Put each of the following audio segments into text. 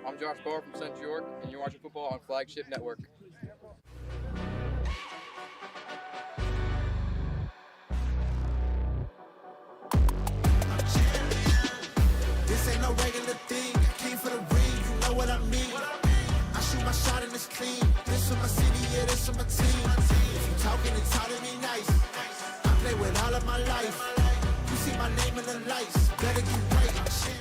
I'm Josh Barr from Central York, and you're watching football on Flagship Network. This ain't no regular thing. I came for the ring, you know what I mean. I shoot my shot and it's clean. This for my city, yeah, this for my team. If you talking, it's all to be nice. I play with all of my life. You see my name in the lights. Better get right, I'm shit.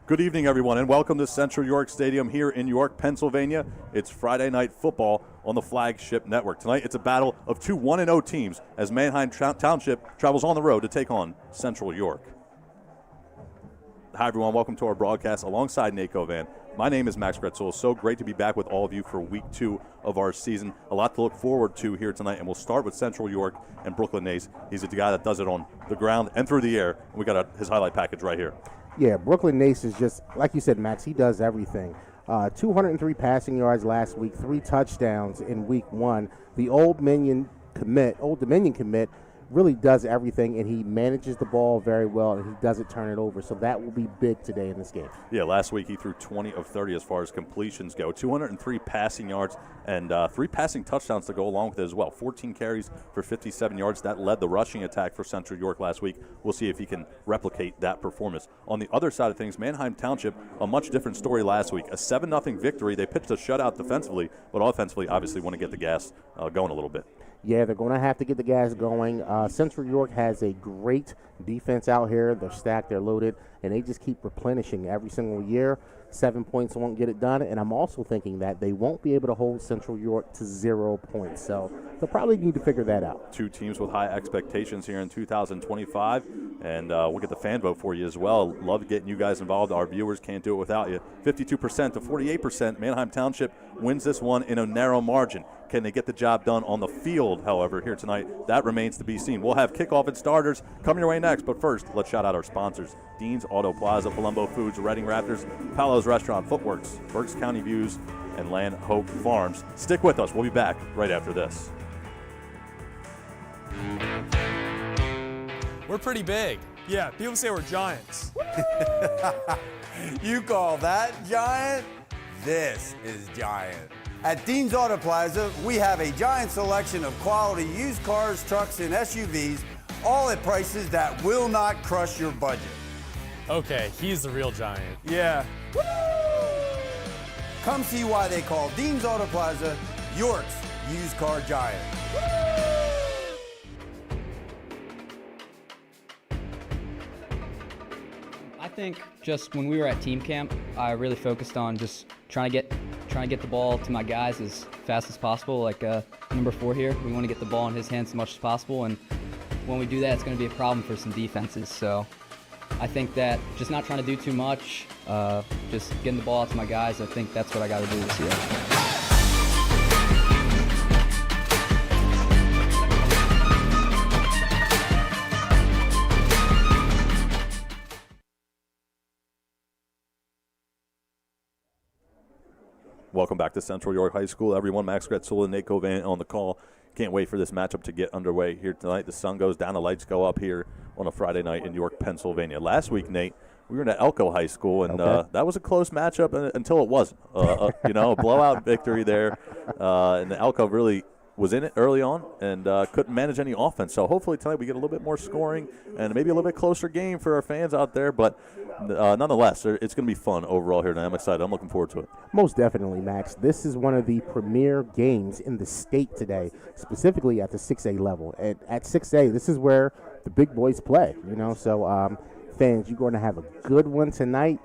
Good evening, everyone, and welcome to Central York Stadium here in York, Pennsylvania. It's Friday Night Football on the Flagship Network. Tonight, it's a battle of two 1-0 teams as Manheim Township travels on the road to take on Central York. Hi, everyone. Welcome to our broadcast alongside Nate Govan. My name is Max Gretzel. So great to be back with all of you for week 2 of our season. A lot to look forward to here tonight, and we'll start with Central York and Brooklyn Nace. He's the guy that does it on the ground and through the air, and we got his highlight package right here. Yeah, Brooklyn Nace is just, like you said, Max, he does everything. 203 passing yards last week, 3 touchdowns in week 1. The Old Dominion commit really does everything, and he manages the ball very well, and he doesn't turn it over. So that will be big today in this game. Yeah, last week he threw 20 of 30 as far as completions go. 203 passing yards and 3 passing touchdowns to go along with it as well. 14 carries for 57 yards. That led the rushing attack for Central York last week. We'll see if he can replicate that performance. On the other side of things, Manheim Township, a much different story last week. A 7-0 victory. They pitched a shutout defensively, but offensively obviously want to get the gas going a little bit. Yeah, they're going to have to get the gas going. Central York has a great defense out here. They're stacked, they're loaded, and they just keep replenishing every single year. 7 points won't get it done, and I'm also thinking that they won't be able to hold Central York to 0 points. So they'll probably need to figure that out. 2 teams with high expectations here in 2025, and we'll get the fan vote for you as well. Love getting you guys involved. Our viewers can't do it without you. 52% to 48%. Manheim Township wins this one in a narrow margin. Can they get the job done on the field, however, here tonight? That remains to be seen. We'll have kickoff and starters coming your way next, but first, let's shout out our sponsors. Dean's Auto Plaza, Palumbo Foods, Reading Raptors, Paolo's Restaurant, Footworks, Berks County Views, and Land Hope Farms. Stick with us. We'll be back right after this. We're pretty big. Yeah, people say we're giants. You call that giant? This is giant. At Dean's Auto Plaza, we have a giant selection of quality used cars, trucks, and SUVs, all at prices that will not crush your budget. Okay, he's the real giant. Yeah. Woo! Come see why they call Dean's Auto Plaza York's used car giant. I think just when we were at team camp, I really focused on just trying to get the ball to my guys as fast as possible. Like number 4 here, we want to get the ball in his hands as much as possible, and when we do that, it's going to be a problem for some defenses. So I think that just not trying to do too much, just getting the ball out to my guys, I think that's what I got to do this year. Welcome back to Central York High School, everyone. Max Gretzel and Nate Govan on the call. Can't wait for this matchup to get underway here tonight. The sun goes down, the lights go up here on a Friday night in York, Pennsylvania. Last week, Nate, we were at Elko High School, and that was a close matchup until it wasn't. A blowout victory there, and Elko really was in it early on and couldn't manage any offense. So hopefully tonight we get a little bit more scoring and maybe a little bit closer game for our fans out there. But nonetheless, it's going to be fun overall here tonight. I'm excited. I'm looking forward to it. Most definitely, Max. This is one of the premier games in the state today, specifically at the 6A level. At 6A, this is where the big boys play, So, fans, you're going to have a good one tonight.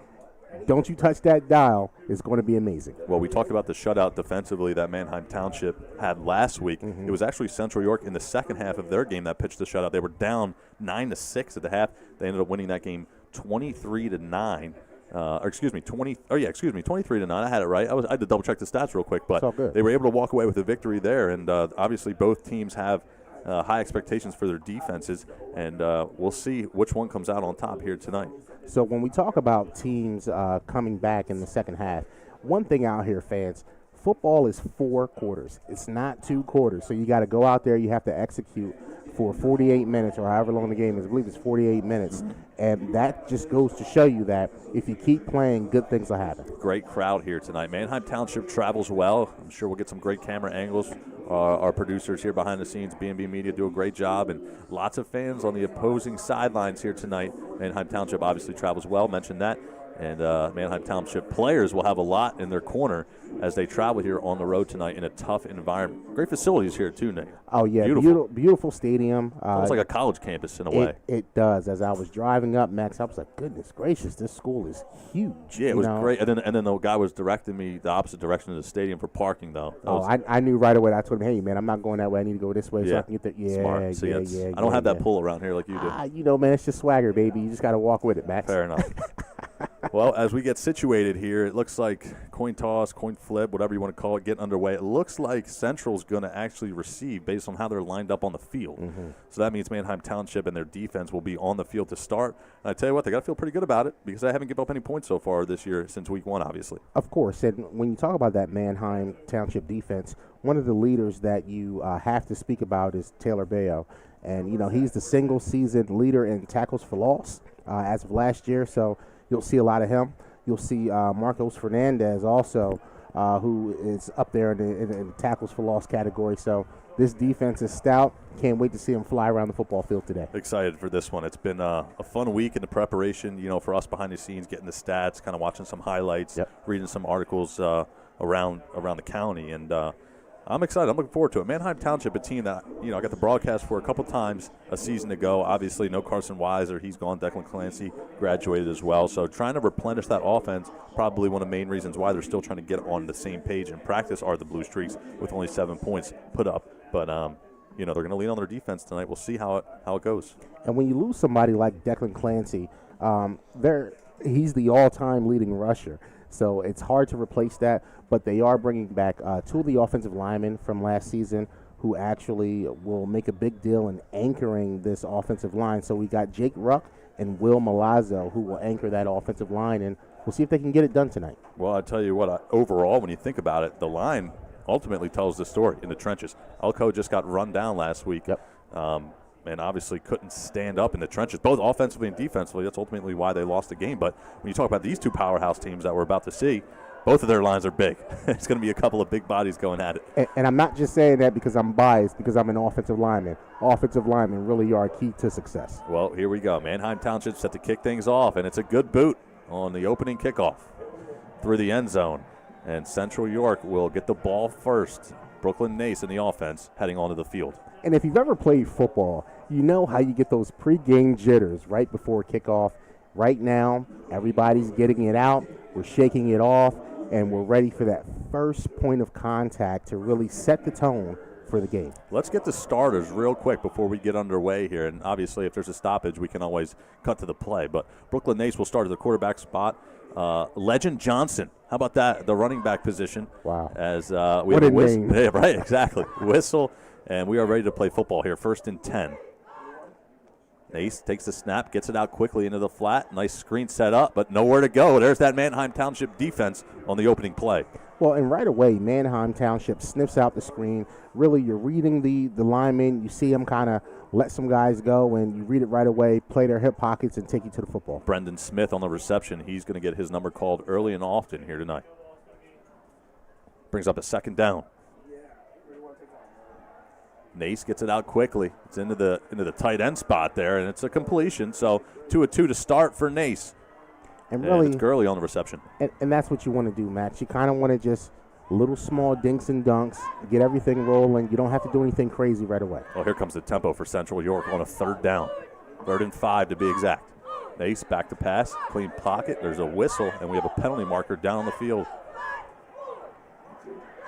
Don't you touch that dial. It's going to be amazing. Well, we talked about the shutout defensively that Manheim Township had last week. Mm-hmm. It was actually Central York in the second half of their game that pitched the shutout. They were down 9-6 at the half. They ended up winning that game 23-9. 23-9. I had it right. I had to double check the stats real quick, but they were able to walk away with a victory there. And obviously, both teams have high expectations for their defenses, and we'll see which one comes out on top here tonight. So when we talk about teams coming back in the second half, one thing out here, fans, football is 4 quarters. It's not 2 quarters. So you got to go out there. You have to execute for 48 minutes or however long the game is. I believe it's 48 minutes. And that just goes to show you that if you keep playing, good things will happen. Great crowd here tonight. Manheim Township travels well. I'm sure we'll get some great camera angles. Our producers here behind the scenes, B&B Media, do a great job. And lots of fans on the opposing sidelines here tonight. Manheim Township obviously travels well, mentioned that. And Manheim Township players will have a lot in their corner as they travel here on the road tonight in a tough environment. Great facilities here, too, Nate. Oh, yeah. Beautiful stadium. Almost like a college campus in a way. It does. As I was driving up, Max, I was like, goodness gracious, this school is huge. Yeah, it was great. And then the guy was directing me the opposite direction of the stadium for parking, though. I knew right away. I told him, hey, man, I'm not going that way. I need to go this way so I can get there. Yeah, smart. See, I don't have that pull around here like you do. Man, it's just swagger, baby. You just got to walk with it, Max. Fair enough. Well, as we get situated here, it looks like coin toss, coin flip, whatever you want to call it, getting underway. It looks like Central's going to actually receive based on how they're lined up on the field. Mm-hmm. So that means Manheim Township and their defense will be on the field to start. And I tell you what, they got to feel pretty good about it because they haven't given up any points so far this year since week 1, obviously. Of course. And when you talk about that Manheim Township defense, one of the leaders that you have to speak about is Taylor Bayo. And, he's the single-season leader in tackles for loss as of last year. So you'll see a lot of him. You'll see Marcos Fernandez also, who is up there in the tackles for loss category. So this defense is stout. Can't wait to see him fly around the football field today. Excited for this one. It's been a fun week in the preparation, for us behind the scenes, getting the stats, kind of watching some highlights, reading some articles around the county. And I'm excited. I'm looking forward to it. Manheim Township, a team that, I got the broadcast for a couple times a season ago. Obviously, no Carson Weiser. He's gone. Declan Clancy graduated as well. So trying to replenish that offense, probably one of the main reasons why they're still trying to get on the same page in practice are the Blue Streaks with only 7 points put up. But, they're going to lean on their defense tonight. We'll see how it goes. And when you lose somebody like Declan Clancy, he's the all-time leading rusher. So it's hard to replace that, but they are bringing back 2 of the offensive linemen from last season who actually will make a big deal in anchoring this offensive line. So we got Jake Ruck and Will Malazzo who will anchor that offensive line, and we'll see if they can get it done tonight. Well, I tell you what, overall, when you think about it, the line ultimately tells the story in the trenches. Elko just got run down last week. And obviously couldn't stand up in the trenches, both offensively and defensively. That's ultimately why they lost the game. But when you talk about these 2 powerhouse teams that we're about to see, both of their lines are big. It's going to be a couple of big bodies going at it. And I'm not just saying that because I'm biased, because I'm an offensive lineman. Offensive linemen really are key to success. Well, here we go. Manheim Township set to kick things off, and it's a good boot on the opening kickoff through the end zone. And Central York will get the ball first. Brooklyn Nace in the offense heading onto the field. And if you've ever played football, you know how you get those pregame jitters right before kickoff. Right now, everybody's getting it out. We're shaking it off, and we're ready for that first point of contact to really set the tone for the game. Legend get the starters real quick before we get underway here. And obviously, if there's a stoppage, we can always cut to the play. But Brooklyn Nace will start at the quarterback spot. Legend Johnson, how about that? The running back position. Wow. As we have a whistle. Yeah, right, exactly. Whistle. And we are ready to play football here. 1st and 10. Nace takes the snap, gets it out quickly into the flat. Nice screen set up, but nowhere to go. There's that Manheim Township defense on the opening play. Well, and right away, Manheim Township sniffs out the screen. Really, you're reading the linemen. You see them kind of let some guys go, and you read it right away, play their hip pockets, and take you to the football. Brendan Smith on the reception. He's going to get his number called early and often here tonight. Brings up a 2nd down. Nace gets it out quickly. It's into the tight end spot there, and it's a completion. So 2-2 to start for Nace. And really, it's Gurley on the reception. And that's what you want to do, Max. You kind of want to just little small dinks and dunks, get everything rolling. You don't have to do anything crazy right away. Well, here comes the tempo for Central York on a 3rd down. 3rd and 5 to be exact. Nace back to pass, clean pocket. There's a whistle, and we have a penalty marker down on the field.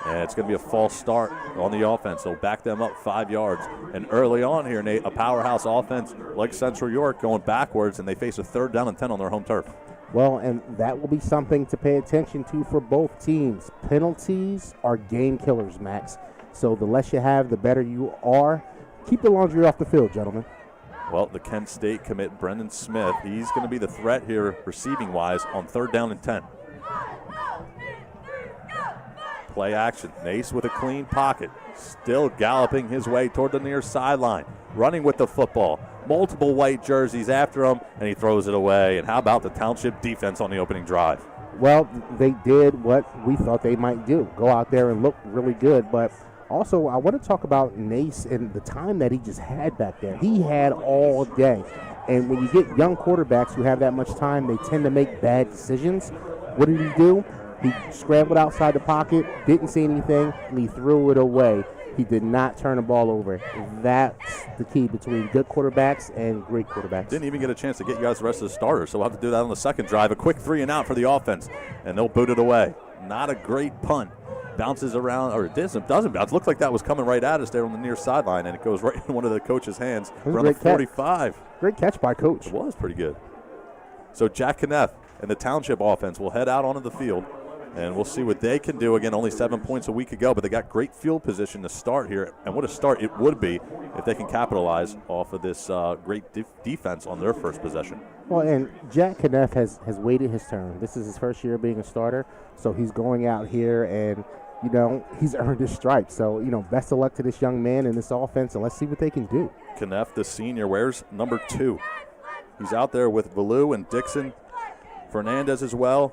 And it's going to be a false start on the offense. They'll back them up 5 yards. And early on here, Nate, a powerhouse offense like Central York going backwards, and they face a 3rd down and 10 on their home turf. Well, and that will be something to pay attention to for both teams. Penalties are game killers, Max. So the less you have, the better you are. Keep the laundry off the field, gentlemen. Well, the Kent State commit, Brendan Smith, he's going to be the threat here receiving-wise on 3rd down and 10. Play action. Nace with a clean pocket. Still galloping his way toward the near sideline. Running with the football. Multiple white jerseys after him, and he throws it away. And how about the Township defense on the opening drive? Well, they did what we thought they might do. Go out there and look really good. But also, I want to talk about Nace and the time that he just had back there. He had all day. And when you get young quarterbacks who have that much time, they tend to make bad decisions. What did he do? He scrambled outside the pocket, didn't see anything, and he threw it away. He did not turn the ball over. That's the key between good quarterbacks and great quarterbacks. Didn't even get a chance to get you guys the rest of the starters, so we'll have to do that on the second drive. A quick 3 and out for the offense, and they'll boot it away. Not a great punt. Bounces around, or it doesn't bounce. Looked like that was coming right at us there on the near sideline, and it goes right in one of the coach's hands around the 45. Great catch by Coach. It was pretty good. So Jack Kneff and the Township offense will head out onto the field. And we'll see what they can do. Again, only 7 points a week ago, but they got great field position to start here. And what a start it would be if they can capitalize off of this great defense on their first possession. Well, and Jack Kneff has waited his turn. This is his first year being a starter, so he's going out here and, he's earned his stripes. So, best of luck to this young man and this offense, and let's see what they can do. Kneff, the senior, wears number 2. He's out there with Valou and Dixon, Fernandez as well.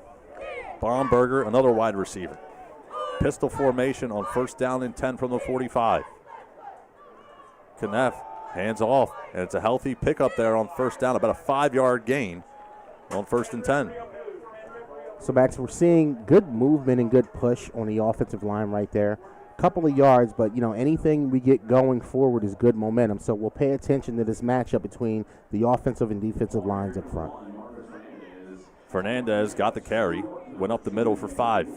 Baumberger, another wide receiver. Pistol formation on 1st down and 10 from the 45. Kneff hands off, and it's a healthy pickup there on 1st down, about a 5-yard gain on 1st and 10. So, Max, we're seeing good movement and good push on the offensive line right there. Couple of yards, but, anything we get going forward is good momentum. So we'll pay attention to this matchup between the offensive and defensive lines up front. Fernandez got the carry, went up the middle for 5.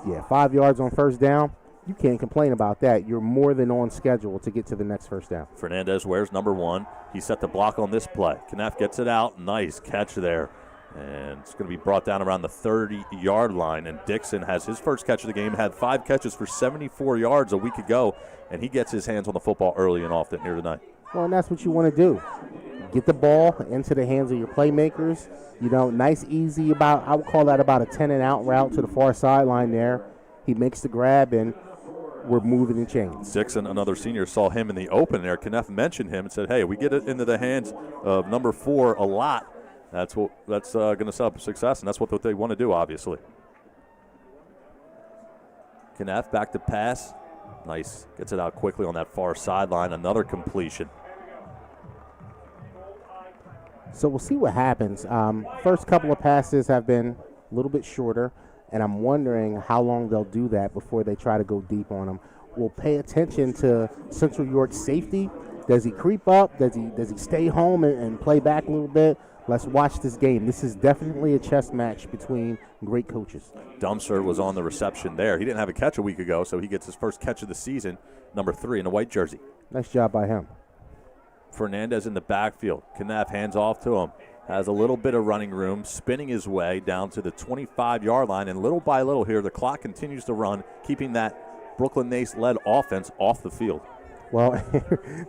Yeah, 5 yards on 1st down. You can't complain about that. You're more than on schedule to get to the next 1st down. Fernandez wears number 1. He set the block on this play. Kneff gets it out. Nice catch there. And it's going to be brought down around the 30-yard line. And Dixon has his first catch of the game, had 5 catches for 74 yards a week ago, and he gets his hands on the football early and often here tonight. Well, and that's what you want to do. Get the ball into the hands of your playmakers. Nice, easy, I would call that about a 10-and-out route to the far sideline there. He makes the grab, and we're moving in chains. Dixon, another senior, saw him in the open there. Kneff mentioned him and said, hey, we get it into the hands of number 4 a lot. That's going to set up success, and that's what they want to do, obviously. Kneff back to pass. Nice. Gets it out quickly on that far sideline. Another completion. So we'll see what happens. First couple of passes have been a little bit shorter, and I'm wondering how long they'll do that before they try to go deep on them. We'll pay attention to Central York's safety. Does he creep up? Does he stay home and play back a little bit? Let's watch this game. This is definitely a chess match between great coaches. Dumpster was on the reception there. He didn't have a catch a week ago, so he gets his first catch of the season, number 3 in a white jersey. Nice job by him. Fernandez in the backfield. Kneff hands off to him. Has a little bit of running room, spinning his way down to the 25-yard line, and little by little here, the clock continues to run, keeping that Brooklyn Nace-led offense off the field. Well,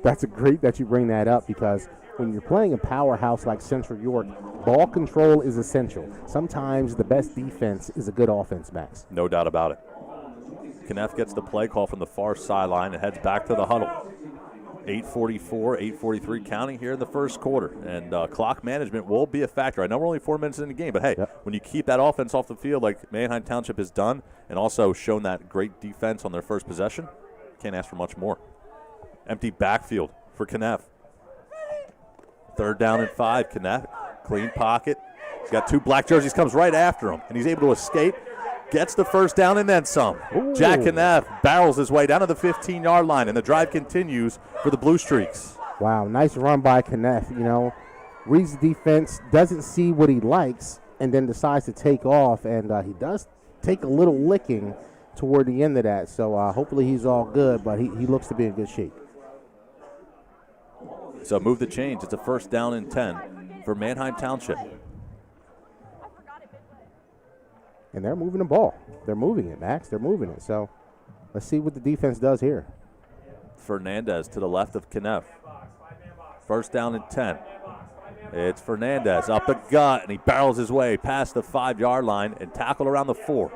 that's great that you bring that up, because when you're playing a powerhouse like Central York, ball control is essential. Sometimes the best defense is a good offense, Max. No doubt about it. Kneff gets the play call from the far sideline and heads back to the huddle. 8:44, 8:43 counting here in the first quarter. And clock management will be a factor. I know we're only 4 minutes in the game, but hey, when you keep that offense off the field like Manheim Township has done and also shown that great defense on their first possession, can't ask for much more. Empty backfield for Kneff. 3rd down and 5. Kneff, clean pocket. He's got 2 black jerseys, comes right after him, and he's able to escape. gets the first down and then some. Ooh. Jack Knapp barrels his way down to the 15-yard line, and the drive continues for the Blue Streaks. Wow, nice run by Kneff. Reads the defense, doesn't see what he likes, and then decides to take off, and he does take a little licking toward the end of that. So hopefully he's all good, but he looks to be in good shape. So move the change. It's a first down and 10 for Manheim Township. And they're moving the ball. They're moving it, Max. They're moving it. So let's see what the defense does here. Fernandez to the left of Kneff. First down and 10. It's Fernandez up the gut, and he barrels his way past the 5-yard line and tackled around the 4.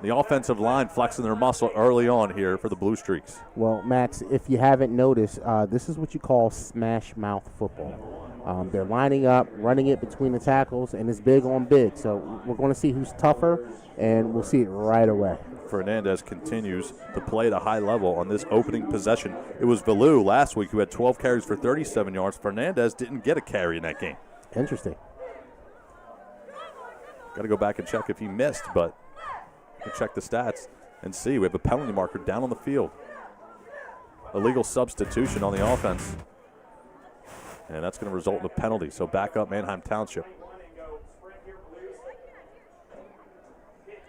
The offensive line flexing their muscle early on here for the Blue Streaks. Well, Max, if you haven't noticed, this is what you call smash mouth football. They're lining up, running it between the tackles, and it's big on big. So we're going to see who's tougher, and we'll see it right away. Fernandez continues to play at a high level on this opening possession. It was Valou last week who had 12 carries for 37 yards. Fernandez didn't get a carry in that game. Interesting. Got to go back and check if he missed, but we'll check the stats and see. We have a penalty marker down on the field. Illegal substitution on the offense. And that's going to result in a penalty. So back up Manheim Township.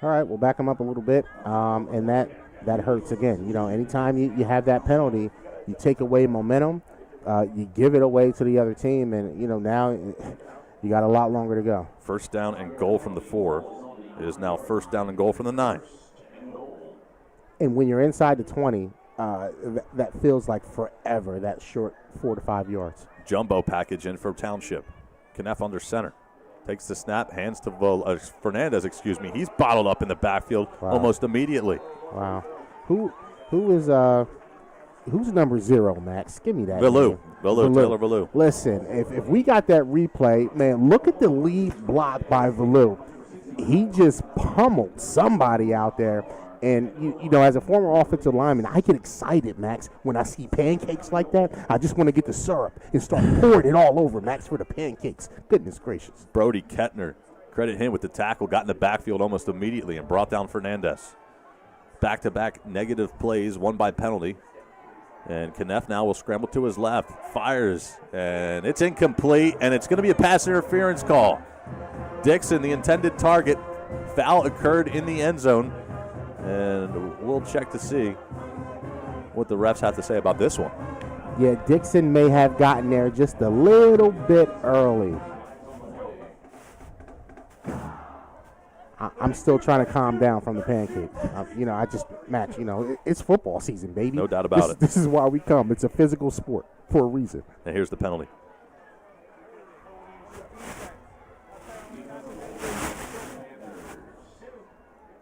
All right, we'll back them up a little bit, and that hurts again. Anytime you have that penalty, you take away momentum, you give it away to the other team, and, now you got a lot longer to go. First down and goal from the 4. It is now first down and goal from the 9. And when you're inside the 20, that feels like forever, that short 4 to 5 yards. Jumbo package in for Township. Kneff under center. Takes the snap, hands to Fernandez, He's bottled up in the backfield almost immediately. Wow. Who's number 0, Max? Give me that. Valou, Taylor Valou. Listen, if we got that replay, man, look at the lead block by Valou. He just pummeled somebody out there. And, as a former offensive lineman, I get excited, Max, when I see pancakes like that. I just want to get the syrup and start pouring it all over, Max, for the pancakes. Goodness gracious. Brody Kettner, credit him with the tackle, got in the backfield almost immediately and brought down Fernandez. Back-to-back negative plays, one by penalty. And Kneff now will scramble to his left, fires, and it's incomplete, and it's going to be a pass interference call. Dixon, the intended target, foul occurred in the end zone. And we'll check to see what the refs have to say about this one. Yeah, Dixon may have gotten there just a little bit early. I'm still trying to calm down from the pancake. Max, it's football season, baby. No doubt about it. This is why we come. It's a physical sport for a reason. And here's the penalty.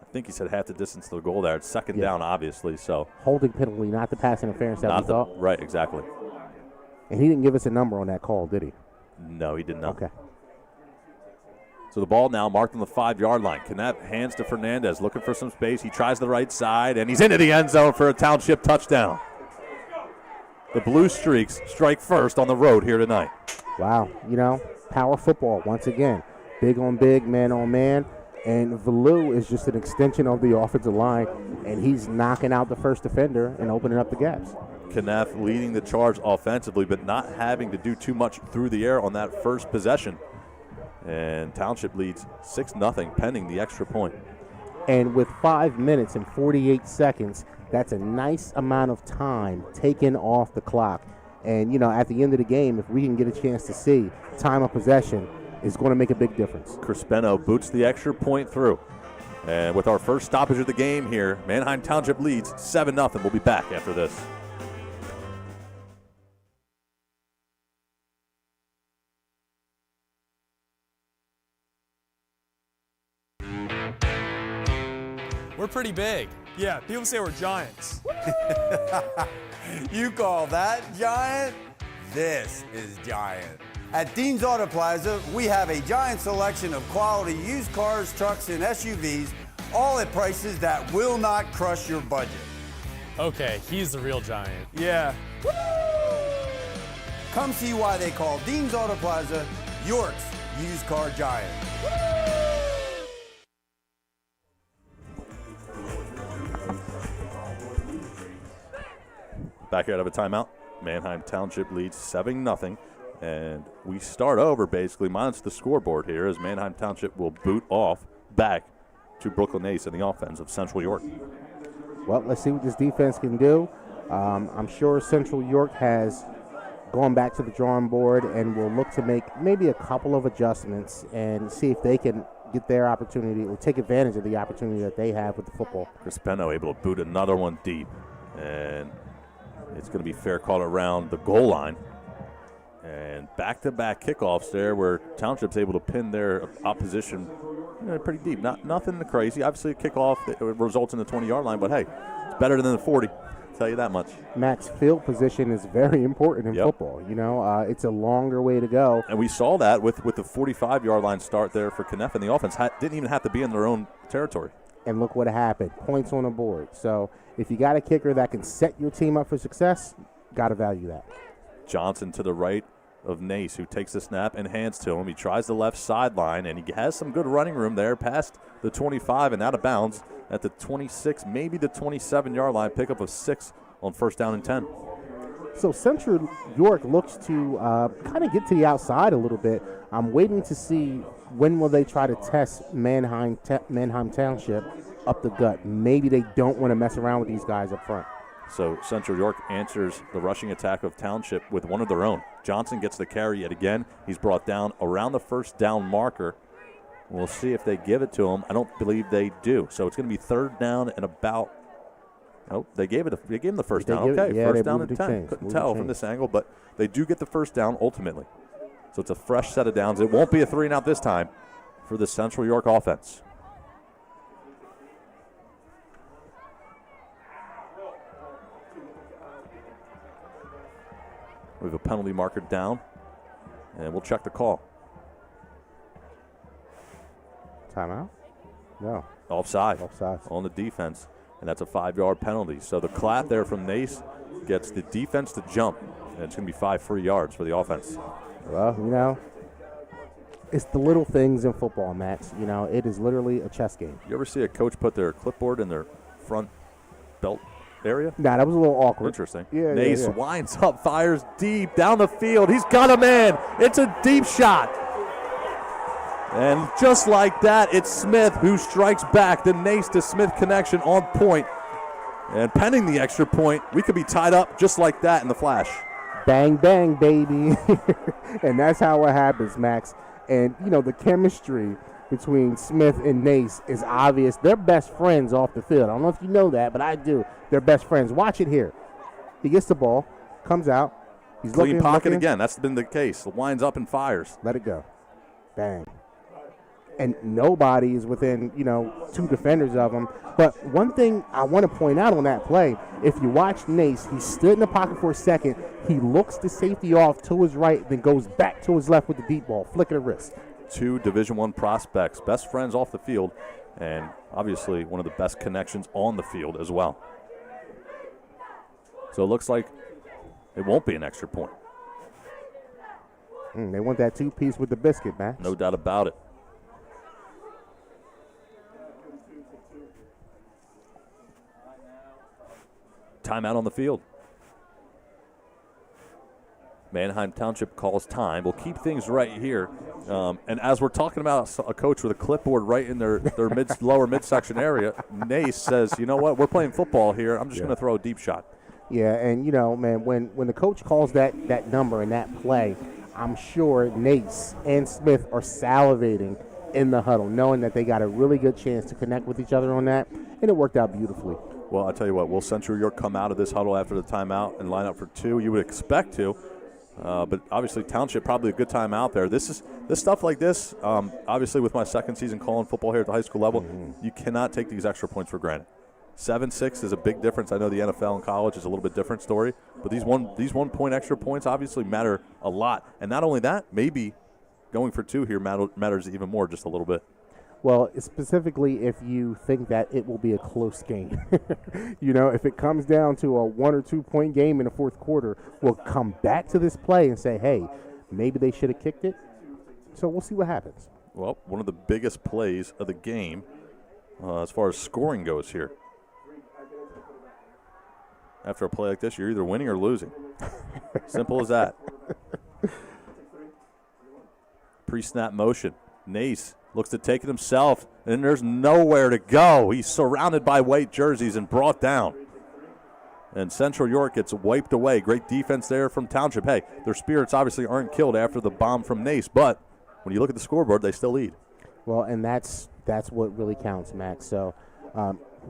I think he said half the distance to the goal there. It's second down, obviously. So holding penalty, not the pass interference that we thought. Right, exactly. And he didn't give us a number on that call, did he? No, he did not. Okay. So the ball now marked on the 5-yard line. Knepp hands to Fernandez, looking for some space. He tries the right side, and he's into the end zone for a Township touchdown. The Blue Streaks strike first on the road here tonight. Wow. Power football once again. Big on big, man on man. And Valou is just an extension of the offensive line, and he's knocking out the first defender and opening up the gaps. Kneff leading the charge offensively, but not having to do too much through the air on that first possession. And Township leads 6-0 pending the extra point. And with 5 minutes and 48 seconds, that's a nice amount of time taken off the clock. And, at the end of the game, if we can get a chance to see time of possession, is going to make a big difference. Crispeno boots the extra point through. And with our first stoppage of the game here, Manheim Township leads 7-0. We'll be back after this. We're pretty big. Yeah, people say we're giants. You call that giant? This is giant. At Dean's Auto Plaza, we have a giant selection of quality used cars, trucks, and SUVs, all at prices that will not crush your budget. Okay, he's the real giant. Yeah. Woo! Come see why they call Dean's Auto Plaza York's used car giant. Woo! Back out of a timeout. Manheim Township leads 7-0. And we start over basically minus the scoreboard here as Manheim Township will boot off back to Brooklyn Ace in the offense of Central York. Well, let's see what this defense can do. I'm sure Central York has gone back to the drawing board and will look to make maybe a couple of adjustments and see if they can get their opportunity or take advantage of the opportunity that they have with the football. Chris Penno able to boot another one deep. And it's going to be fair caught around the goal line. And back-to-back kickoffs there where Township's able to pin their opposition pretty deep. Nothing crazy. Obviously, a kickoff that results in the 20-yard line, but, hey, it's better than the 40. I'll tell you that much. Max, field position is very important in football. You know, it's a longer way to go. And we saw that with the 45-yard line start there for Kneff, and the offense didn't even have to be in their own territory. And look what happened. Points on the board. So if you got a kicker that can set your team up for success, got to value that. Johnson to the right of Nace, who takes the snap and hands to him. He tries the left sideline, and he has some good running room there past the 25 and out of bounds at the 26, maybe the 27-yard line. Pickup of 6 on first down and 10. So Central York looks to kind of get to the outside a little bit. I'm waiting to see when will they try to test Manheim Township up the gut. Maybe they don't want to mess around with these guys up front. So Central York answers the rushing attack of Township with one of their own. Johnson gets the carry yet again. He's brought down around the first down marker. We'll see if they give it to him. I don't believe they do. So it's going to be third down and about. Oh, they gave him the first down. Okay, first down and 10. Couldn't tell from this angle, but they do get the first down ultimately. So it's a fresh set of downs. It won't be a 3-and-out this time for the Central York offense. We have a penalty marker down, and we'll check the call. Timeout? No. Offside. Offside. On the defense, and that's a 5-yard penalty. So the clap there from Nace gets the defense to jump, and it's going to be 5 free yards for the offense. Well, you know, it's the little things in football, Max. You know, it is literally a chess game. You ever see a coach put their clipboard in their front belt area? Nah, that was a little awkward. Interesting. Yeah, Nace winds up, fires deep down the field. He's got a man. It's a deep shot. And just like that, it's Smith who strikes back. The Nace to Smith connection on point. And pending the extra point, we could be tied up just like that in the flash. Bang, bang, baby. And that's how it happens, Max. And, you know, the chemistry between Smith and Nace is obvious. They're best friends off the field. I don't know if you know that, but I do. They're best friends. Watch it here. He gets the ball, comes out. He's clean pocket again. That's been the case. Winds up and fires. Let it go. Bang. And nobody is within, you know, 2 defenders of him. But one thing I want to point out on that play, if you watch Nace, he stood in the pocket for a second. He looks the safety off to his right, then goes back to his left with the deep ball. Flick of the wrist. 2 Division I prospects, best friends off the field, and obviously one of the best connections on the field as well. So it looks like it won't be an extra point. They want that 2-piece with the biscuit, man. No doubt about it. Timeout on the field. Manheim Township calls time. We'll keep things right here. And as we're talking about a coach with a clipboard right in their lower midsection area, Nace says, you know what, we're playing football here. I'm just going to throw a deep shot. Yeah, and, you know, man, when the coach calls that number and that play, I'm sure Nace and Smith are salivating in the huddle, knowing that they got a really good chance to connect with each other on that, and it worked out beautifully. Well, I'll tell you what, will Central York come out of this huddle after the timeout and line up for 2? You would expect to. But obviously Township probably a good time out there. This stuff like this, obviously with my second season calling football here at the high school level, you cannot take these extra points for granted. 7-6 is a big difference. I know the NFL and college is a little bit different story, but these 1 point extra points obviously matter a lot. And not only that, maybe going for 2 here matters even more, just a little bit. Well, specifically if you think that it will be a close game. You know, if it comes down to a 1 or 2 point game in the fourth quarter, we'll come back to this play and say, hey, maybe they should have kicked it. So we'll see what happens. Well, one of the biggest plays of the game as far as scoring goes here. After a play like this, you're either winning or losing. Simple as that. Pre-snap motion. Nace looks to take it himself, and there's nowhere to go. He's surrounded by white jerseys and brought down. And Central York gets wiped away. Great defense there from Township. Hey, their spirits obviously aren't killed after the bomb from Nace, but when you look at the scoreboard, they still lead. Well, and that's what really counts, Max. So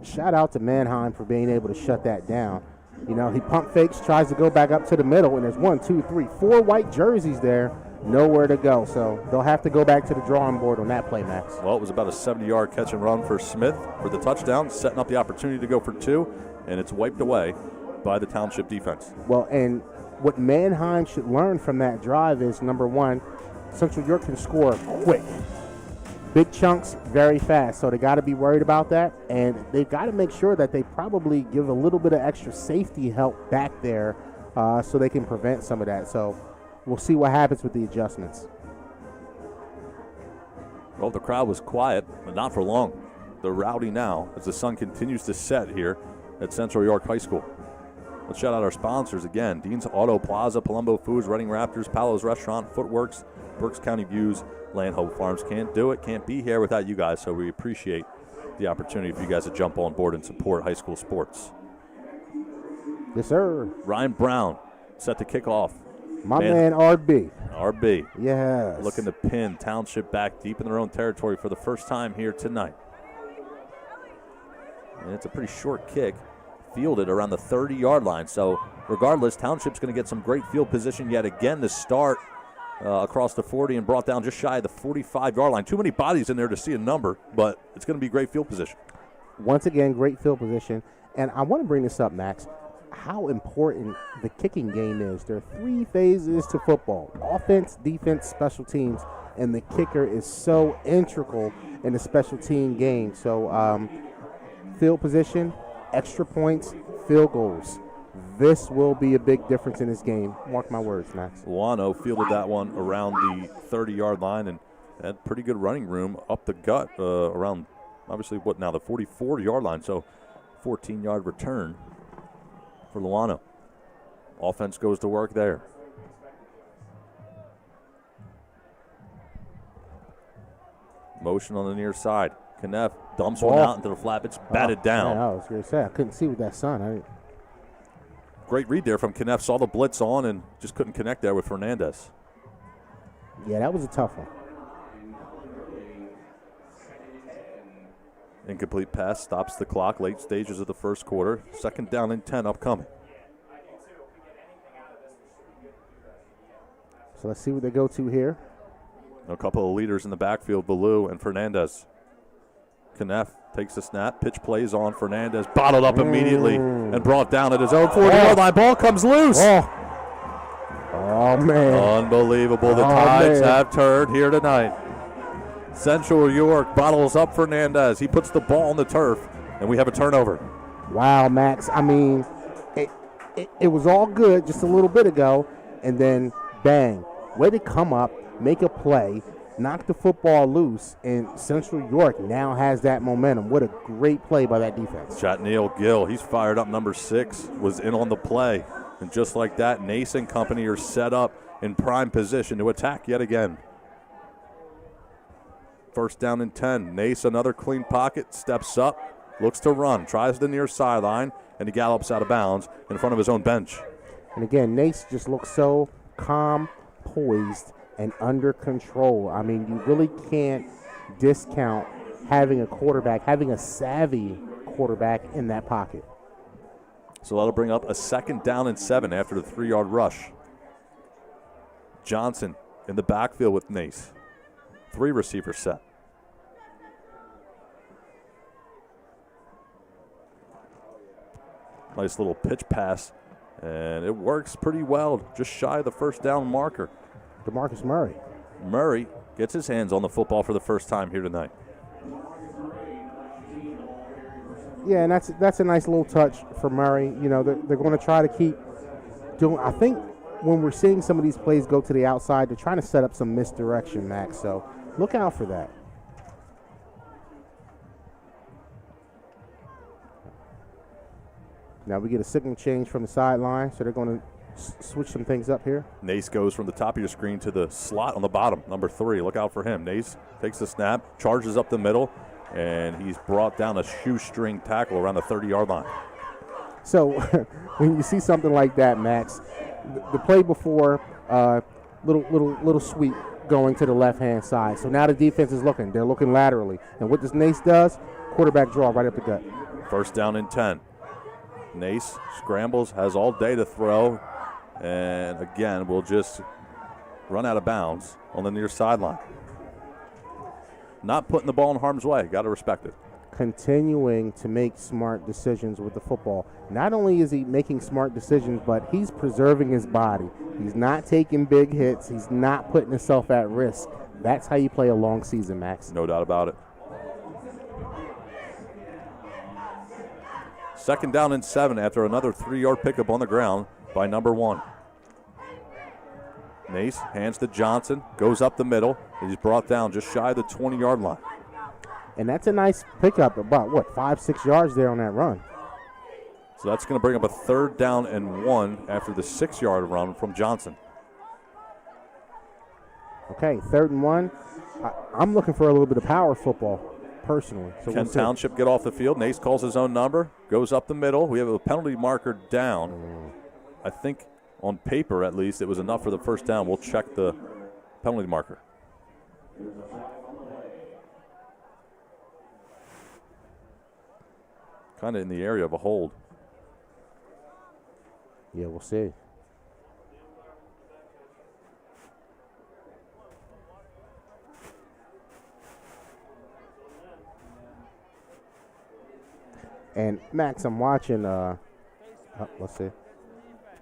shout out to Manheim for being able to shut that down. You know, he pump fakes, tries to go back up to the middle, and there's 1, 2, 3, 4 white jerseys there. Nowhere to go. So they'll have to go back to the drawing board on that play, Max. Well, it was about a 70-yard catch and run for Smith for the touchdown, setting up the opportunity to go for 2, and it's wiped away by the Township defense. Well, and what Manheim should learn from that drive is, number one, Central York can score quick. Big chunks, very fast. So they got to be worried about that, and they've got to make sure that they probably give a little bit of extra safety help back there so they can prevent some of that. So we'll see what happens with the adjustments. Well, the crowd was quiet, but not for long. They're rowdy now as the sun continues to set here at Central York High School. Let's shout out our sponsors again. Dean's Auto Plaza, Palumbo Foods, Reading Raptors, Paolo's Restaurant, Footworks, Berks County Views, Land Hope Farms. Can't do it, can't be here without you guys, so we appreciate the opportunity for you guys to jump on board and support high school sports. Yes, sir. Ryan Brown set to kick off. My man RB. RB. Yes. Looking to pin Township back deep in their own territory for the first time here tonight. And it's a pretty short kick, fielded around the 30-yard line. So regardless, Township's going to get some great field position yet again to start across the 40 and brought down just shy of the 45-yard line. Too many bodies in there to see a number, but it's going to be great field position. Once again, great field position. And I want to bring this up, Max, how important the kicking game is. There are 3 phases to football: offense, defense, special teams, and the kicker is so integral in the special team game. So field position, extra points, field goals. This will be a big difference in this game. Mark my words, Max. Luano fielded that one around the 30-yard line and had pretty good running room up the gut around, obviously, the 44-yard line. So 14-yard return for Luano. Offense goes to work there. Motion on the near side. Kneff dumps one out into the flat. It's batted down. Man, I was going to say, I couldn't see with that sun. Great read there from Kneff. Saw the blitz on and just couldn't connect there with Fernandez. Yeah, that was a tough one. Incomplete pass stops the clock. Late stages of the first quarter. 2nd down and 10 upcoming. So let's see what they go to here. A couple of leaders in the backfield, Ballou and Fernandez. Kneff takes the snap. Pitch plays on. Fernandez bottled up immediately and brought down at his own 40-yard line. Ball comes loose. Oh, man. Unbelievable. The tides have turned here tonight. Central York bottles up Fernandez. He puts the ball on the turf, and we have a turnover. Wow, Max. I mean, it was all good just a little bit ago, and then bang. Way to come up, make a play, knock the football loose, and Central York now has that momentum. What a great play by that defense. Chatneil Gill, he's fired up. Number 6 was in on the play. And just like that, Nace and company are set up in prime position to attack yet again. 1st down and 10. Nace, another clean pocket, steps up, looks to run, tries the near sideline, and he gallops out of bounds in front of his own bench. And again, Nace just looks so calm, poised, and under control. I mean, you really can't discount having a quarterback, having a savvy quarterback in that pocket. So that'll bring up a 2nd down and 7 after the 3-yard rush. Johnson in the backfield with Nace. 3 receivers set. Nice little pitch pass, and it works pretty well, just shy of the 1st down marker. DeMarcus Murray. Murray gets his hands on the football for the first time here tonight. Yeah, and that's a nice little touch for Murray. You know, they're going to try to keep doing. I think when we're seeing some of these plays go to the outside, they're trying to set up some misdirection, Max. So look out for that. Now we get a signal change from the sideline, so they're going to switch some things up here. Nace goes from the top of your screen to the slot on the bottom, number 3. Look out for him. Nace takes the snap, charges up the middle, and he's brought down a shoestring tackle around the 30-yard line. So when you see something like that, Max, the play before, little sweep going to the left-hand side. So now the defense is looking. They're looking laterally. And what this Nace does, quarterback draw right up the gut. First down and 10. Nace scrambles, has all day to throw, and again will just run out of bounds on the near sideline. Not putting the ball in harm's way. Got to respect it. Continuing to make smart decisions with the football. Not only is he making smart decisions, but he's preserving his body. He's not taking big hits. He's not putting himself at risk. That's how you play a long season, Max. No doubt about it. Second down and 7 after another 3-yard pickup on the ground by number 1. Nace hands to Johnson, goes up the middle, and he's brought down just shy of the 20-yard line. And that's a nice pickup, about, 5-6 yards there on that run. So that's going to bring up a 3rd down and 1 after the 6-yard run from Johnson. Okay, 3rd and 1. I'm looking for a little bit of power football, personally. So Can Township get off the field? Nace calls his own number, goes up the middle. We have a penalty marker down. I think on paper, at least, it was enough for the first down. We'll check the penalty marker. Kind of in the area of a hold. Yeah, we'll see. And Max, I'm watching. Let's see.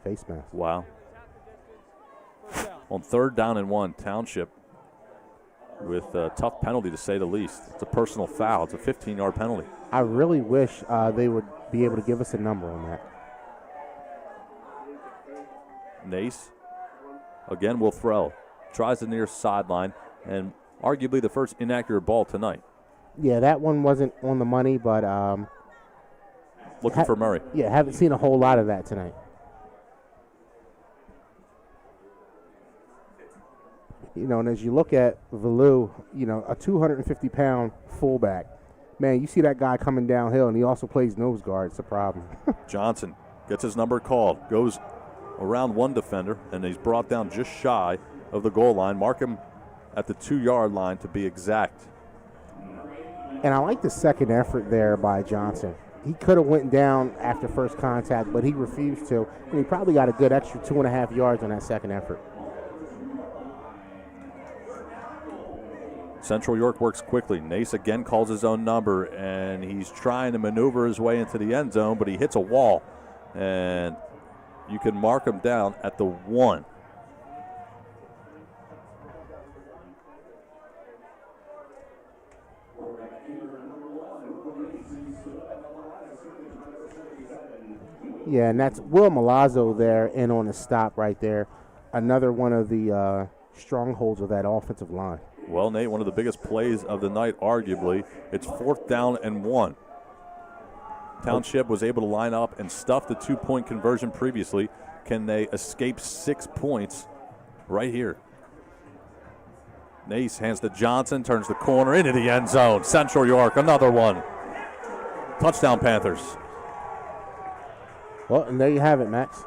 Face mask. Wow. On 3rd down and 1, Township with a tough penalty to say the least. It's a personal foul. It's a 15-yard penalty. I really wish they would be able to give us a number on that. Nace again will throw. Tries the near sideline, and arguably the first inaccurate ball tonight. Yeah, that one wasn't on the money, but looking for Murray. Yeah, haven't seen a whole lot of that tonight. You know, and as you look at Valou, you know, a 250-pound fullback, man, you see that guy coming downhill, and he also plays nose guard. It's a problem. Johnson gets his number called, goes around one defender, and he's brought down just shy of the goal line. Mark him at the 2-yard line to be exact. And I like the second effort there by Johnson. He could have went down after first contact, but he refused to, and he probably got a good extra 2.5 yards on that second effort. Central York works quickly. Nace again calls his own number, and he's trying to maneuver his way into the end zone, but he hits a wall, and you can mark him down at the 1. Yeah, and that's Will Milazzo there in on the stop right there. Another one of the strongholds of that offensive line. Well, Nate, one of the biggest plays of the night, arguably. It's 4th down and 1. Township was able to line up and stuff the 2-point conversion previously. Can they escape 6 points right here? Nace hands to Johnson, turns the corner into the end zone. Central York, another one. Touchdown, Panthers. Well, and there you have it, Max.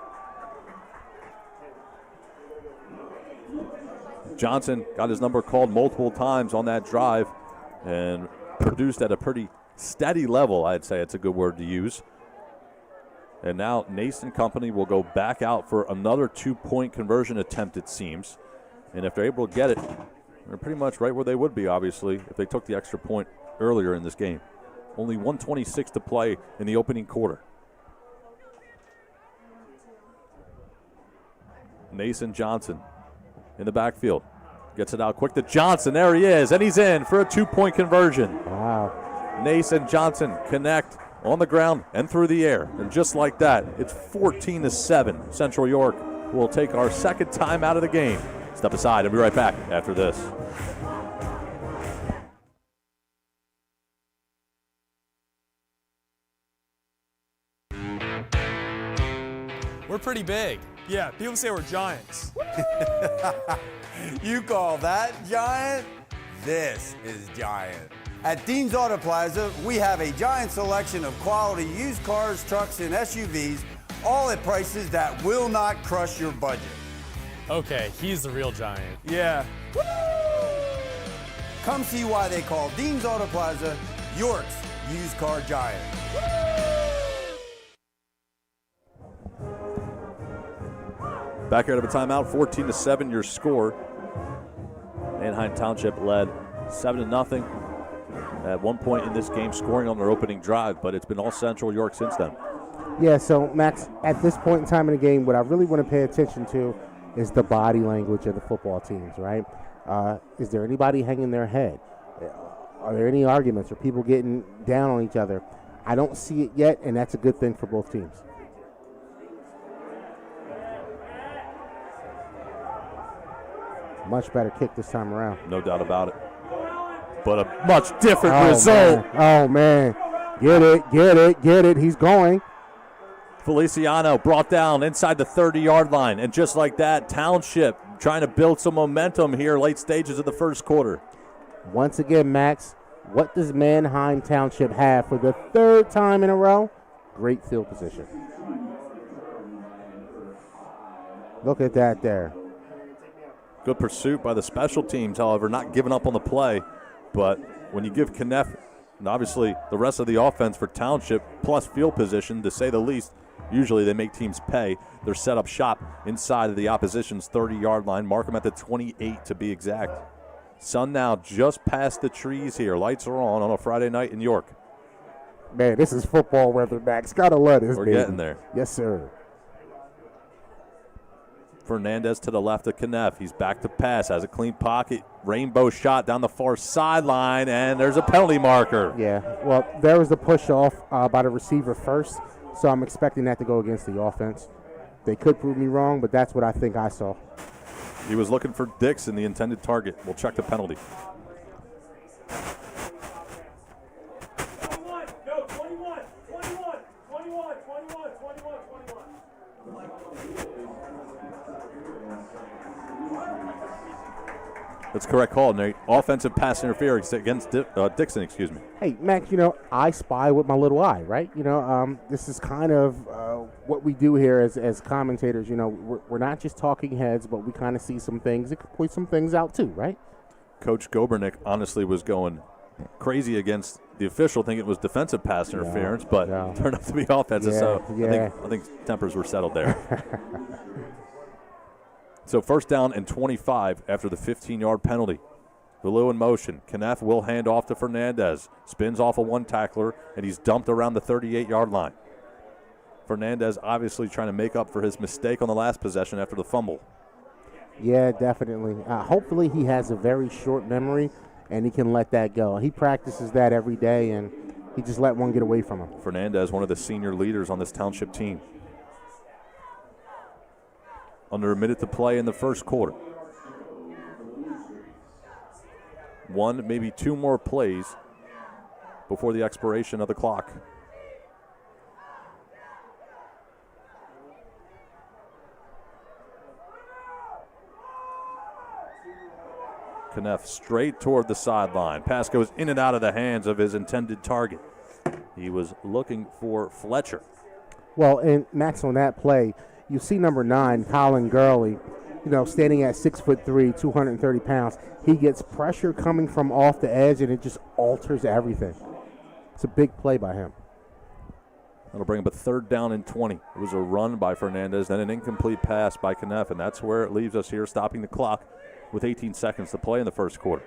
Johnson got his number called multiple times on that drive and produced at a pretty steady level, I'd say it's a good word to use. And now Nace and company will go back out for another 2-point conversion attempt, it seems. And if they're able to get it, they're pretty much right where they would be, obviously, if they took the extra point earlier in this game. Only 1:26 to play in the opening quarter. Nace and Johnson in the backfield. Gets it out quick to Johnson. There he is, and he's in for a 2-point conversion. Wow. Nace and Johnson connect on the ground and through the air. And just like that, it's 14-7. Central York will take our second time out of the game. Step aside and be right back after this. pretty big. Yeah, people say we're giants. You call that giant? This is giant. At Dean's Auto Plaza, we have a giant selection of quality used cars, trucks, and SUVs, all at prices that will not crush your budget. Okay, he's the real giant. Yeah. Come see why they call Dean's Auto Plaza York's used car giant. Back out of a timeout, 14-7 your score. Manheim Township led 7-0 at one point in this game, scoring on their opening drive, but it's been all Central York since then. Yeah, so, Max, at this point in time in the game, what I really want to pay attention to is the body language of the football teams, right? Is there anybody hanging their head? Are there any arguments? Are people getting down on each other? I don't see it yet, and that's a good thing for both teams. Much better kick this time around. No doubt about it. But a much different result. Man. Oh, man. Get it. He's going. Feliciano brought down inside the 30-yard line. And just like that, Township trying to build some momentum here late stages of the first quarter. Once again, Max, what does Manheim Township have for the third time in a row? Great field position. Look at that there. Good pursuit by the special teams, however, not giving up on the play. But when you give Kneff, and obviously the rest of the offense for Township, plus field position, to say the least, usually they make teams pay. They're set up shop inside of the opposition's 30-yard line. Mark them at the 28 to be exact. Sun now just past the trees here. Lights are on a Friday night in York. Man, this is football weather, Max. Gotta love this, We're baby. getting there. Yes, sir. Fernandez to the left of Kneff. He's back to pass, has a clean pocket. Rainbow shot down the far sideline, and there's a penalty marker. Yeah, well, there was the push off by the receiver first, so I'm expecting that to go against the offense. They could prove me wrong, but that's what I think I saw. He was looking for Dixon, the intended target. We'll check the penalty. 21. That's correct call, Nate. Offensive pass interference against Dixon, excuse me. Hey, Max, I spy with my little eye, right? This is kind of what we do here as commentators. We're not just talking heads, but we kind of see some things. It could point some things out too, right? Coach Gobernick honestly was going crazy against the official, thinking it was defensive pass interference, but turned out to be offensive. I think tempers were settled there. So first down and 25 after the 15-yard penalty. Villu in motion. Kneff will hand off to Fernandez. Spins off a one tackler, and he's dumped around the 38-yard line. Fernandez obviously trying to make up for his mistake on the last possession after the fumble. Yeah, definitely. Hopefully he has a very short memory, and he can let that go. He practices that every day, and he just let one get away from him. Fernandez, one of the senior leaders on this Township team. Under a minute to play in the first quarter. One, maybe two more plays before the expiration of the clock. Kneff straight toward the sideline. Pass goes in and out of the hands of his intended target. He was looking for Fletcher. Well, and Max, on that play, you see number 9, Colin Gurley, standing at 6'3", 230 pounds. He gets pressure coming from off the edge, and it just alters everything. It's a big play by him. That'll bring up a third down and 20. It was a run by Fernandez, then an incomplete pass by Kneff, and that's where it leaves us here, stopping the clock with 18 seconds to play in the first quarter.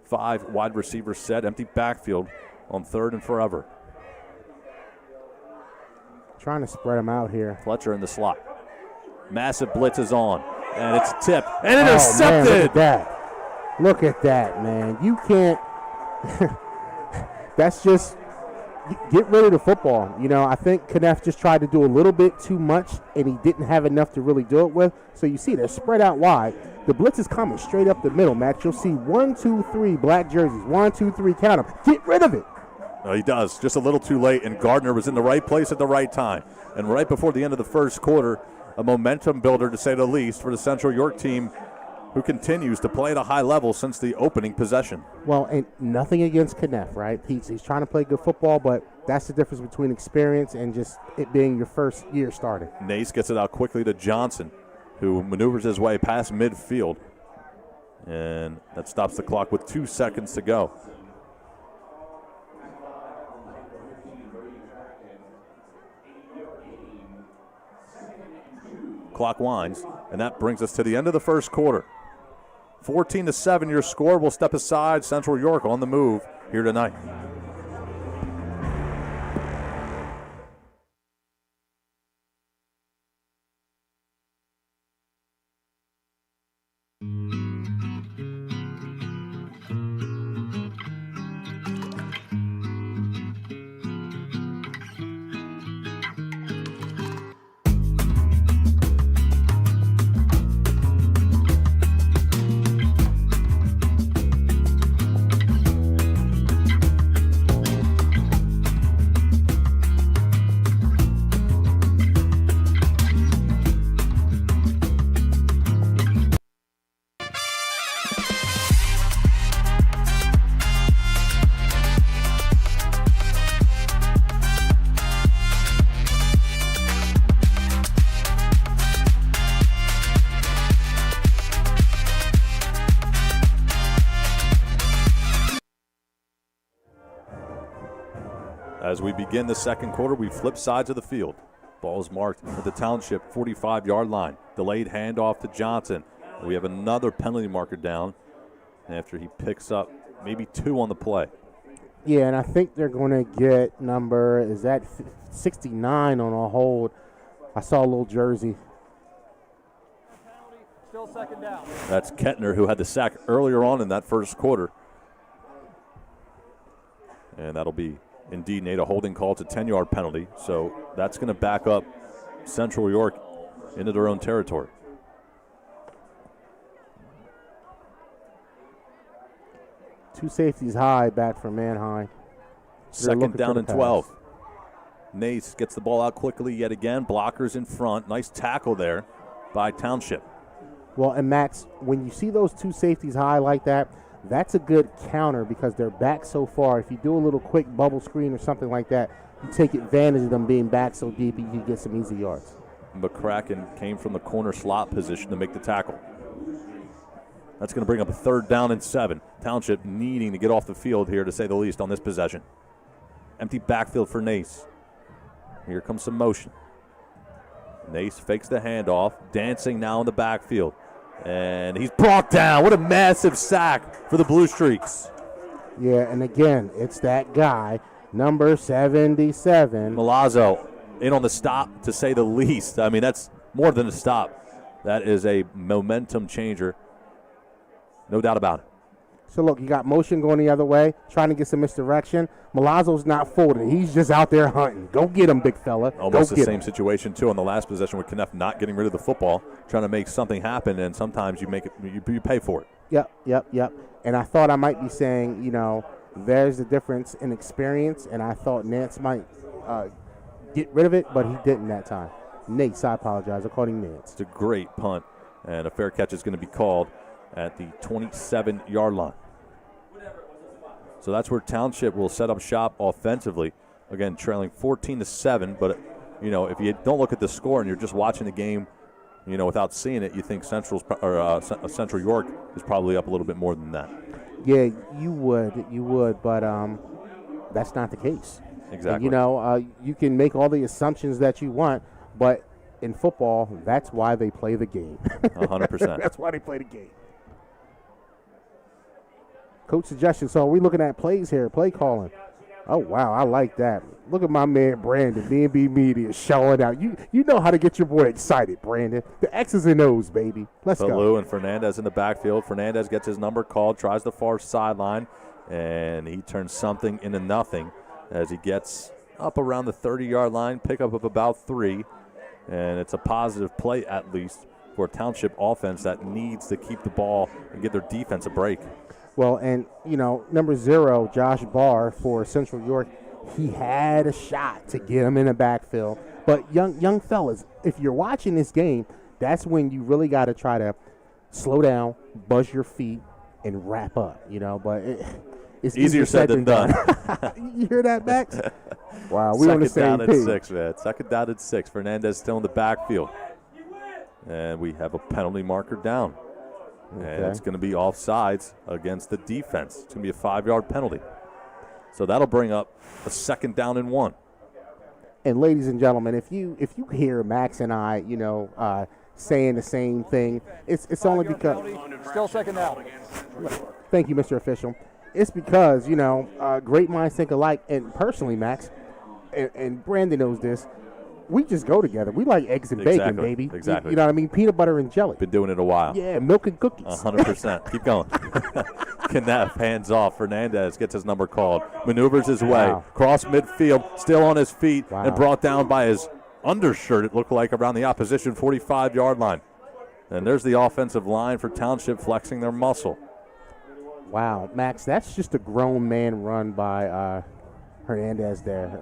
5 wide receivers set, empty backfield on third and forever. Trying to spread them out here. Fletcher in the slot. Massive blitz is on, and it's tipped and intercepted. Man, look at that. Look at that, man. You can't. That's just get rid of the football. I think Kneff just tried to do a little bit too much, and he didn't have enough to really do it with. So you see they're spread out wide. The blitz is coming straight up the middle, Max. You'll see 1, 2, 3 black jerseys. 1, 2, 3, count them. Get rid of it. He does, just a little too late, and Gardner was in the right place at the right time. And right before the end of the first quarter, a momentum builder, to say the least, for the Central York team, who continues to play at a high level since the opening possession. Well, and nothing against Kneff, right? He's trying to play good football, but that's the difference between experience and just it being your first year starting. Nace gets it out quickly to Johnson, who maneuvers his way past midfield. And that stops the clock with 2 seconds to go. Clock winds, and that brings us to the end of the first quarter. 14-7 your score. We'll step aside. Central York on the move here tonight. As we begin the second quarter, we flip sides of the field. Ball is marked at the Township 45-yard line. Delayed handoff to Johnson. We have another penalty marker down after he picks up maybe 2 on the play. Yeah, and I think they're going to get number, is that 69 on a hold? I saw a little jersey. Still second down. That's Kettner, who had the sack earlier on in that first quarter. And that'll be indeed, Nate, a holding call. It's a 10-yard penalty. So that's going to back up Central York into their own territory. Two safeties high back for Manheim. Second down and 12. Nace gets the ball out quickly yet again. Blockers in front. Nice tackle there by Township. Well, and Max, when you see those two safeties high like that, that's a good counter because they're back so far. If you do a little quick bubble screen or something like that, you take advantage of them being back so deep and you can get some easy yards. McCracken came from the corner slot position to make the tackle. That's going to bring up a 3rd down and 7. Township needing to get off the field here, to say the least, on this possession. Empty backfield for Nace. Here comes some motion. Nace fakes the handoff, dancing now in the backfield. And he's brought down. What a massive sack for the Blue Streaks. Yeah, and again, it's that guy, number 77. Milazzo in on the stop, to say the least. I mean, that's more than a stop. That is a momentum changer. No doubt about it. So, look, you got motion going the other way, trying to get some misdirection. Milazzo's not folded. He's just out there hunting. Go get him, big fella. Almost the same situation, too, on the last possession with Kneff not getting rid of the football, trying to make something happen, and sometimes you make it, you pay for it. Yep. And I thought I might be saying, you know, there's the difference in experience, and I thought Nance might get rid of it, but he didn't that time. Nace, I apologize. According to Nance. It's a great punt, and a fair catch is going to be called at the 27-yard line. So that's where Township will set up shop offensively. Again, trailing 14-7, but, you know, if you don't look at the score and you're just watching the game, you know, without seeing it, you think Central York is probably up a little bit more than that. Yeah, you would, but that's not the case. Exactly. And, you know, you can make all the assumptions that you want, but in football, that's why they play the game. 100%. That's why they play the game. Coach suggestion. So are we looking at plays here, play calling? Oh, wow, I like that. Look at my man Brandon, B&B Media, showing out. You know how to get your boy excited, Brandon. The X's and O's, baby. Let's go. Lou and Fernandez in the backfield. Fernandez gets his number called, tries the far sideline, and he turns something into nothing as he gets up around the 30-yard line, pickup of about 3, and it's a positive play at least for a Township offense that needs to keep the ball and give their defense a break. Well, and, number 0, Josh Barr for Central York, he had a shot to get him in the backfield. But young fellas, if you're watching this game, that's when you really got to try to slow down, buzz your feet, and wrap up, But it's easier said than done. You hear that, Max? Wow, we're on the same page. Second down and 6, man. Second down and 6. Fernandez still in the backfield. And we have a penalty marker down. Okay. And it's going to be offsides against the defense. It's going to be a 5-yard penalty. So that'll bring up a 2nd down and 1. And ladies and gentlemen, if you hear Max and I, saying the same thing, it's only because Still 2nd down. Thank you, Mr. Official. It's because, great minds think alike. And personally, Max, and Brandon knows this, we just go together. We like eggs and bacon, baby. Exactly. You know what I mean? Peanut butter and jelly. Been doing it a while. Yeah, milk and cookies. 100%. Keep going. Knapp hands off. Fernandez gets his number called. Maneuvers his way. Wow. Cross midfield. Still on his feet. Wow. And brought down by his undershirt, it looked like, around the opposition 45-yard line. And there's the offensive line for Township flexing their muscle. Wow, Max, that's just a grown man run by Hernandez there.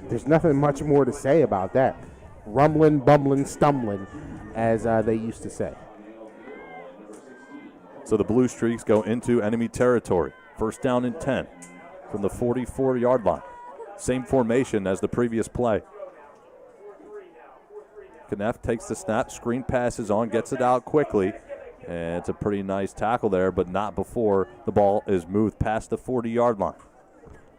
There's nothing much more to say about that. Rumbling, bumbling, stumbling, as they used to say. So the Blue Streaks go into enemy territory. 1st down and 10 from the 44-yard line. Same formation as the previous play. Knapp takes the snap, screen passes on, gets it out quickly. And it's a pretty nice tackle there, but not before the ball is moved past the 40-yard line.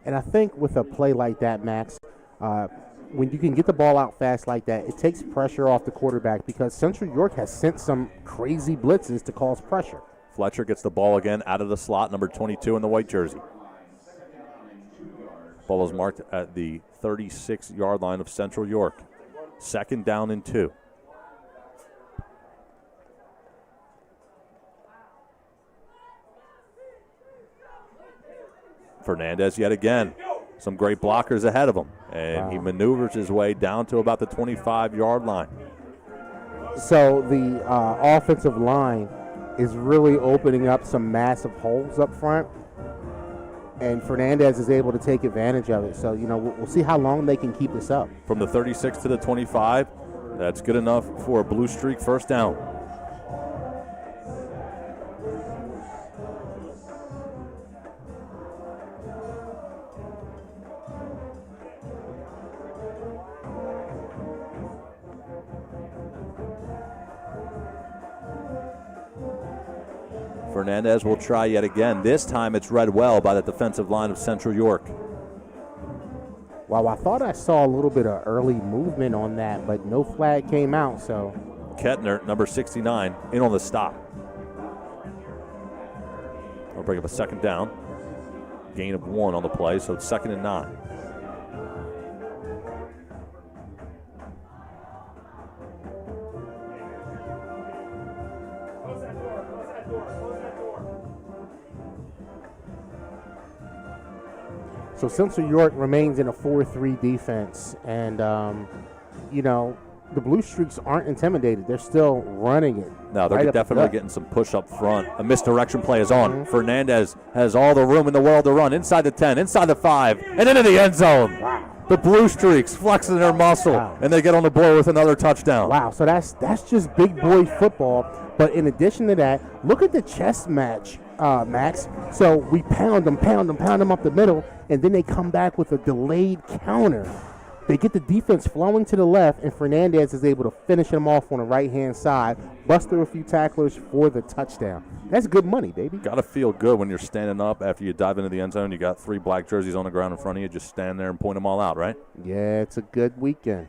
And I think with a play like that, Max, when you can get the ball out fast like that, it takes pressure off the quarterback because Central York has sent some crazy blitzes to cause pressure. Fletcher gets the ball again out of the slot, number 22 in the white jersey. Ball is marked at the 36-yard line of Central York. 2nd down and 2. Fernandez yet again. Some great blockers ahead of him. And he maneuvers his way down to about the 25-yard line. So the offensive line is really opening up some massive holes up front. And Fernandez is able to take advantage of it. So, we'll see how long they can keep this up. From the 36 to the 25, that's good enough for a Blue Streak 1st down. Fernandez will try yet again. This time it's read well by the defensive line of Central York. Wow, I thought I saw a little bit of early movement on that, but no flag came out, so. Kettner, number 69, in on the stop. I'll bring up a 2nd down. Gain of 1 on the play, so it's 2nd and 9. So Central York remains in a 4-3 defense, and, the Blue Streaks aren't intimidated. They're still running it. No, they're definitely getting some push up front. A misdirection play is on. Fernandez has all the room in the world to run. Inside the 10, inside the 5, and into the end zone. Wow. The Blue Streaks flexing their muscle, and they get on the board with another touchdown. Wow, so that's just big boy football. But in addition to that, look at the chess match, Max. So we pound them up the middle, and then they come back with a delayed counter. They get the defense flowing to the left, and Fernandez is able to finish them off on the right-hand side, bust through a few tacklers for the touchdown. That's good money, baby. Got to feel good when you're standing up after you dive into the end zone. You got 3 black jerseys on the ground in front of you. Just stand there and point them all out, right? Yeah, it's a good weekend.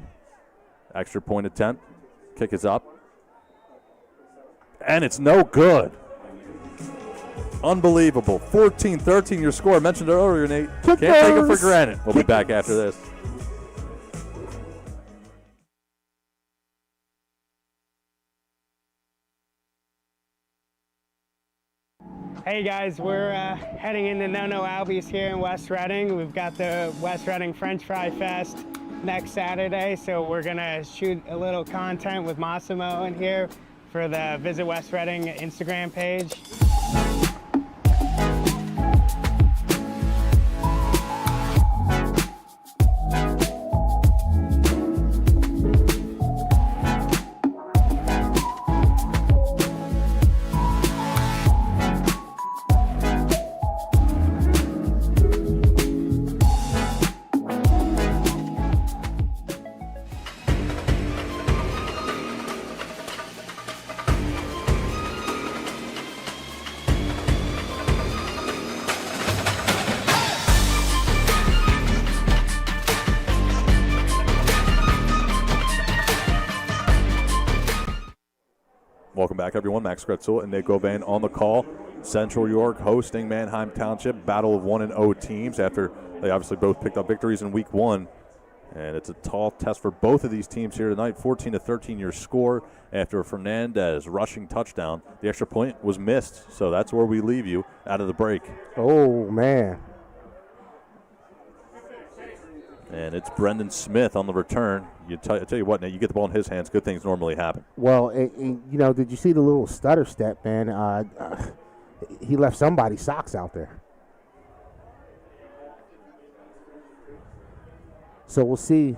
Extra point attempt. Kick is up. And it's no good. Unbelievable. 14-13 your score. I mentioned it earlier, Nate. Can't take it for granted. We'll be back after this. Hey guys, we're heading into No Albies here in West Reading. We've got the West Reading French Fry Fest next Saturday, so we're gonna shoot a little content with Massimo in here for the Visit West Reading Instagram page. Welcome back, everyone. Max Gretzel and Nate Govan on the call. Central York hosting Manheim Township. Battle of 1-0 teams after they obviously both picked up victories in week 1. And it's a tall test for both of these teams here tonight. 14-13 your score after a Fernandez rushing touchdown. The extra point was missed, so that's where we leave you out of the break. Oh, man. And it's Brendan Smith on the return. I tell you what, Nate, you get the ball in his hands, good things normally happen. Well, did you see the little stutter step, man? He left somebody's socks out there. So we'll see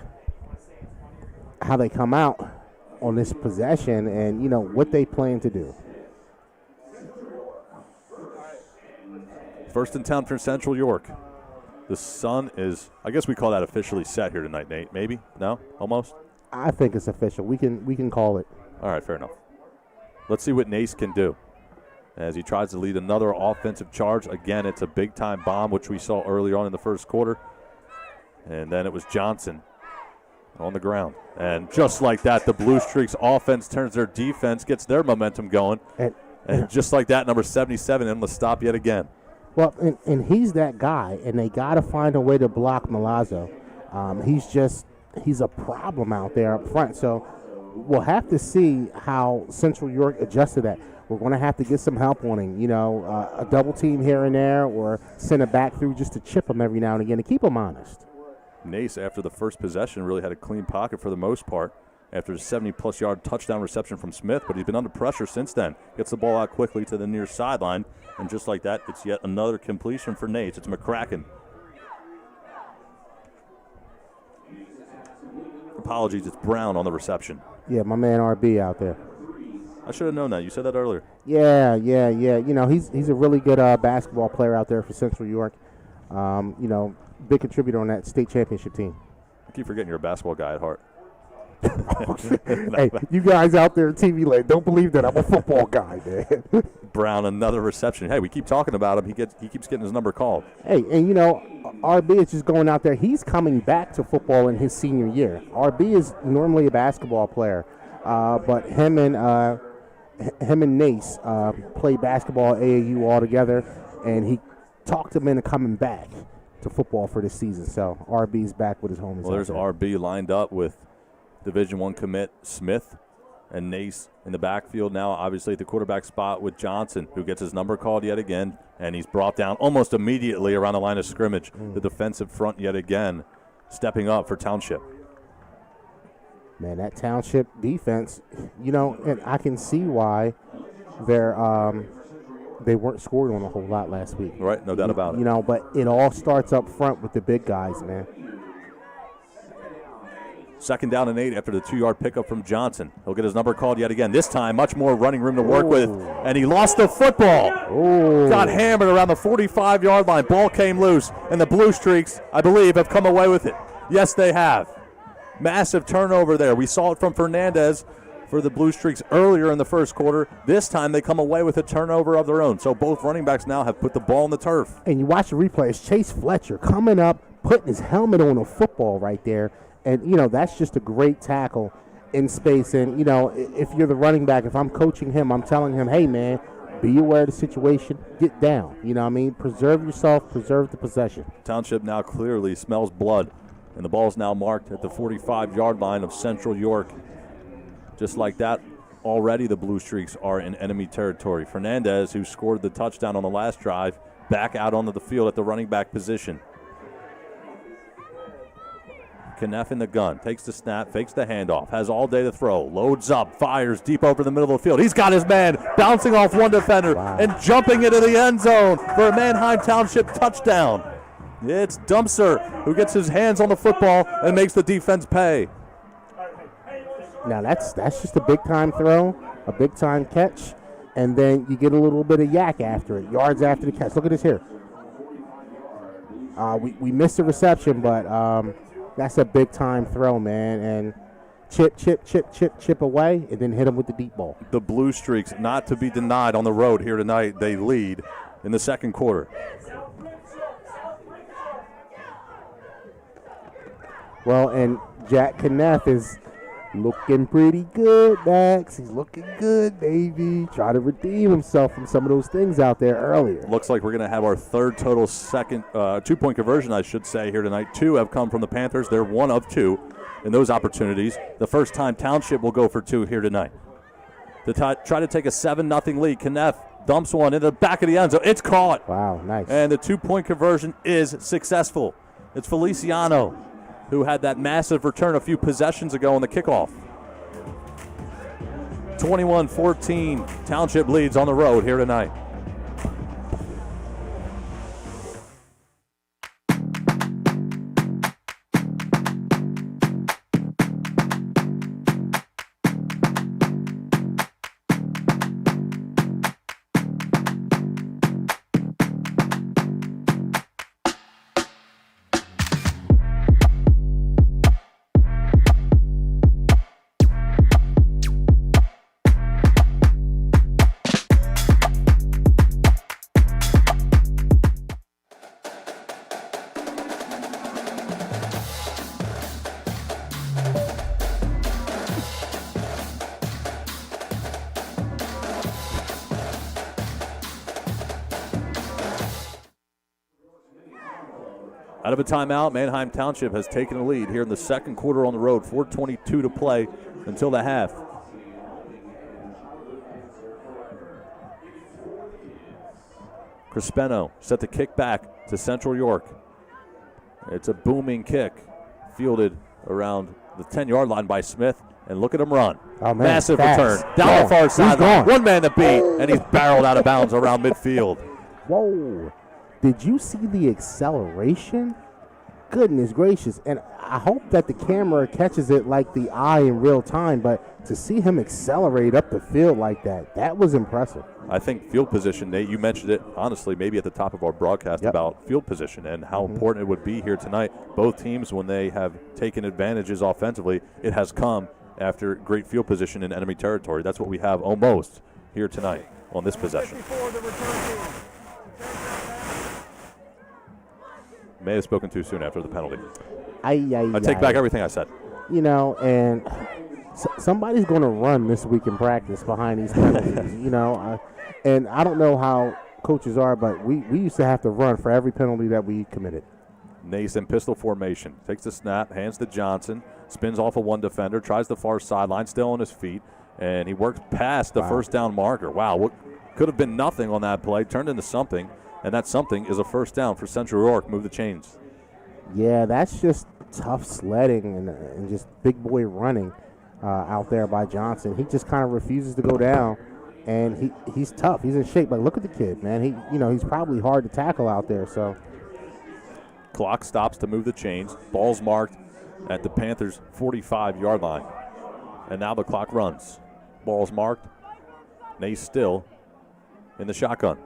how they come out on this possession and, what they plan to do. First in town for Central York. The sun is, I guess we call that officially set here tonight, Nate. Maybe? No? Almost? I think it's official. We can call it. All right, fair enough. Let's see what Nace can do as he tries to lead another offensive charge. Again, it's a big-time bomb, which we saw early on in the first quarter. And then it was Johnson on the ground. And just like that, the Blue Streaks offense turns their defense, gets their momentum going. And just like that, number 77 able to stop yet again. Well, and he's that guy, and they got to find a way to block Milazzo. He's a problem out there up front. So we'll have to see how Central York adjusts to that. We're going to have to get some help on him, a double team here and there, or send it back through just to chip him every now and again to keep him honest. Nace, after the first possession, really had a clean pocket for the most part after a 70-plus yard touchdown reception from Smith, but he's been under pressure since then. Gets the ball out quickly to the near sideline, and just like that, it's yet another completion for Nace. It's McCracken. Apologies, it's Brown on the reception. Yeah, my man RB out there. I should have known that. You said that earlier. Yeah. He's a really good basketball player out there for Central York. Big contributor on that state championship team. I keep forgetting you're a basketball guy at heart. Hey, you guys out there at TV land, don't believe that I'm a football guy, man. Brown, another reception. Hey, we keep talking about him. He keeps getting his number called. Hey, and RB is just going out there. He's coming back to football in his senior year. RB is normally a basketball player, but him and Nace play basketball at AAU all together, and he talked him into coming back to football for this season. So RB's back with his homies. Well, there's RB lined up with Division I commit Smith and Nace in the backfield now, obviously at the quarterback spot with Johnson, who gets his number called yet again, and he's brought down almost immediately around the line of scrimmage. The defensive front yet again stepping up for Township. Man, that Township defense, and I can see why they weren't scored on a whole lot last week. Right, no doubt about it. But it all starts up front with the big guys, man. 2nd down and 8 after the 2-yard pickup from Johnson. He'll get his number called yet again. This time, much more running room to work with, and he lost the football. Got hammered around the 45-yard line. Ball came loose, and the Blue Streaks, I believe, have come away with it. Yes, they have. Massive turnover there. We saw it from Fernandez for the Blue Streaks earlier in the first quarter. This time, they come away with a turnover of their own. So both running backs now have put the ball on the turf. And you watch the replay. It's Chase Fletcher coming up, putting his helmet on a football right there. And, that's just a great tackle in space. And, if you're the running back, if I'm coaching him, I'm telling him, hey, man, be aware of the situation. Get down. Preserve yourself. Preserve the possession. Township now clearly smells blood. And the ball is now marked at the 45-yard line of Central York. Just like that, already the Blue Streaks are in enemy territory. Fernandez, who scored the touchdown on the last drive, back out onto the field at the running back position. Kneff in the gun, takes the snap, fakes the handoff, has all day to throw, loads up, fires deep over the middle of the field. He's got his man bouncing off one defender and jumping into the end zone for a Manheim Township touchdown. It's Dumpster who gets his hands on the football and makes the defense pay. Now that's just a big-time throw, a big-time catch, and then you get a little bit of yak after it, yards after the catch. Look at this here. We missed the reception, but that's a big-time throw, man. And chip away, and then hit him with the deep ball. The Blue Streaks, not to be denied on the road here tonight, they lead in the second quarter. Well, and Jack Kneff is Looking pretty good, Max. He's looking good, baby. Try to redeem himself from some of those things out there earlier. Looks like we're going to have our third total second 2-point conversion, I should say, here tonight. 2 have come from the Panthers. They're 1 of 2 in those opportunities. The first time Township will go for 2 here tonight. To try to take a 7-0 lead, Kneff dumps one into the back of the end zone. It's caught. Wow, nice. And the 2-point conversion is successful. It's Feliciano, who had that massive return a few possessions ago on the kickoff. 21-14, Township leads on the road here tonight. Out of a timeout, Manheim Township has taken the lead here in the second quarter on the road. 4:22 to play until the half. Crispeno set the kick back to Central York. It's a booming kick, fielded around the 10-yard line by Smith, and look at him run. Oh, man, massive fast. return down the far sideline. Gone. One man to beat, and he's barreled out of bounds around midfield. Whoa. Did you see the acceleration? Goodness gracious. And I hope that the camera catches it like the eye in real time, but to see him accelerate up the field like that, that was impressive. I think field position, Nate, you mentioned it, honestly, maybe at the top of our broadcast about field position and how important it would be here tonight. Both teams, when they have taken advantages offensively, it has come after great field position in enemy territory. That's what we have almost here tonight on this possession. May have spoken too soon after the penalty. I take back everything I said. You know, and somebody's going to run this week in practice behind these penalties, you know. And I don't know how coaches are, but we used to have to run for every penalty that we committed. Nace in pistol formation. Takes the snap, hands to Johnson, spins off of one defender, tries the far sideline, still on his feet, and he works past the first down marker. Wow, what could have been nothing on that play turned into something. And that something is a first down for Central York. Move the chains. Yeah, that's just tough sledding and just big boy running out there by Johnson. He just kind of refuses to go down, and he's tough. He's in shape. But look at the kid, man. He's probably hard to tackle out there. So clock stops to move the chains. Ball's marked at the Panthers' 45-yard line, and now the clock runs. Ball's marked. Nace still in the shotgun.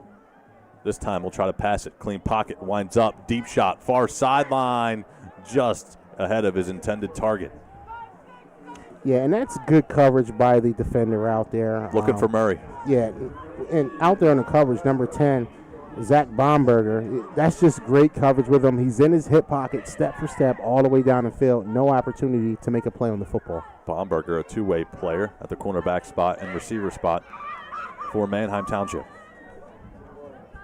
This time we'll try to pass it. Clean pocket, winds up, deep shot, far sideline, just ahead of his intended target. Yeah, and that's good coverage by the defender out there. Looking for Murray. Yeah, and out there in the coverage, number 10, Zach Bomberger. That's just great coverage with him. He's in his hip pocket, step for step, all the way down the field. No opportunity to make a play on the football. Bomberger, a two-way player at the cornerback spot and receiver spot for Manheim Township.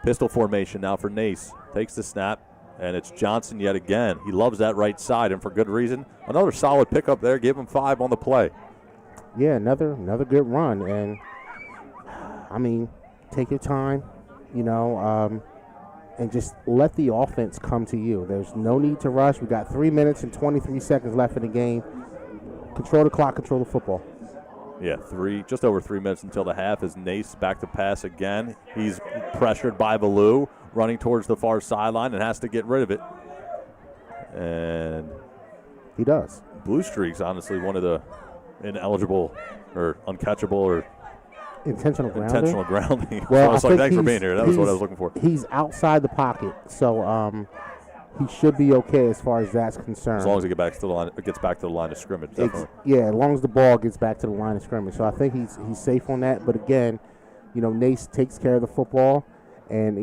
Pistol formation now for Nace. Takes the snap, and it's Johnson yet again. He loves that right side, and for good reason. Another solid pickup there. Give him 5 on the play. Yeah, another good run. And, I mean, take your time, and just let the offense come to you. There's no need to rush. We got 3 minutes and 23 seconds left in the game. Control the clock, control the football. Yeah, just over 3 minutes until the half as Nace back to pass again. He's pressured by Ballou, running towards the far sideline and has to get rid of it. And he does. Blue Streak's honestly one of the ineligible or uncatchable or intentional grounding. Well, so I was like, thanks for being here. That was what I was looking for. He's outside the pocket, so he should be okay as far as that's concerned. As long as he gets back to the line of scrimmage, definitely. Yeah, as long as the ball gets back to the line of scrimmage. So I think he's safe on that. But again, Nace takes care of the football and,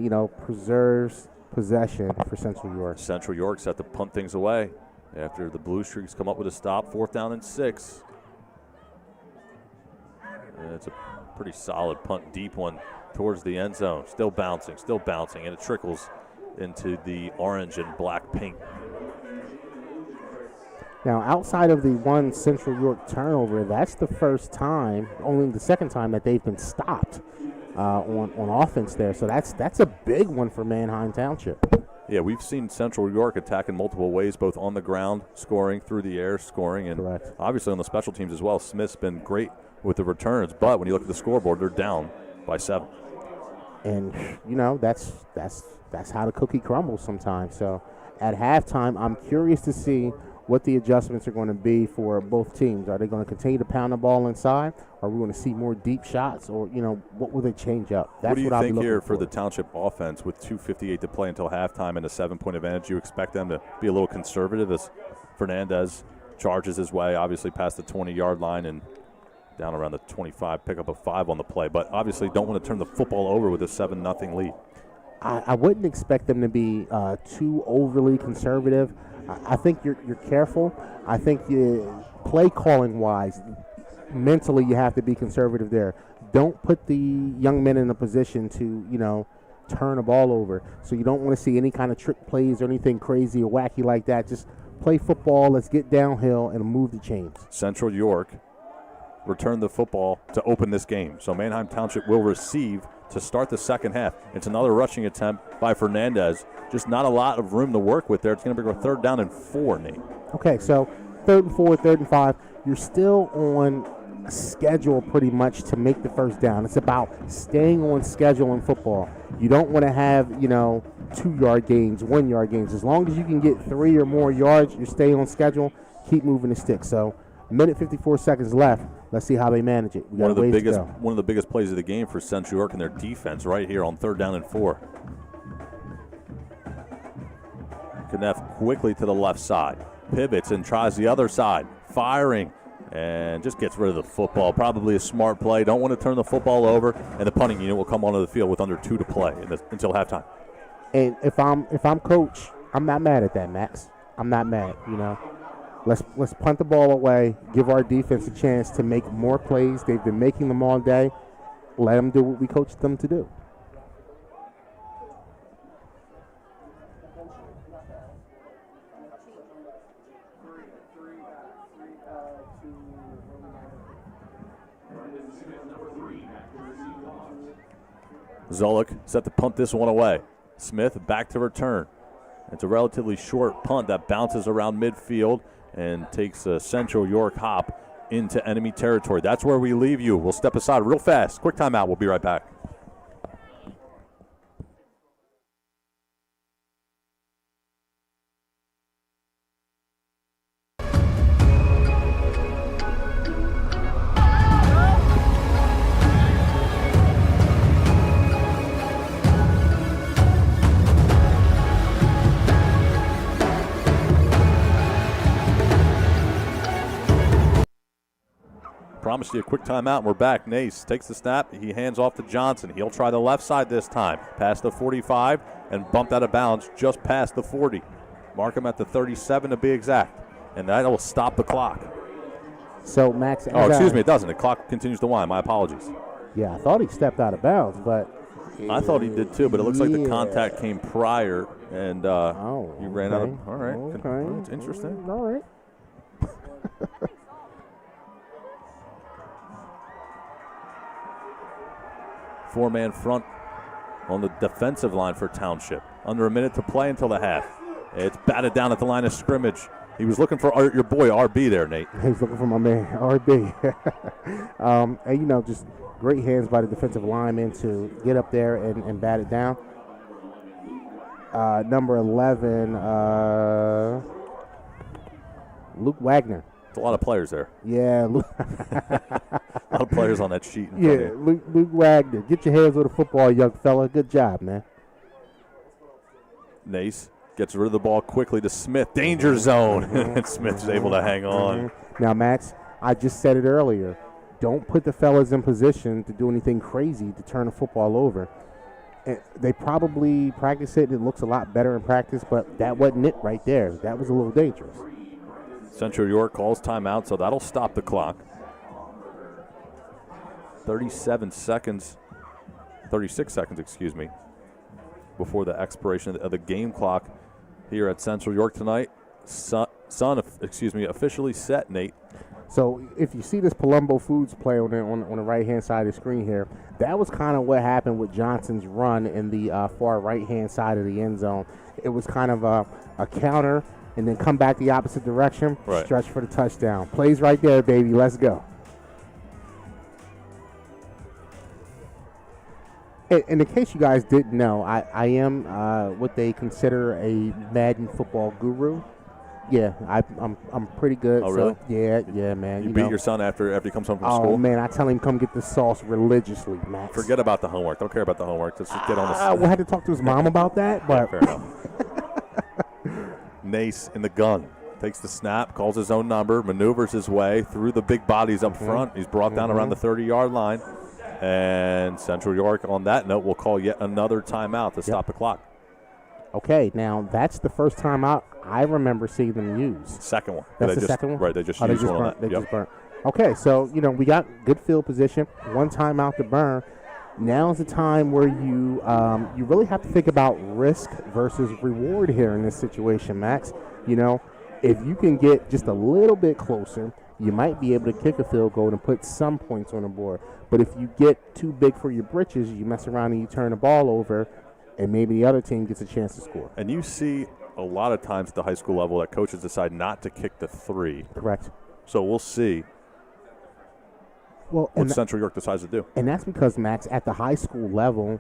preserves possession for Central York. Central York set to punt things away after the Blue Streaks come up with a stop. 4th down and 6. And it's a pretty solid punt, deep one towards the end zone. Still bouncing, and it trickles into the orange and black paint. Now, outside of the one Central York turnover, that's the first time, only the second time that they've been stopped on offense there. So that's a big one for Manheim Township. Yeah, we've seen Central York attack in multiple ways, both on the ground, scoring, through the air, scoring, and Correct. obviously on the special teams as well. Smith's been great with the returns, but when you look at the scoreboard, they're down by 7. And, you know, that's how the cookie crumbles sometimes. So at halftime, I'm curious to see what the adjustments are going to be for both teams. Are they going to continue to pound the ball inside? Are we going to see more deep shots? Or, you know, what will they change up? That's what do you I'll be think looking here for the Township offense with 2:58 to play until halftime and a 7-point advantage? You expect them to be a little conservative as Fernandez charges his way, obviously past the 20-yard line and down around the 25, pick up a 5 on the play. But obviously don't want to turn the football over with a 7-0 lead. I wouldn't expect them to be too overly conservative. I think you're careful. I think play calling wise, mentally you have to be conservative there. Don't put the young men in a position to, you know, turn the ball over. So you don't want to see any kind of trick plays or anything crazy or wacky like that. Just play football. Let's get downhill and move the chains. Central York returned the football to open this game. So Manheim Township will receive to start the second half. It's another rushing attempt by Fernandez. Just not a lot of room to work with there. It's going to be a 3rd down and 4, Nate. Okay, so 3rd and 4, 3rd and 5. You're still on schedule pretty much to make the first down. It's about staying on schedule in football. You don't want to have, you know, 2-yard gains, 1-yard gains. As long as you can get 3 or more yards, you stay on schedule, keep moving the stick. So, minute 54 seconds left. Let's see how they manage it. One of the biggest plays of the game for Central York and their defense right here on 3rd down and 4. Kneff quickly to the left side, pivots and tries the other side, firing, and just gets rid of the football. Probably a smart play. Don't want to turn the football over, and the punting unit will come onto the field with under 2 to play until halftime. And if I'm coach, I'm not mad at that, Max. I'm not mad. You know, let's punt the ball away. Give our defense a chance to make more plays. They've been making them all day. Let them do what we coached them to do. Zolik set to punt this one away. Smith back to return. It's a relatively short punt that bounces around midfield and takes a Central York hop into enemy territory. That's where we leave you. We'll step aside real fast. Quick timeout. We'll be right back. Promised you a quick timeout, and we're back. Nace takes the snap. He hands off to Johnson. He'll try the left side this time. Past the 45 and bumped out of bounds just past the 40. Mark him at the 37 to be exact, and that will stop the clock. So, Max. Excuse me, it doesn't. The clock continues to wind. My apologies. Yeah, I thought he stepped out of bounds, but. I thought he did too, but it looks like the contact came prior, and he ran out of. All right. Okay. It's interesting. All right. Four-man front on the defensive line for Township. Under a minute to play until the half. It's batted down at the line of scrimmage. He was looking for your boy RB there, Nate. He's looking for my man RB. And, you know, just great hands by the defensive lineman to get up there and bat it down. Number 11, Luke Wagner. It's a lot of players there. Yeah, Luke. A lot of players on that sheet. Yeah, Luke Wagner. Get your hands on the football, young fella. Good job, man. Nace gets rid of the ball quickly to Smith. Danger zone. And Smith's able to hang on. Now, Max, I just said it earlier. Don't put the fellas in position to do anything crazy to turn the football over. And they probably practice it. It looks a lot better in practice, but that wasn't it right there. That was a little dangerous. Central York calls timeout, so that'll stop the clock. 36 seconds, before the expiration of the game clock here at Central York tonight. Sun, officially set, Nate. So if you see this Palumbo Foods play on the right-hand side of the screen here, that was kind of what happened with Johnson's run in the far right-hand side of the end zone. It was kind of a counter and then come back the opposite direction, right. Stretch for the touchdown. Plays right there, baby. Let's go. And in case you guys didn't know, I am what they consider a Madden football guru. Yeah, I'm pretty good. Oh, really? So, yeah, man. You beat your son after he comes home from school? Oh, man, I tell him come get the sauce religiously, Max. Forget about the homework. Don't care about the homework. Just get on the We'll have to talk to his mom about that, but fair enough. Nace in the gun. Takes the snap, calls his own number, maneuvers his way through the big bodies up front. He's brought down around the 30-yard line. And Central York, on that note, will call yet another timeout to stop the clock. Okay, now that's the first timeout I remember seeing them use. Second one. That's the second one? Right, they just used one on that. They just burnt. Okay, so, we got good field position, one timeout to burn. Now's the time where you really have to think about risk versus reward here in this situation, Max. If you can get just a little bit closer, you might be able to kick a field goal and put some points on the board. But if you get too big for your britches, you mess around and you turn the ball over, and maybe the other team gets a chance to score. And you see a lot of times at the high school level that coaches decide not to kick the three. Correct. So we'll see what Central York decides to do. And that's because, Max, at the high school level,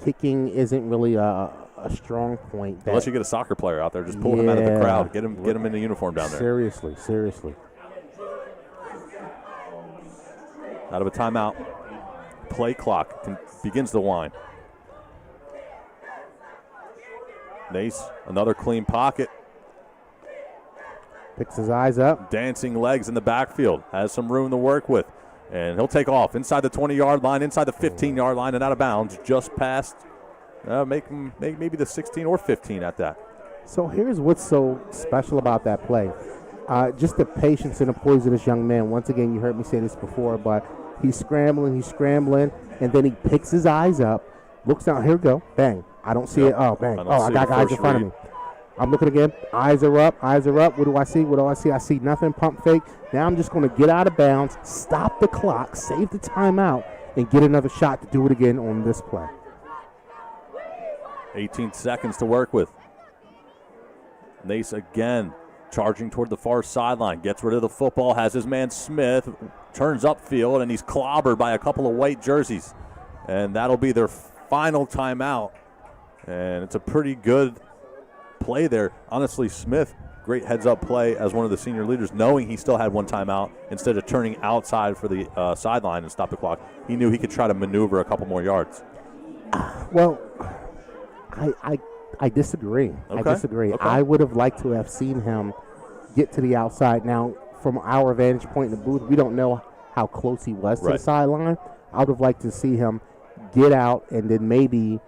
kicking isn't really a strong point. Unless you get a soccer player out there, just pull him out of the crowd, get him in the uniform down there. Seriously. Out of a timeout. Play clock begins to wind. Nace, another clean pocket. Picks his eyes up. Dancing legs in the backfield. Has some room to work with. And he'll take off inside the 20-yard line, inside the 15-yard line, and out of bounds just past maybe the 16 or 15 at that. So here's what's so special about that play. Just the patience and the poise of this young man. Once again, you heard me say this before, but he's scrambling, and then he picks his eyes up, looks down, here we go, bang. I don't see it. Oh, bang. I got guys in front of me. I'm looking again. Eyes are up. What do I see? I see nothing. Pump fake. Now I'm just going to get out of bounds, stop the clock, save the timeout, and get another shot to do it again on this play. 18 seconds to work with. Nace again charging toward the far sideline. Gets rid of the football. Has his man Smith. Turns upfield, and he's clobbered by a couple of white jerseys. And that'll be their final timeout. And it's a pretty good play there. Honestly, Smith, great heads-up play as one of the senior leaders, knowing he still had one timeout. Instead of turning outside for the sideline and stop the clock, he knew he could try to maneuver a couple more yards. Well, I disagree. Okay. Okay. I would have liked to have seen him get to the outside. Now, from our vantage point in the booth, we don't know how close he was to the sideline. I would have liked to see him get out and then maybe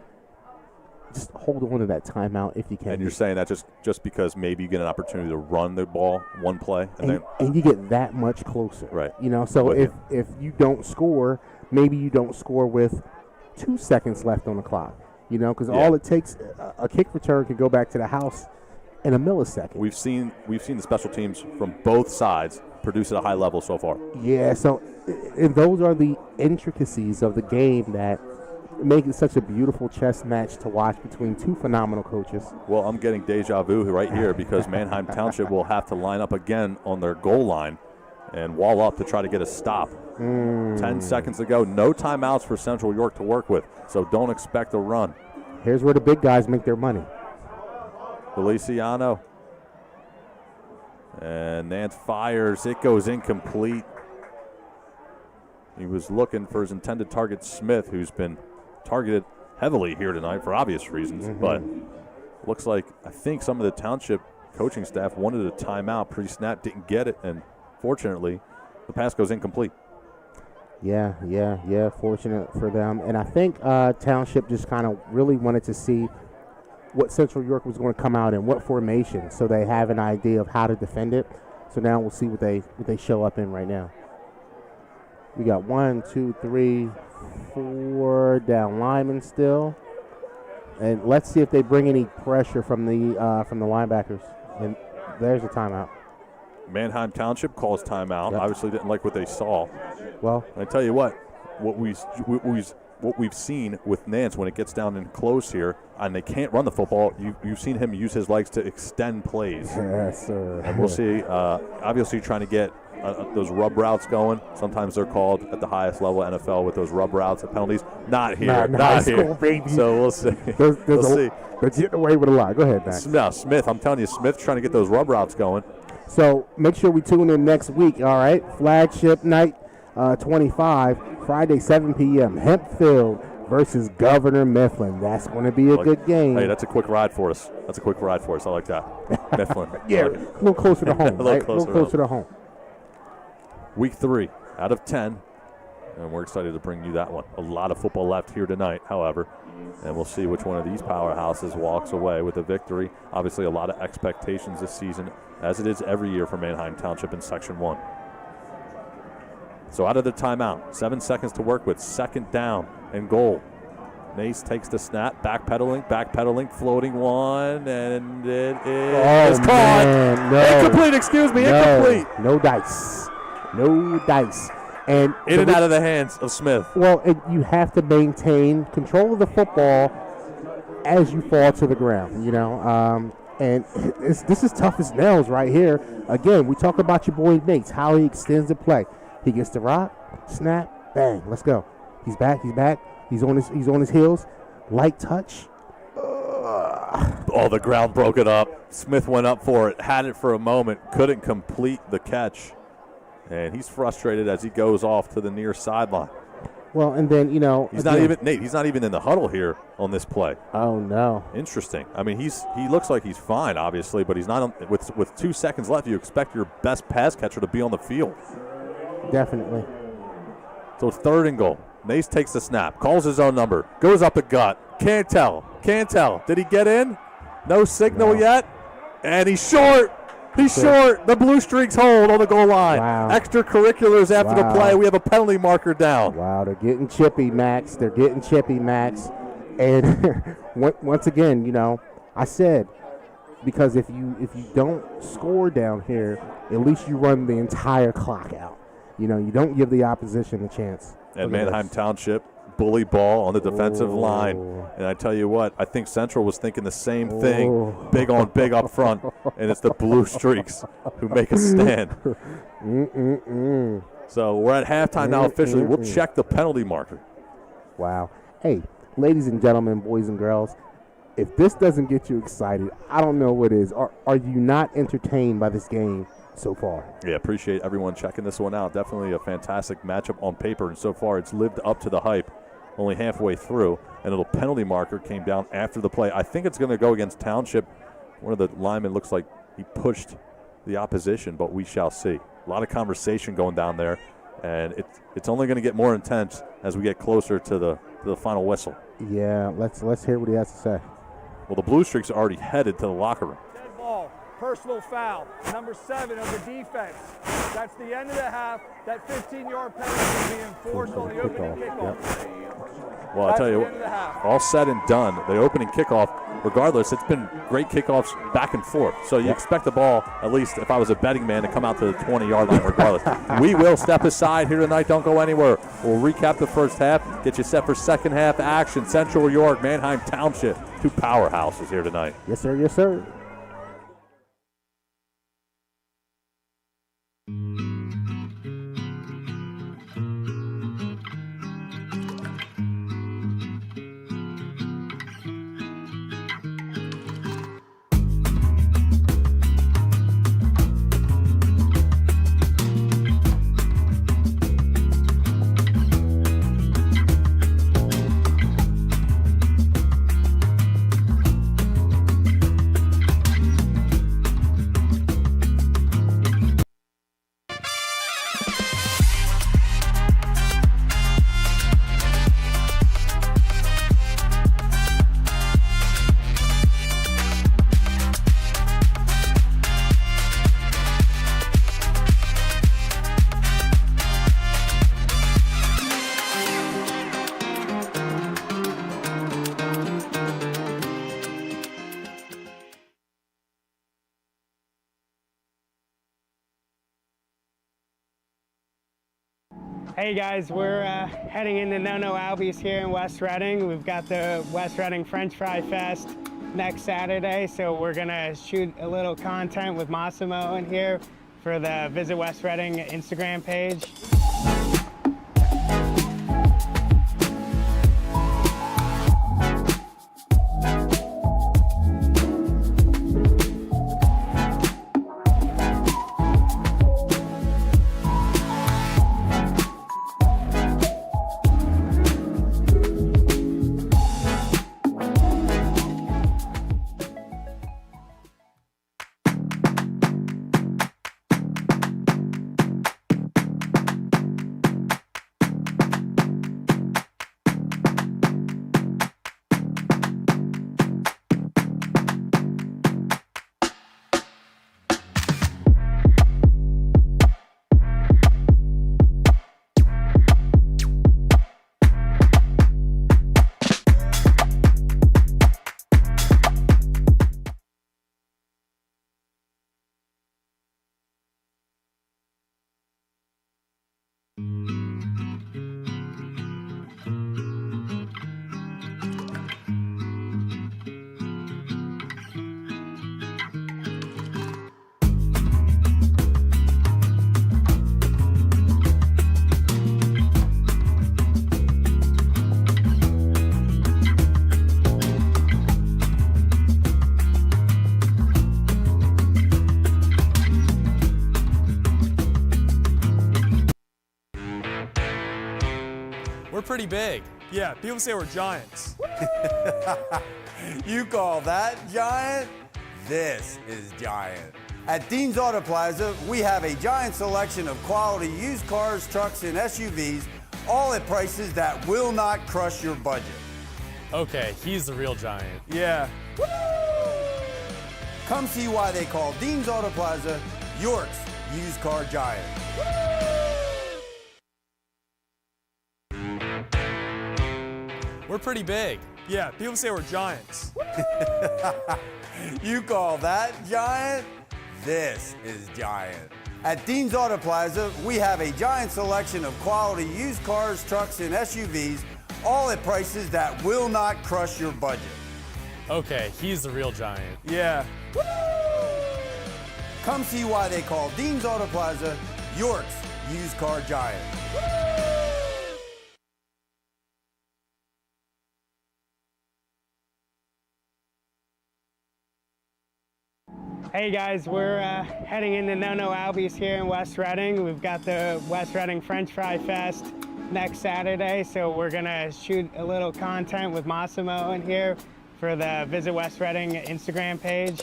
just hold on to that timeout if you can. And you're saying that just because maybe you get an opportunity to run the ball one play and you get that much closer. Right. So if you don't score, maybe you don't score with 2 seconds left on the clock. Because all it takes, a kick return can go back to the house in a millisecond. We've seen the special teams from both sides produce at a high level so far. Yeah, so and those are the intricacies of the game that make it such a beautiful chess match to watch between two phenomenal coaches. Well, I'm getting deja vu right here because Manheim Township will have to line up again on their goal line and wall up to try to get a stop. 10 seconds to go. No timeouts for Central York to work with, so don't expect a run. Here's where the big guys make their money. Feliciano. And Nance fires. It goes incomplete. He was looking for his intended target, Smith, who's been targeted heavily here tonight for obvious reasons. But looks like I think some of the Township coaching staff wanted a timeout. Pre-snap, didn't get it, and fortunately, the pass goes incomplete. Yeah, fortunate for them. And I think Township just kind of really wanted to see what Central York was going to come out in, what formation, so they have an idea of how to defend it. So now we'll see what they show up in right now. We got 1, 2, 3, 4 down linemen still. And let's see if they bring any pressure from the linebackers. And there's a timeout. Manheim Township calls timeout. Yep. Obviously didn't like what they saw. Well, I tell you what we've seen with Nance when it gets down and close here, and they can't run the football. You've seen him use his legs to extend plays. yes, sir. And we'll see. Obviously, trying to get those rub routes going. Sometimes they're called at the highest level NFL with those rub routes and penalties. Not here. Not here. School, baby. So we'll see. We'll see. They're getting away with a lot. Go ahead, Max. Now, Smith, I'm telling you, Smith's trying to get those rub routes going. So make sure we tune in next week, all right? Flagship night 25, Friday, 7 p.m. Hempfield versus Governor Mifflin. That's going to be a good game. Hey, that's a quick ride for us. I like that. Mifflin. Yeah, a little closer to home, right? A little closer to home. Week 3 out of 10, and we're excited to bring you that one. A lot of football left here tonight, however, and we'll see which one of these powerhouses walks away with a victory. Obviously, a lot of expectations this season, as it is every year for Manheim Township in Section 1. So out of the timeout, 7 seconds to work with, second down and goal. Nace takes the snap, backpedaling, floating one, and it is caught. Man, no. Incomplete, incomplete. No dice. No dice. And in and out of the hands of Smith. Well, you have to maintain control of the football as you fall to the ground, you know. And this is tough as nails right here. Again, we talk about your boy Nates, how he extends the play. He gets the rock, snap, bang, let's go. He's back. He's on his heels. Light touch. Oh, the ground broke it up. Smith went up for it, had it for a moment, couldn't complete the catch. And he's frustrated as he goes off to the near sideline. Well, and then, you know, he's not even in the huddle here on this play. Oh no. Interesting. I mean, he looks like he's fine, obviously, but he's not with 2 seconds left. You expect your best pass catcher to be on the field. Definitely. So it's 3rd and goal. Nace takes the snap, calls his own number, goes up the gut. Can't tell. Did he get in? No signal yet. And he's short. He's short. The blue streaks hold on the goal line. Wow. Extracurriculars after the play. We have a penalty marker down. Wow, they're getting chippy, Max. And once again, you know, I said, because if you don't score down here, at least you run the entire clock out. You know, you don't give the opposition a chance. And Manheim Township, bully ball on the defensive line. And I tell you what, I think Central was thinking the same thing. Big on big up front. And it's the blue streaks who make a stand. So we're at halftime now officially. We'll check the penalty marker. Wow. Hey, ladies and gentlemen, boys and girls, if this doesn't get you excited, I don't know what is. Are you not entertained by this game so far? Yeah, appreciate everyone checking this one out. Definitely a fantastic matchup on paper, and so far it's lived up to the hype. Only halfway through, and a little penalty marker came down after the play. I think it's going to go against Township. One of the linemen looks like he pushed the opposition, but we shall see. A lot of conversation going down there, and it's only going to get more intense as we get closer to the final whistle. Yeah, let's hear what he has to say. Well, the Blue Streaks are already headed to the locker room. Dead ball, personal foul, number 7 of the defense. That's the end of the half. That 15-yard penalty will be enforced on the opening kickoff. Well, I'll tell you what, all said and done, the opening kickoff, regardless, it's been great kickoffs back and forth. So you expect the ball, at least if I was a betting man, to come out to the 20-yard line regardless. We will step aside here tonight. Don't go anywhere. We'll recap the first half, get you set for second half action. Central York, Manheim Township, 2 powerhouses here tonight. Yes, sir. Yes, sir. Hey guys, we're heading into No Albies here in West Reading. We've got the West Reading French Fry Fest next Saturday, so we're gonna shoot a little content with Massimo in here for the Visit West Reading Instagram page. We're pretty big. Yeah, people say we're giants. You call that giant? This is giant. At Dean's Auto Plaza, we have a giant selection of quality used cars, trucks, and SUVs, all at prices that will not crush your budget. Okay, he's the real giant. Yeah. Come see why they call Dean's Auto Plaza York's used car giant. We're pretty big. Yeah, people say we're giants. You call that giant? This is giant. At Dean's Auto Plaza, we have a giant selection of quality used cars, trucks, and SUVs, all at prices that will not crush your budget. Okay, he's the real giant. Yeah. Come see why they call Dean's Auto Plaza York's used car giant. Hey guys, we're heading into No Albies here in West Reading. We've got the West Reading French Fry Fest next Saturday, so we're gonna shoot a little content with Massimo in here for the Visit West Reading Instagram page.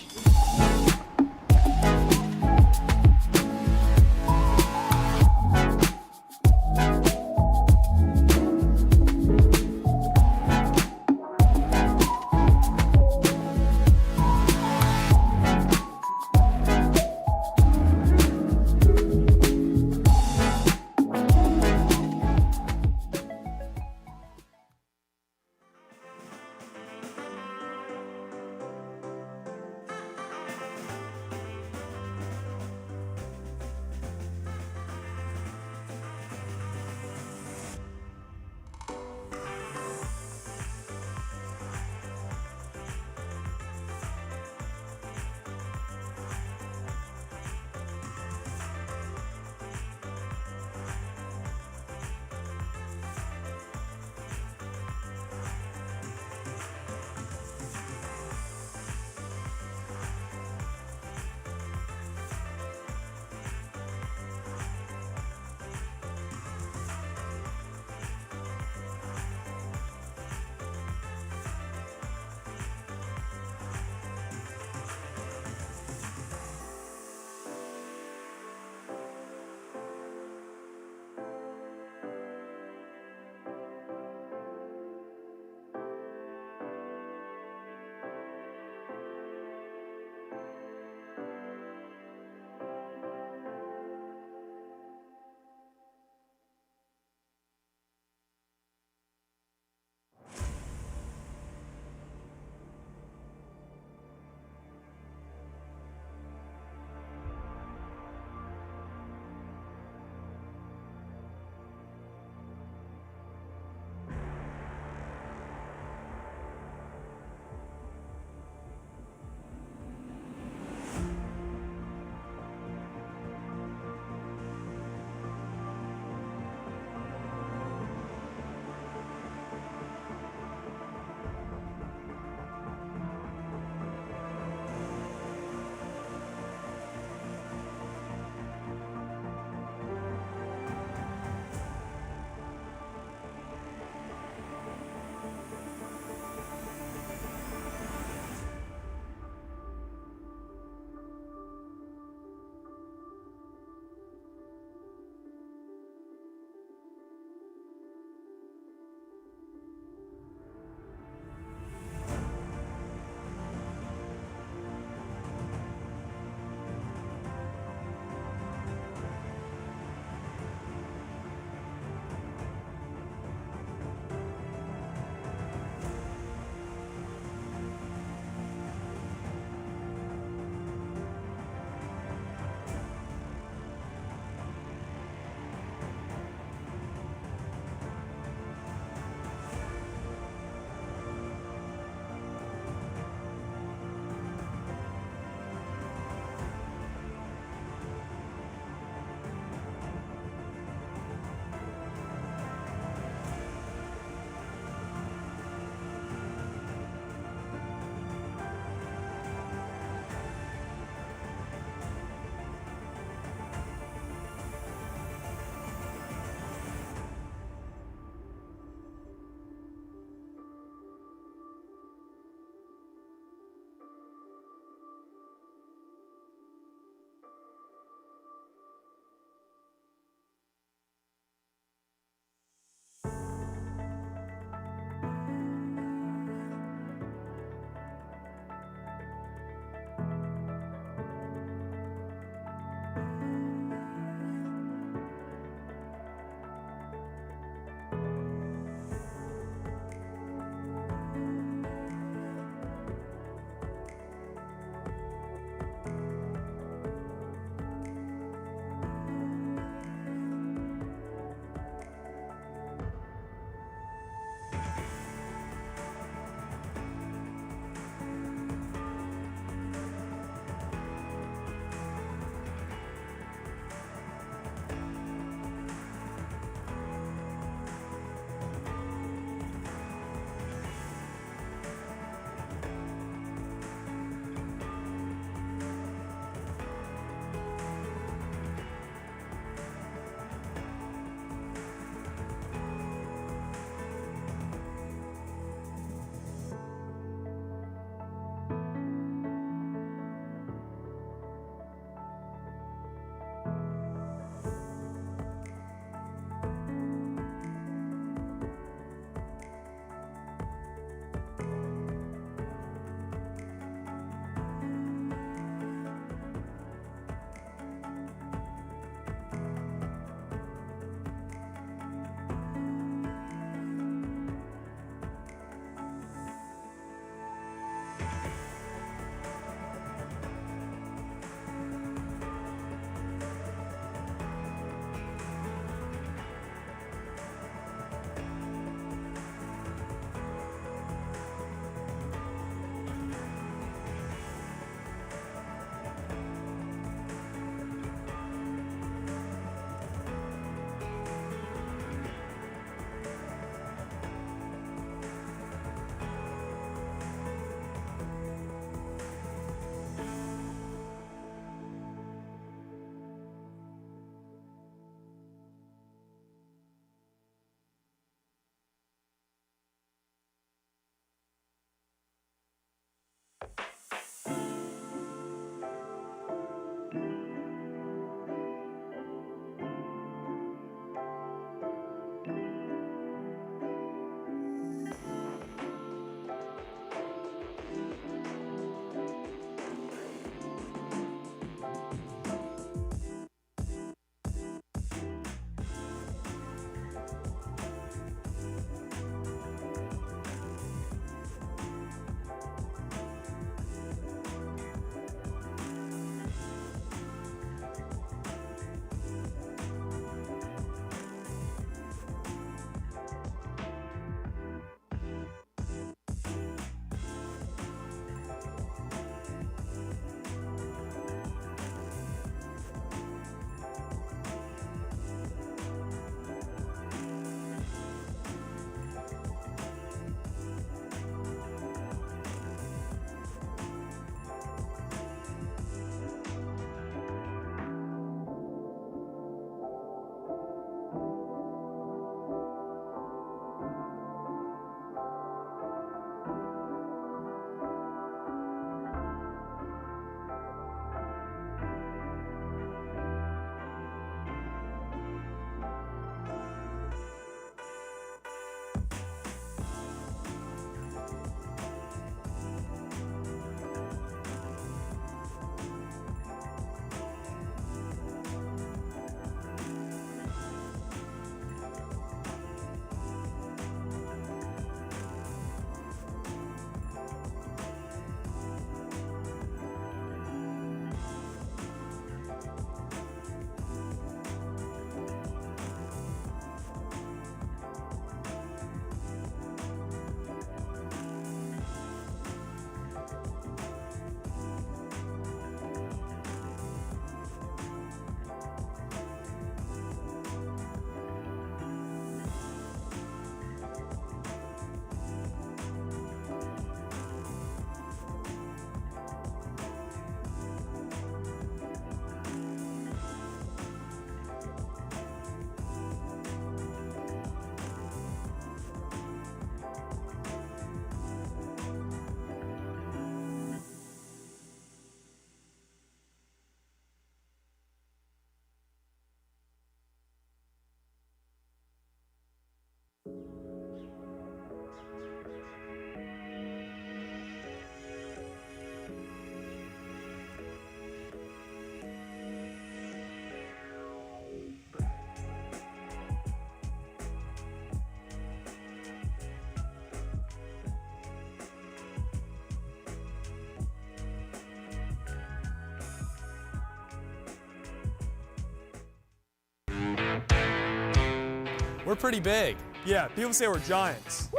We're pretty big. Yeah, people say we're giants.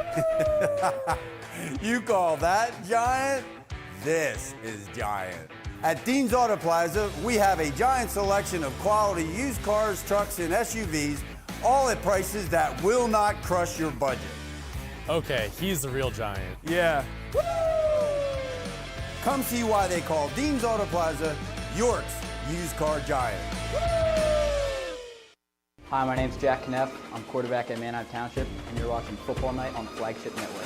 You call that giant? This is giant. At Dean's Auto Plaza, we have a giant selection of quality used cars, trucks, and SUVs, all at prices that will not crush your budget. Okay, he's the real giant. Yeah. Come see why they call Dean's Auto Plaza York's used car giant. Hi, my name's Jack Kneff. I'm quarterback at Manheim Township, and you're watching Football Night on Flagship Network.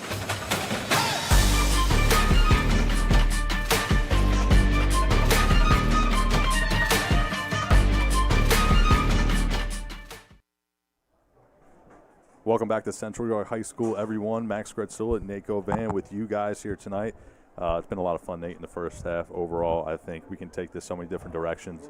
Welcome back to Central York High School, everyone. Max Gretzula and Nate Govan with you guys here tonight. It's been a lot of fun, Nate, in the first half. Overall, I think we can take this so many different directions.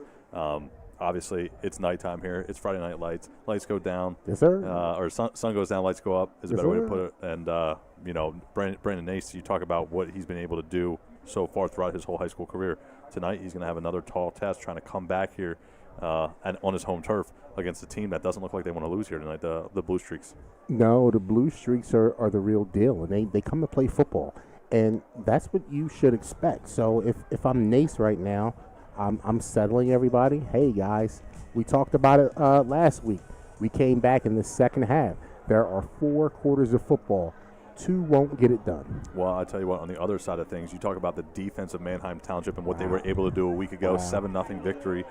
Obviously, it's nighttime here. It's Friday Night Lights. Lights go down. Yes, sir. Or sun goes down, lights go up is a Yes, better way sir. to put it. And, you know, Brandon Nace, you talk about what he's been able to do so far throughout his whole high school career. Tonight, he's going to have another tall test trying to come back here and on his home turf against a team that doesn't look like they want to lose here tonight, the Blue Streaks. No, the Blue Streaks are the real deal, and they come to play football, and that's what you should expect. So if I'm Nace right now, I'm settling everybody. Hey, guys, we talked about it last week. We came back in the second half. There are 4 quarters of football. 2 won't get it done. Well, I tell you what, on the other side of things, you talk about the defense of Manheim Township and what they were able to do a week ago, 7-0 victory.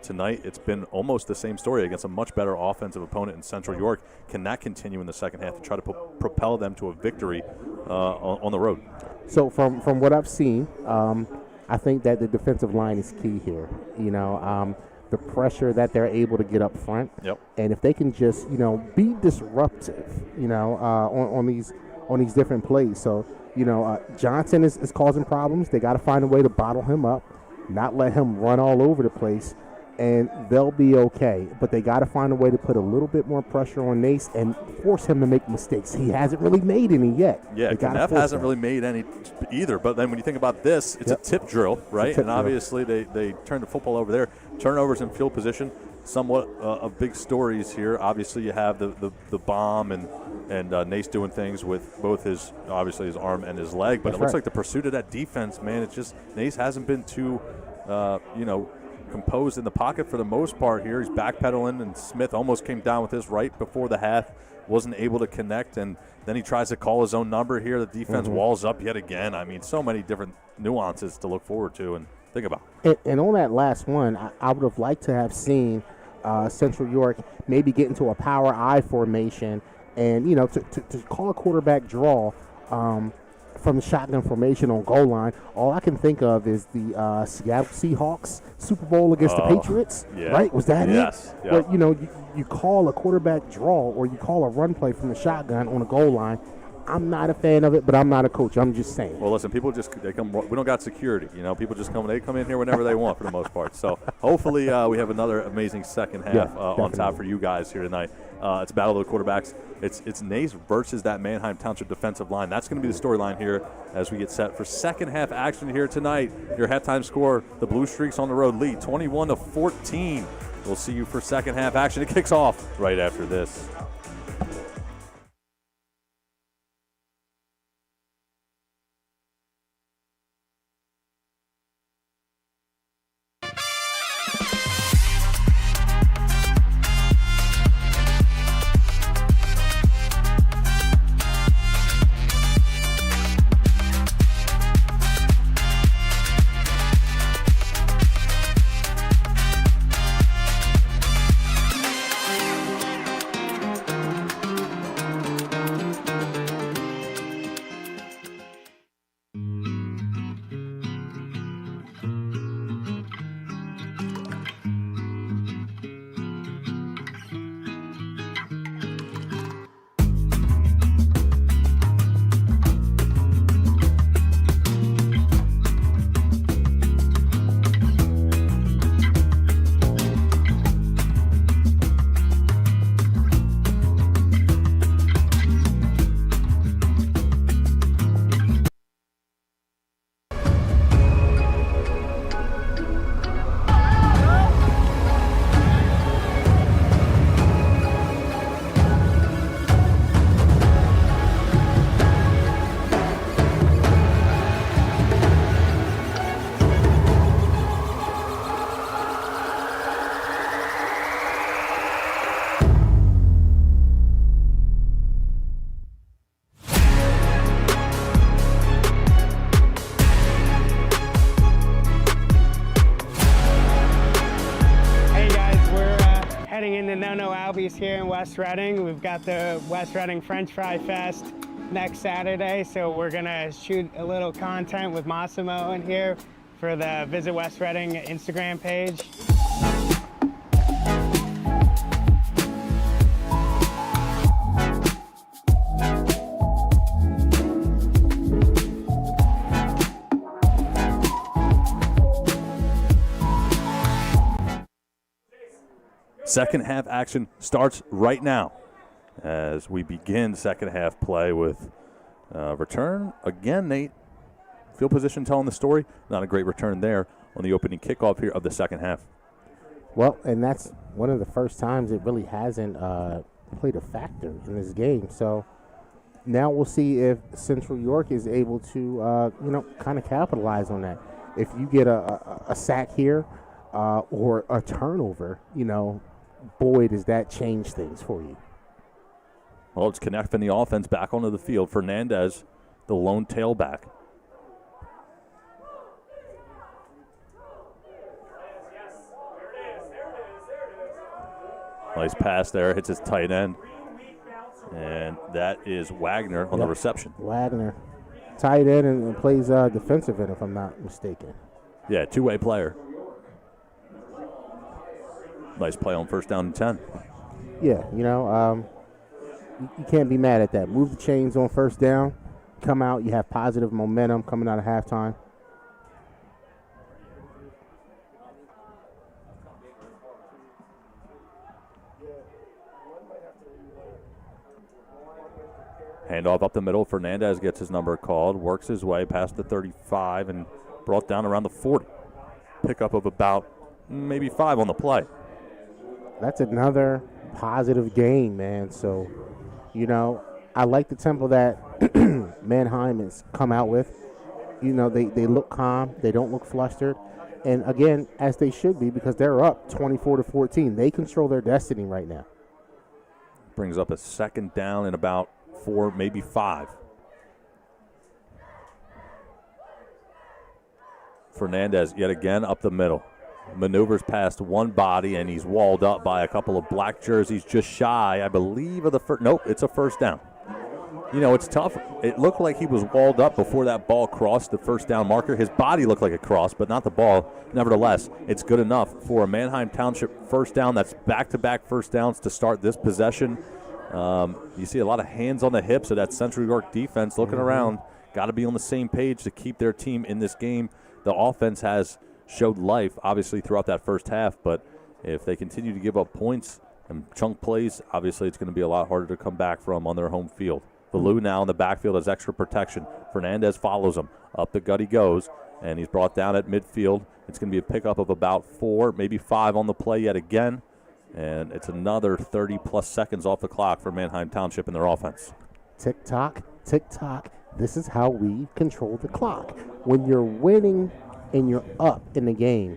Tonight, it's been almost the same story against a much better offensive opponent in Central York. Can that continue in the second half to try to propel them to a victory on the road? So from what I've seen, I think that the defensive line is key here. You know, the pressure that they're able to get up front. Yep. And if they can just, you know, be disruptive, you know, on these different plays. So, you know, Johnson is causing problems. They got to find a way to bottle him up, not let him run all over the place, and they'll be okay. But they got to find a way to put a little bit more pressure on Nace and force him to make mistakes. He hasn't really made any yet. Yeah, Kneff hasn't really made any either. But then when you think about this, it's a tip drill, right? And obviously they turn the football over there. Turnovers in field position, somewhat of big stories here. Obviously you have the bomb and Nace doing things with both his arm and his leg. But it looks like the pursuit of that defense, man, it's just Nace hasn't been too, composed in the pocket for the most part here. He's backpedaling, and Smith almost came down with his right before the half, wasn't able to connect, and then he tries to call his own number here. The defense walls up yet again. I mean, so many different nuances to look forward to and think about. And on that last one, I would have liked to have seen Central York maybe get into a power I formation and, you know, to call a quarterback draw from the shotgun formation on goal line. All I can think of is the Seattle Seahawks Super Bowl against the Patriots, right? Was that it? Yes. Yep. Where, you know, you call a quarterback draw or you call a run play from the shotgun on a goal line. I'm not a fan of it, but I'm not a coach. I'm just saying. Well, listen, people they come. We don't got security, you know. People just come. They come in here whenever they want for the most part. So hopefully we have another amazing second half on top for you guys here tonight. It's battle of the quarterbacks. It's Nace versus that Manheim Township defensive line. That's going to be the storyline here as we get set for second half action here tonight. Your halftime score: the Blue Streaks on the road lead 21-14. We'll see you for second half action. It kicks off right after this. Albies here in West Reading. We've got the West Reading French Fry Fest next Saturday, so we're gonna shoot a little content with Massimo in here for the Visit West Reading Instagram page. Second half action starts right now as we begin second half play with return. Again, Nate, field position telling the story. Not a great return there on the opening kickoff here of the second half. Well, and that's one of the first times it really hasn't played a factor in this game. So now we'll see if Central York is able to, kind of capitalize on that. If you get a sack here or a turnover, boy, does that change things for you. Well, it's connecting the offense back onto the field. Fernandez, the lone tailback. Nice pass there, hits his tight end. And that is Wagner on the reception. Wagner, tight end and plays defensive end, if I'm not mistaken. Yeah, two-way player. Nice play on first down and 10. Yeah, you can't be mad at that. Move the chains on first down, come out, you have positive momentum coming out of halftime. Handoff up the middle. Fernandez gets his number called, works his way past the 35 and brought down around the 40. Pickup of about maybe 5 on the play. That's another positive game, man. So, I like the tempo that Manheim has come out with. They look calm. They don't look flustered. And, again, as they should be, because they're up 24-14. They control their destiny right now. Brings up a second down in about 4, maybe 5. Fernandez yet again up the middle. Maneuvers past one body, and he's walled up by a couple of black jerseys just shy, I believe, of the first. Nope, it's a first down. It's tough. It looked like he was walled up before that ball crossed the first down marker. His body looked like it crossed, but not the ball. Nevertheless, it's good enough for a Manheim Township first down. That's back-to-back first downs to start this possession. You see a lot of hands on the hips of that Central York defense looking around. Got to be on the same page to keep their team in this game. The offense has showed life, obviously, throughout that first half, but if they continue to give up points and chunk plays, obviously it's going to be a lot harder to come back from on their home field. Valou now in the backfield has extra protection. Fernandez follows him. Up the gut he goes, and he's brought down at midfield. It's going to be a pickup of about 4, maybe 5 on the play yet again, and it's another 30-plus seconds off the clock for Manheim Township in their offense. Tick-tock, tick-tock. This is how we control the clock. When you're winning and you're up in the game,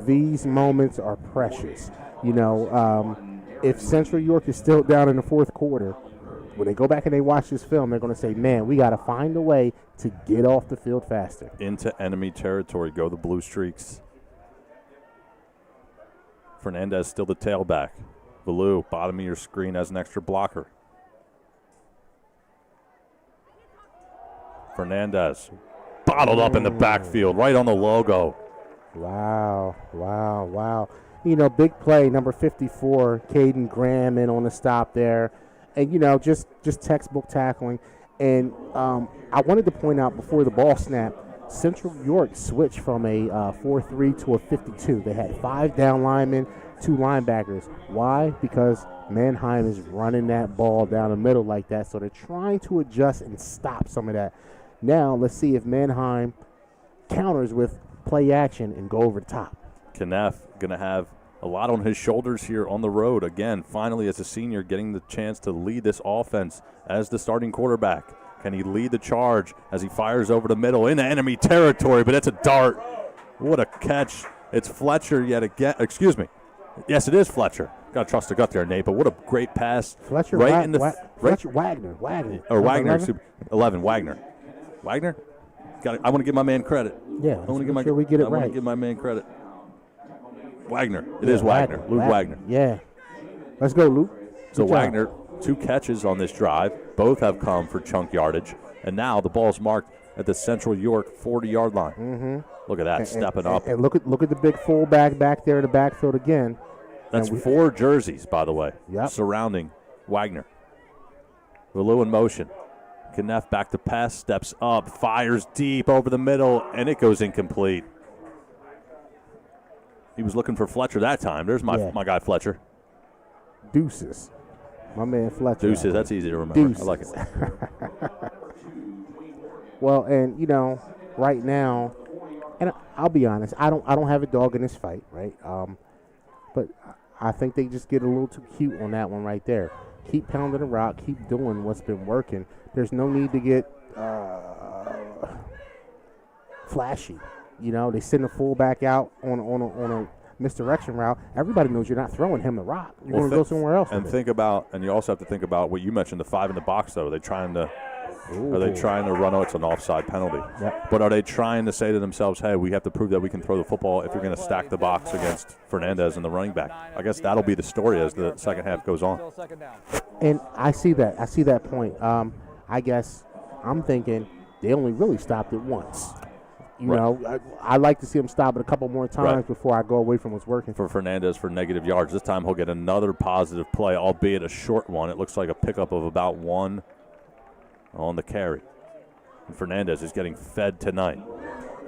these moments are precious. If Central York is still down in the fourth quarter, when they go back and they watch this film, they're going to say, man, we got to find a way to get off the field faster. Into enemy territory go the Blue Streaks. Fernandez still the tailback. Valou, bottom of your screen, as an extra blocker. Fernandez bottled up in the backfield, right on the logo. Wow. Big play, number 54, Caden Graham in on the stop there. And, just textbook tackling. And I wanted to point out before the ball snapped, Central York switched from a 4-3 to a 52. They had 5 down linemen, 2 linebackers. Why? Because Manheim is running that ball down the middle like that, so they're trying to adjust and stop some of that. Now, let's see if Manheim counters with play action and go over the top. Kneff going to have a lot on his shoulders here on the road. Again, finally as a senior, getting the chance to lead this offense as the starting quarterback. Can he lead the charge as he fires over the middle into enemy territory? But it's a dart. What a catch. It's Fletcher yet again. Excuse me. Yes, it is Fletcher. Got to trust the gut there, Nate. But what a great pass. Fletcher, Wagner. Or Wagner. 11, Wagner. Wagner? I want to give my man credit. Yeah, I want to give make sure we get it right. I want to give my man credit. Wagner. It is Wagner. Luke Wagner. Yeah. Let's go, Luke. So Good job. Wagner, 2 catches on this drive. Both have come for chunk yardage. And now the ball's marked at the Central York 40-yard line. Mm-hmm. Look at that, stepping up. And look at the big fullback back there in the backfield again. That's 4 jerseys, by the way, surrounding Wagner. Valu in motion. Kneff back to pass, steps up, fires deep over the middle, and it goes incomplete. He was looking for Fletcher that time. There's my guy Fletcher. Deuces. My man Fletcher. Deuces, that's easy to remember. Deuces. I like it. Well, and right now, and I'll be honest, I don't have a dog in this fight, right? But I think they just get a little too cute on that one right there. Keep pounding the rock, keep doing what's been working. There's no need to get flashy. They send a fullback out on a misdirection route. Everybody knows you're not throwing him the rock. You're going to go somewhere else. And and you also have to think about what you mentioned, the 5 in the box, though. Are they trying to run? Oh, it's an offside penalty. Yep. But are they trying to say to themselves, hey, we have to prove that we can throw the football if you're going to stack the box against Fernandez and the running back? I guess that'll be the story as the second half goes on. And I see that. I see that point. I guess I'm thinking they only really stopped it once. I like to see him stop it a couple more times before I go away from what's working. For Fernandez for negative yards. This time he'll get another positive play, albeit a short one. It looks like a pickup of about 1 on the carry. And Fernandez is getting fed tonight.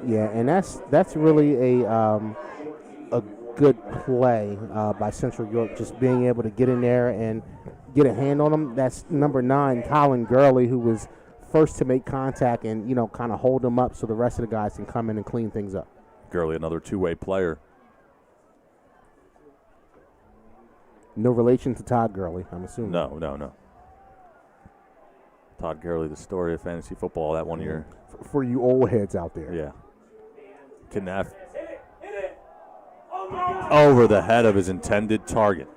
Yeah, and that's really a good play by Central York, just being able to get in there and get a hand on him. That's number 9, Colin Gurley, who was first to make contact and, kind of hold him up so the rest of the guys can come in and clean things up. Gurley, another 2-way player. No relation to Todd Gurley, I'm assuming. No. Todd Gurley, the story of fantasy football that one year. For you old heads out there. Yeah. Kneff over the head of his intended target.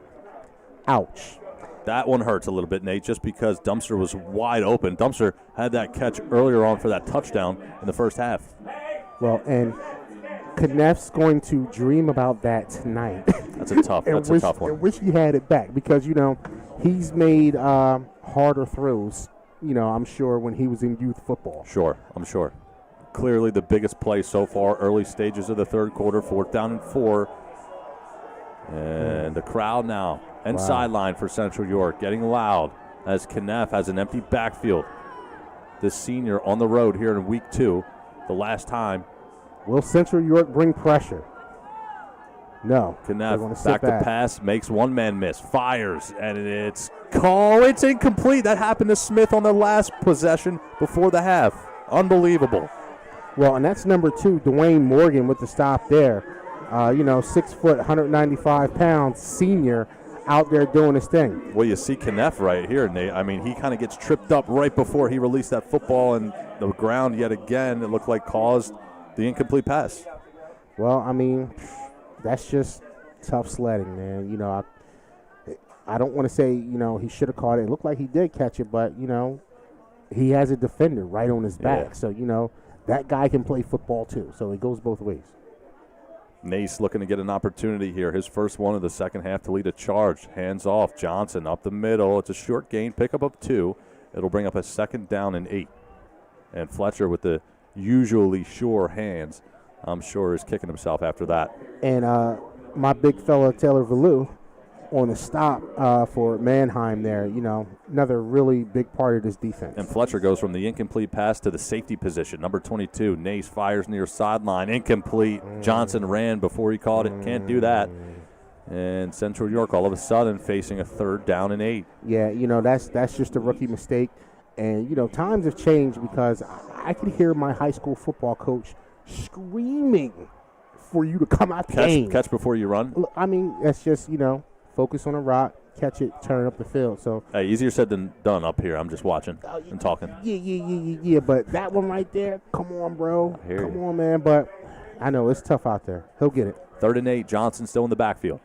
Ouch. That one hurts a little bit, Nate, just because Dumpster was wide open. Dumpster had that catch earlier on for that touchdown in the first half. Well, and Kneff's going to dream about that tonight. That's a tough one. I wish he had it back because, he's made harder throws, I'm sure, when he was in youth football. Sure, I'm sure. Clearly the biggest play so far, early stages of the third quarter, 4th down and 4. And the crowd now, and sideline for Central York, getting loud as Kneff has an empty backfield. The senior on the road here in week 2, the last time. Will Central York bring pressure? No. Kneff back to pass, makes one man miss, fires, and it's incomplete. That happened to Smith on the last possession before the half. Unbelievable. Well, and that's number 2, Dwayne Morgan, with the stop there. 6 foot, 195 pounds, senior, out there doing his thing. Well, you see Kneff right here, Nate. I mean, he kind of gets tripped up right before he released that football, and the ground yet again, it looked like caused the incomplete pass. Well, I mean, that's just tough sledding, man. I don't want to say, he should have caught it. It looked like he did catch it, but, he has a defender right on his back. Yeah. So, that guy can play football too. So it goes both ways. Nace looking to get an opportunity here. His first one of the second half to lead a charge. Hands off. Johnson up the middle. It's a short gain. Pickup of 2. It'll bring up a 2nd down and 8. And Fletcher with the usually sure hands, I'm sure, is kicking himself after that. And my big fella, Taylor Valu, on the stop for Manheim there, another really big part of this defense. And Fletcher goes from the incomplete pass to the safety position. Number 22, Nace fires near sideline. Incomplete. Johnson ran before he caught it. Can't do that. And Central York all of a sudden facing a 3rd down and 8. Yeah, that's just a rookie mistake. And, times have changed because I could hear my high school football coach screaming for you to come out the game. Catch before you run? I mean, that's just, focus on a rock, catch it, turn up the field. So hey, easier said than done up here. I'm just watching and talking. Yeah. But that one right there, come on, bro. Come on, man. But I know it's tough out there. He'll get it. 3rd and 8. Johnson still in the backfield.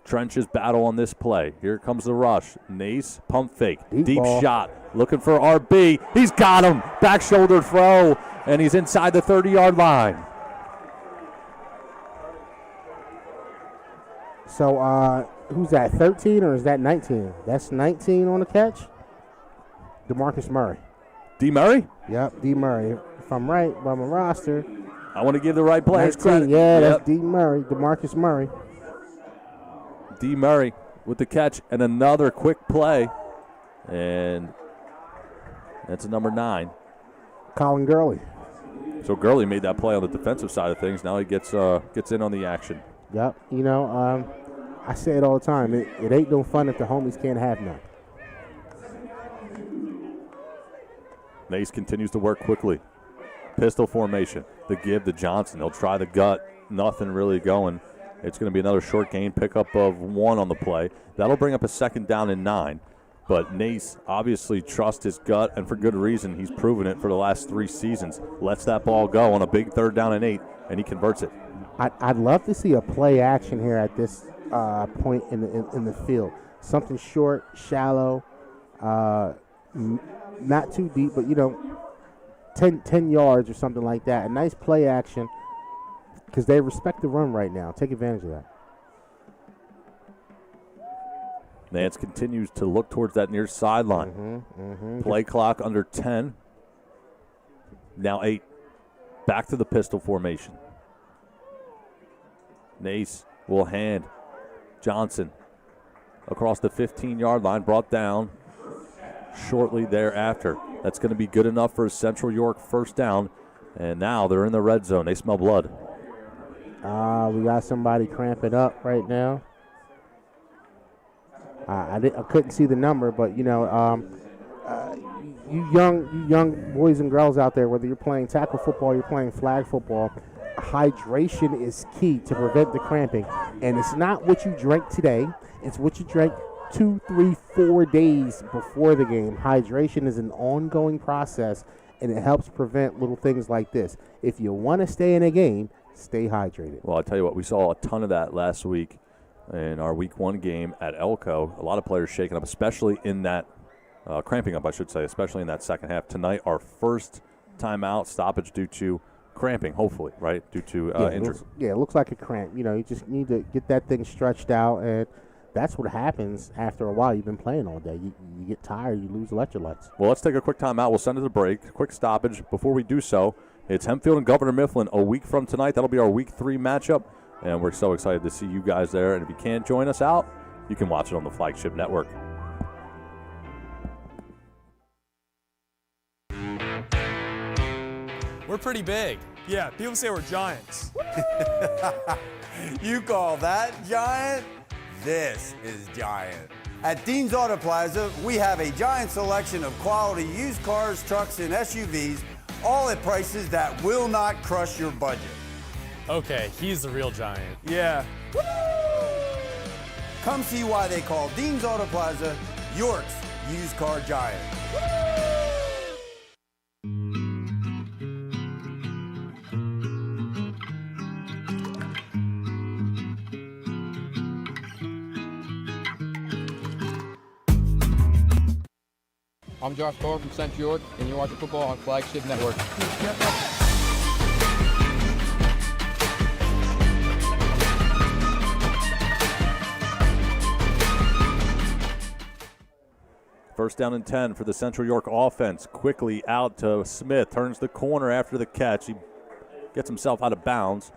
Trenches battle on this play. Here comes the rush. Nace, pump fake. Deep shot. Looking for RB. He's got him. Back shoulder throw. And he's inside the 30-yard line. So Who's that, 13 or is that 19? That's 19 on the catch. DeMarcus Murray. D. Murray? Yep, D. Murray. If I'm right by my roster. I want to give the right players 19, credit. yeah, that's D. Murray, DeMarcus Murray. D. Murray with the catch and another quick play. And that's a number 9. Colin Gurley. So Gurley made that play on the defensive side of things. Now he gets in on the action. Yep, I say it all the time. It ain't no fun if the homies can't have none. Nace continues to work quickly. Pistol formation. The give to Johnson. He'll try the gut. Nothing really going. It's going to be another short gain, pickup of 1 on the play. That'll bring up a 2nd down and 9. But Nace obviously trusts his gut, and for good reason. He's proven it for the last 3 seasons. Lets that ball go on a big 3rd down and 8, and he converts it. I'd love to see a play action here at this point in the field. Something short, shallow, not too deep, but 10 yards or something like that. A nice play action because they respect the run right now. Take advantage of that. Nance continues to look towards that near sideline. Play clock under 10. Now 8. Back to the pistol formation. Nace will hand Johnson across the 15-yard line, brought down shortly thereafter. That's going to be good enough for a Central York 1st down. And now they're in the red zone. They smell blood. We got somebody cramping up right now. I couldn't see the number, but you young boys and girls out there, whether you're playing tackle football, you're playing flag football, hydration is key to prevent the cramping. And it's not what you drank today; it's what you drank 2, 3, 4 days before the game. Hydration is an ongoing process, and it helps prevent little things like this. If you want to stay in a game, stay hydrated. Well, I'll tell you what, we saw a ton of that last week in our Week 1 game at Elko. A lot of players shaking up, especially in that, cramping up, I should say, especially in that second half. Tonight, our first timeout stoppage due to cramping, hopefully, right, due to injury. It looks like a cramp. You just need to get that thing stretched out, and that's what happens after a while. You've been playing all day. You get tired. You lose electrolytes. Well, let's take a quick timeout. We'll send it to break. Quick stoppage. Before we do so, it's Hempfield and Governor Mifflin a week from tonight. That'll be our Week 3 matchup, and we're so excited to see you guys there. And if you can't join us out, you can watch it on the Flagship Network. We're pretty big. Yeah, people say we're giants. You call that giant? This is giant. At Dean's Auto Plaza, we have a giant selection of quality used cars, trucks, and SUVs, all at prices that will not crush your budget. Okay, he's the real giant. Yeah. Come see why they call Dean's Auto Plaza York's used car giant. I'm Josh Thor from Central York, and you're watching football on Flagship Network. First down and 10 for the Central York offense. Quickly out to Smith. Turns the corner after the catch. He gets himself out of bounds.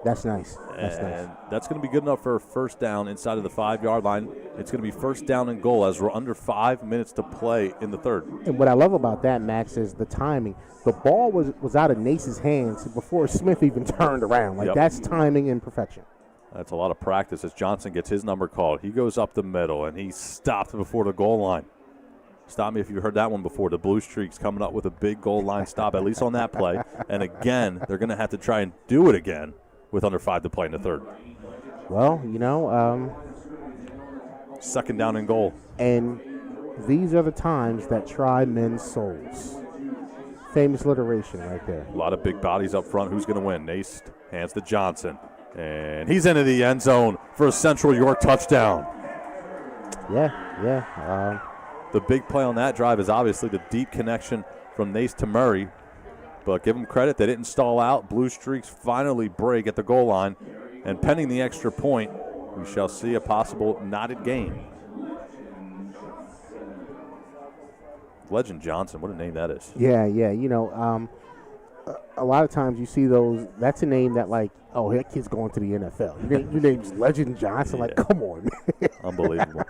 That's nice. And that's going to be good enough for a first down inside of the 5-yard line. It's going to be first down and goal as we're under 5 minutes to play in the third. And what I love about that, Max, is the timing. The ball was out of Nace's hands before Smith even turned around. That's timing in perfection. That's a lot of practice as Johnson gets his number called. He goes up the middle, and he stopped before the goal line. Stop me if you heard that one before. The Blue Streaks coming up with a big goal line stop, at least on that play. And again, they're going to have to try and do it again with under 5 to play in the third. Well, second down and goal. And these are the times that try men's souls. Famous alliteration right there. A lot of big bodies up front. Who's going to win? Nace hands to Johnson. And he's into the end zone for a Central York touchdown. Yeah. The big play on that drive is obviously the deep connection from Nace to Murray. But give them credit, they didn't stall out. Blue Streaks finally break at the goal line. And pending the extra point, we shall see a possible knotted game. Legend Johnson, what a name that is. Yeah. You know, a lot of times you see those. That's a name that, like, oh, that kid's going to the NFL. Your name's Legend Johnson. Like, come on, man. Unbelievable.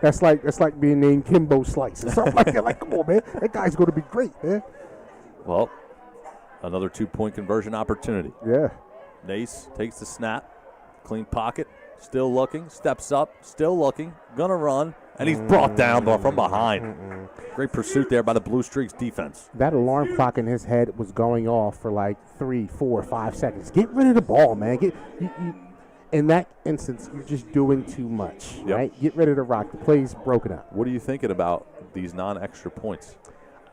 That's like being named Kimbo Slice or something like that. Like, come on, man. That guy's going to be great, man. Well, another 2-point conversion opportunity. Yeah. Nace takes the snap, clean pocket, still looking, steps up, still looking, gonna run, and he's brought down from behind. Great pursuit there by the Blue Streaks defense. That alarm clock in his head was going off for like 3, 4, 5 seconds. Get rid of the ball, man. In that instance, you're just doing too much, right? Get rid of the rock. The play's broken up. What are you thinking about these non-extra points?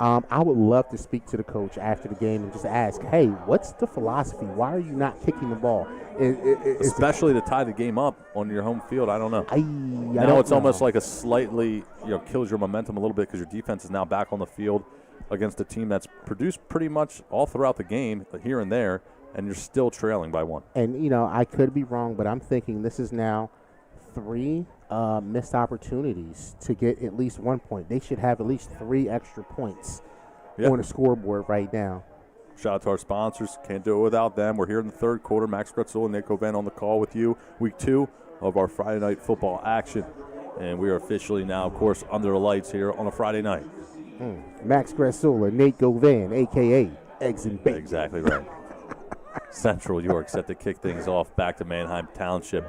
I would love to speak to the coach after the game and just ask, hey, what's the philosophy? Why are you not kicking the ball? Especially to tie the game up on your home field, I don't know. Now it's almost like a slightly, kills your momentum a little bit because your defense is now back on the field against a team that's produced pretty much all throughout the game, here and there, and you're still trailing by 1. And, I could be wrong, but I'm thinking this is now 3 missed opportunities to get at least 1 point. They should have at least 3 extra points on the scoreboard right now. Shout out to our sponsors. Can't do it without them. We're here in the third quarter. Max Gretzel and Nick Van on the call with you. Week 2 of our Friday night football action. And we are officially now, of course, under the lights here on a Friday night. Max Gretzel, Nate Govan, a.k.a. Eggs and Bacon. Exactly right. Central York set to kick things off back to Manheim Township.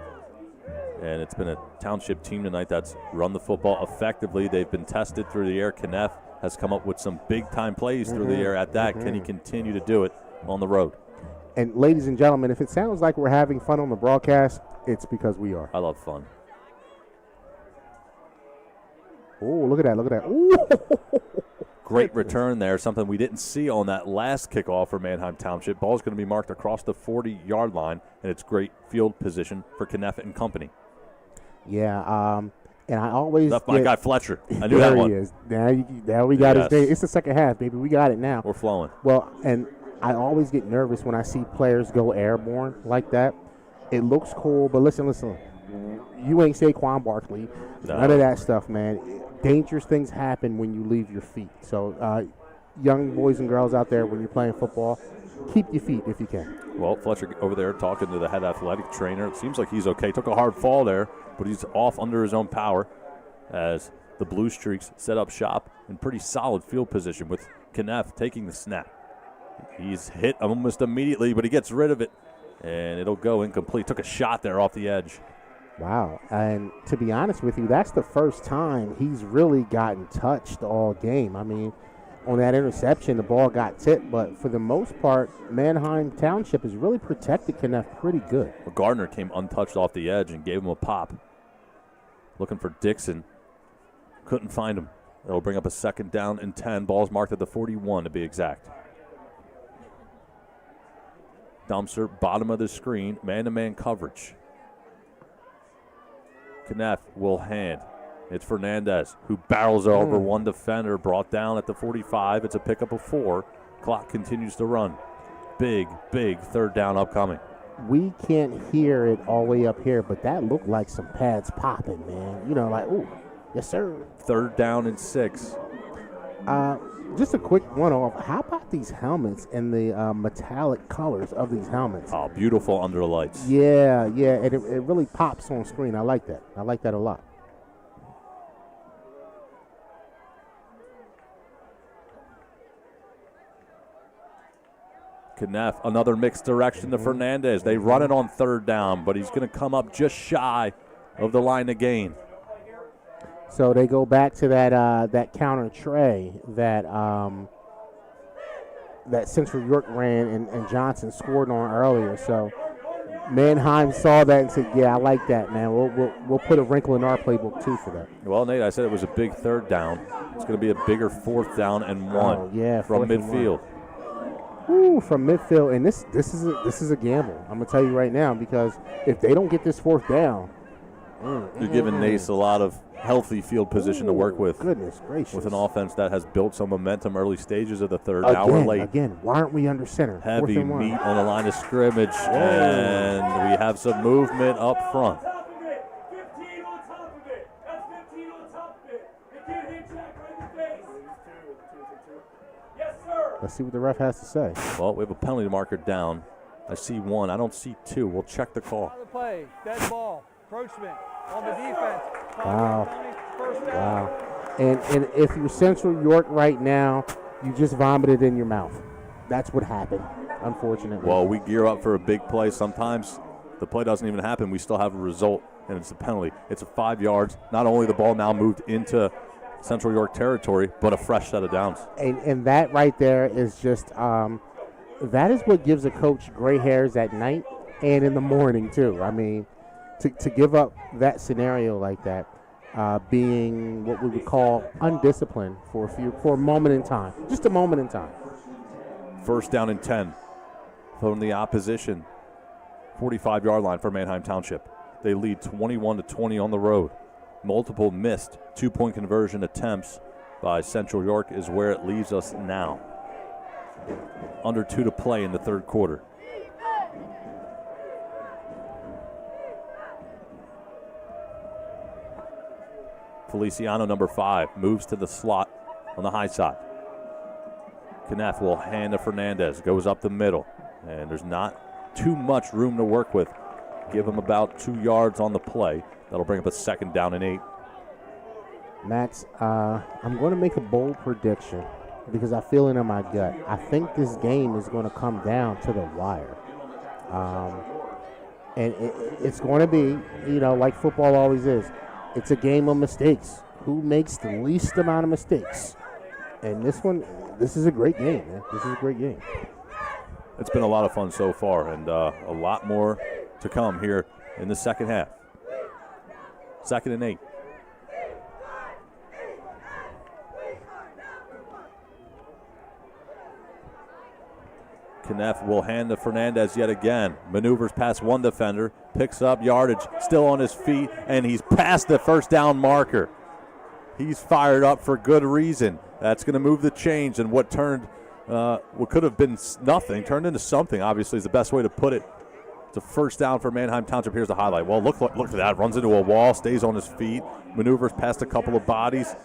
And it's been a Township team tonight that's run the football effectively. They've been tested through the air. Kneff has come up with some big-time plays through the air at that. Can he continue to do it on the road? And, ladies and gentlemen, if it sounds like we're having fun on the broadcast, it's because we are. I love fun. Oh, look at that. Ooh. Great return there, something we didn't see on that last kickoff for Manheim Township. Ball's going to be marked across the 40-yard line, and it's great field position for Kneff and company. Yeah, and I always that's my guy Fletcher. I knew that one. There he is. Now we got his name. It's the second half, baby. We got it now. We're flowing. Well, and I always get nervous when I see players go airborne like that. It looks cool, but listen. You ain't Saquon Barkley. No. None of that stuff, man. Dangerous things happen when you leave your feet. So, young boys and girls out there, when you're playing football, keep your feet if you can. Well, Fletcher over there talking to the head athletic trainer. It seems like he's okay. Took a hard fall there, but he's off under his own power as the Blue Streaks set up shop in pretty solid field position with Kneff taking the snap. He's hit almost immediately, but he gets rid of it, and it'll go incomplete. Took a shot there off the edge. Wow. And to be honest with you, that's the first time he's really gotten touched all game. I mean, on that interception, the ball got tipped, but for the most part, Manheim Township has really protected Kneff pretty good. Well, Gardner came untouched off the edge and gave him a pop. Looking for Dixon. Couldn't find him. It'll bring up a 2nd down and 10. Ball's marked at the 41 to be exact. Dumpster, bottom of the screen, man-to-man coverage. Kneff will hand. It's Fernandez who barrels over one defender, brought down at the 45. It's a pickup of 4. Clock continues to run. Big 3rd down upcoming. We can't hear it all the way up here, but that looked like some pads popping, man. Like, ooh, yes, sir. 3rd down and 6. Just a quick one-off. How about these helmets and the metallic colors of these helmets? Oh, beautiful under the lights. Yeah, and it really pops on screen. I like that. I like that a lot. Kneff, another mixed direction to Fernandez. They run it on 3rd down, but he's going to come up just shy of the line to gain. So they go back to that counter tray that Central York ran and Johnson scored on earlier. So Manheim saw that and said, "Yeah, I like that, man. We'll put a wrinkle in our playbook too for that." Well, Nate, I said it was a big 3rd down. It's going to be a bigger 4th down and 1 from midfield. Ooh, from midfield, and this is a gamble. I'm gonna tell you right now, because if they don't get this 4th down, you're giving Nace a lot of healthy field position to work with. Goodness gracious. With an offense that has built some momentum early stages of the third. Now we're late. Again, why aren't we under center? Heavy meat on the line of scrimmage, and we have some movement up front. Let's see what the ref has to say. Well, we have a penalty marker down. I see one. I don't see two. We'll check the call. The play, dead ball, encroachment on the defense. Wow. First down. Wow. And if you're Central York right now, you just vomited in your mouth. That's what happened, unfortunately. Well, we gear up for a big play. Sometimes the play doesn't even happen. We still have a result, and it's a penalty. It's a 5 yards. Not only the ball now moved into Central York territory, but a fresh set of downs. And that right there is just that is what gives a coach gray hairs at night and in the morning too. I mean, to give up that scenario like that, being what we would call undisciplined for a moment in time, just a moment in time. First down and 10 from the opposition 45-yard line for Manheim Township. They lead 21-20 on the road. Multiple missed two-point conversion attempts by Central York is where it leaves us now. Under 2 to play in the third quarter. Feliciano, number 5, moves to the slot on the high side. Kneff will hand to Fernandez, goes up the middle, and there's not too much room to work with. Give him about 2 yards on the play. That'll bring up a second down and 8. Max, I'm going to make a bold prediction because I feel it in my gut. I think this game is going to come down to the wire. And it's going to be, like football always is. It's a game of mistakes. Who makes the least amount of mistakes? And this is a great game, man. This is a great game. It's been a lot of fun so far, and a lot more to come here in the second half. Second and 8. Kneff will hand to Fernandez yet again. Maneuvers past one defender, picks up yardage, still on his feet, and he's past the first down marker. He's fired up for good reason. That's going to move the chains, and what could have been nothing turned into something, obviously, is the best way to put it. It's a first down for Manheim Township. Here's the highlight. Well, look at that. Runs into a wall, stays on his feet, maneuvers past a couple of bodies,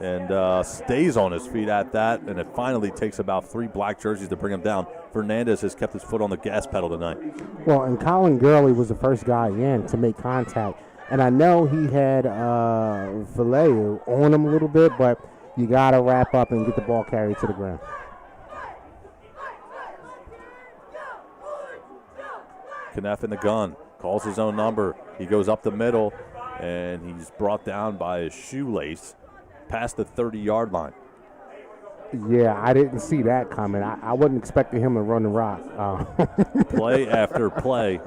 and stays on his feet at that. And it finally takes about 3 black jerseys to bring him down. Fernandez has kept his foot on the gas pedal tonight. Well, and Colin Gurley was the first guy in to make contact. And I know he had Valeu on him a little bit, but you got to wrap up and get the ball carried to the ground. Kneff in the gun, calls his own number. He goes up the middle, and he's brought down by his shoelace past the 30-yard line. Yeah, I didn't see that coming. I wasn't expecting him to run the rock. Play after play,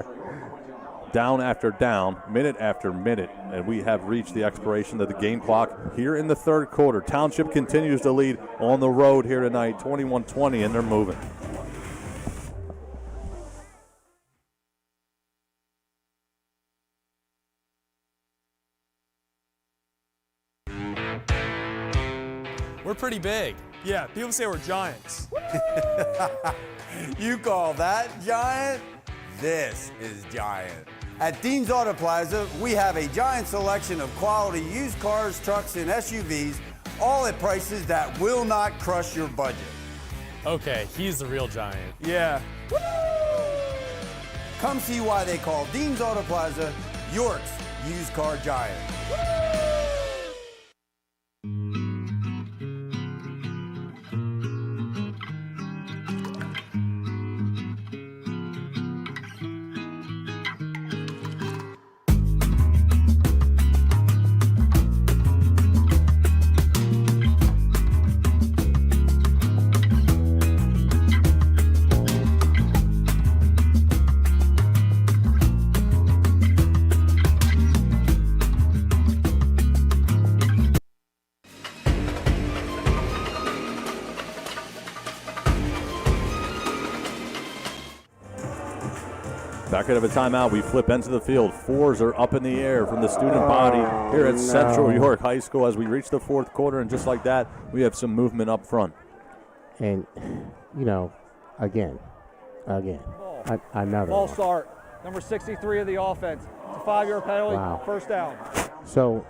down after down, minute after minute, and we have reached the expiration of the game clock here in the third quarter. Township continues to lead on the road here tonight, 21-20, and they're moving. We're pretty big. Yeah, people say we're giants. You call that giant? This is giant. At Dean's Auto Plaza, we have a giant selection of quality used cars, trucks, and SUVs, all at prices that will not crush your budget. Okay, he's the real giant. Yeah. Come see why they call Dean's Auto Plaza York's used car giant. Back out of a timeout, we flip into the field. Fours are up in the air from the student body here at Central York High School as we reach the fourth quarter, and just like that, we have some movement up front. And, again, another Ball one. start. Number 63 of the offense. It's a 5-yard penalty. Wow. First down. So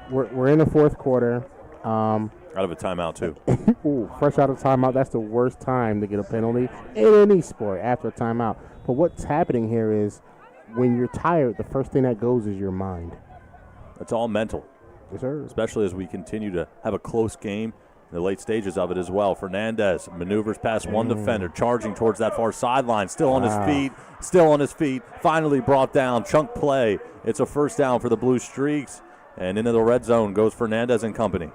we're in the fourth quarter. Out of a timeout, too. Ooh, fresh out of timeout. That's the worst time to get a penalty in any sport after a timeout. But what's happening here is when you're tired, the first thing that goes is your mind. It's all mental. Yes, sir. Especially as we continue to have a close game in the late stages of it as well. Fernandez maneuvers past one defender, charging towards that far sideline, still on his feet, finally brought down, chunk play. It's a first down for the Blue Streaks, and into the red zone goes Fernandez and company.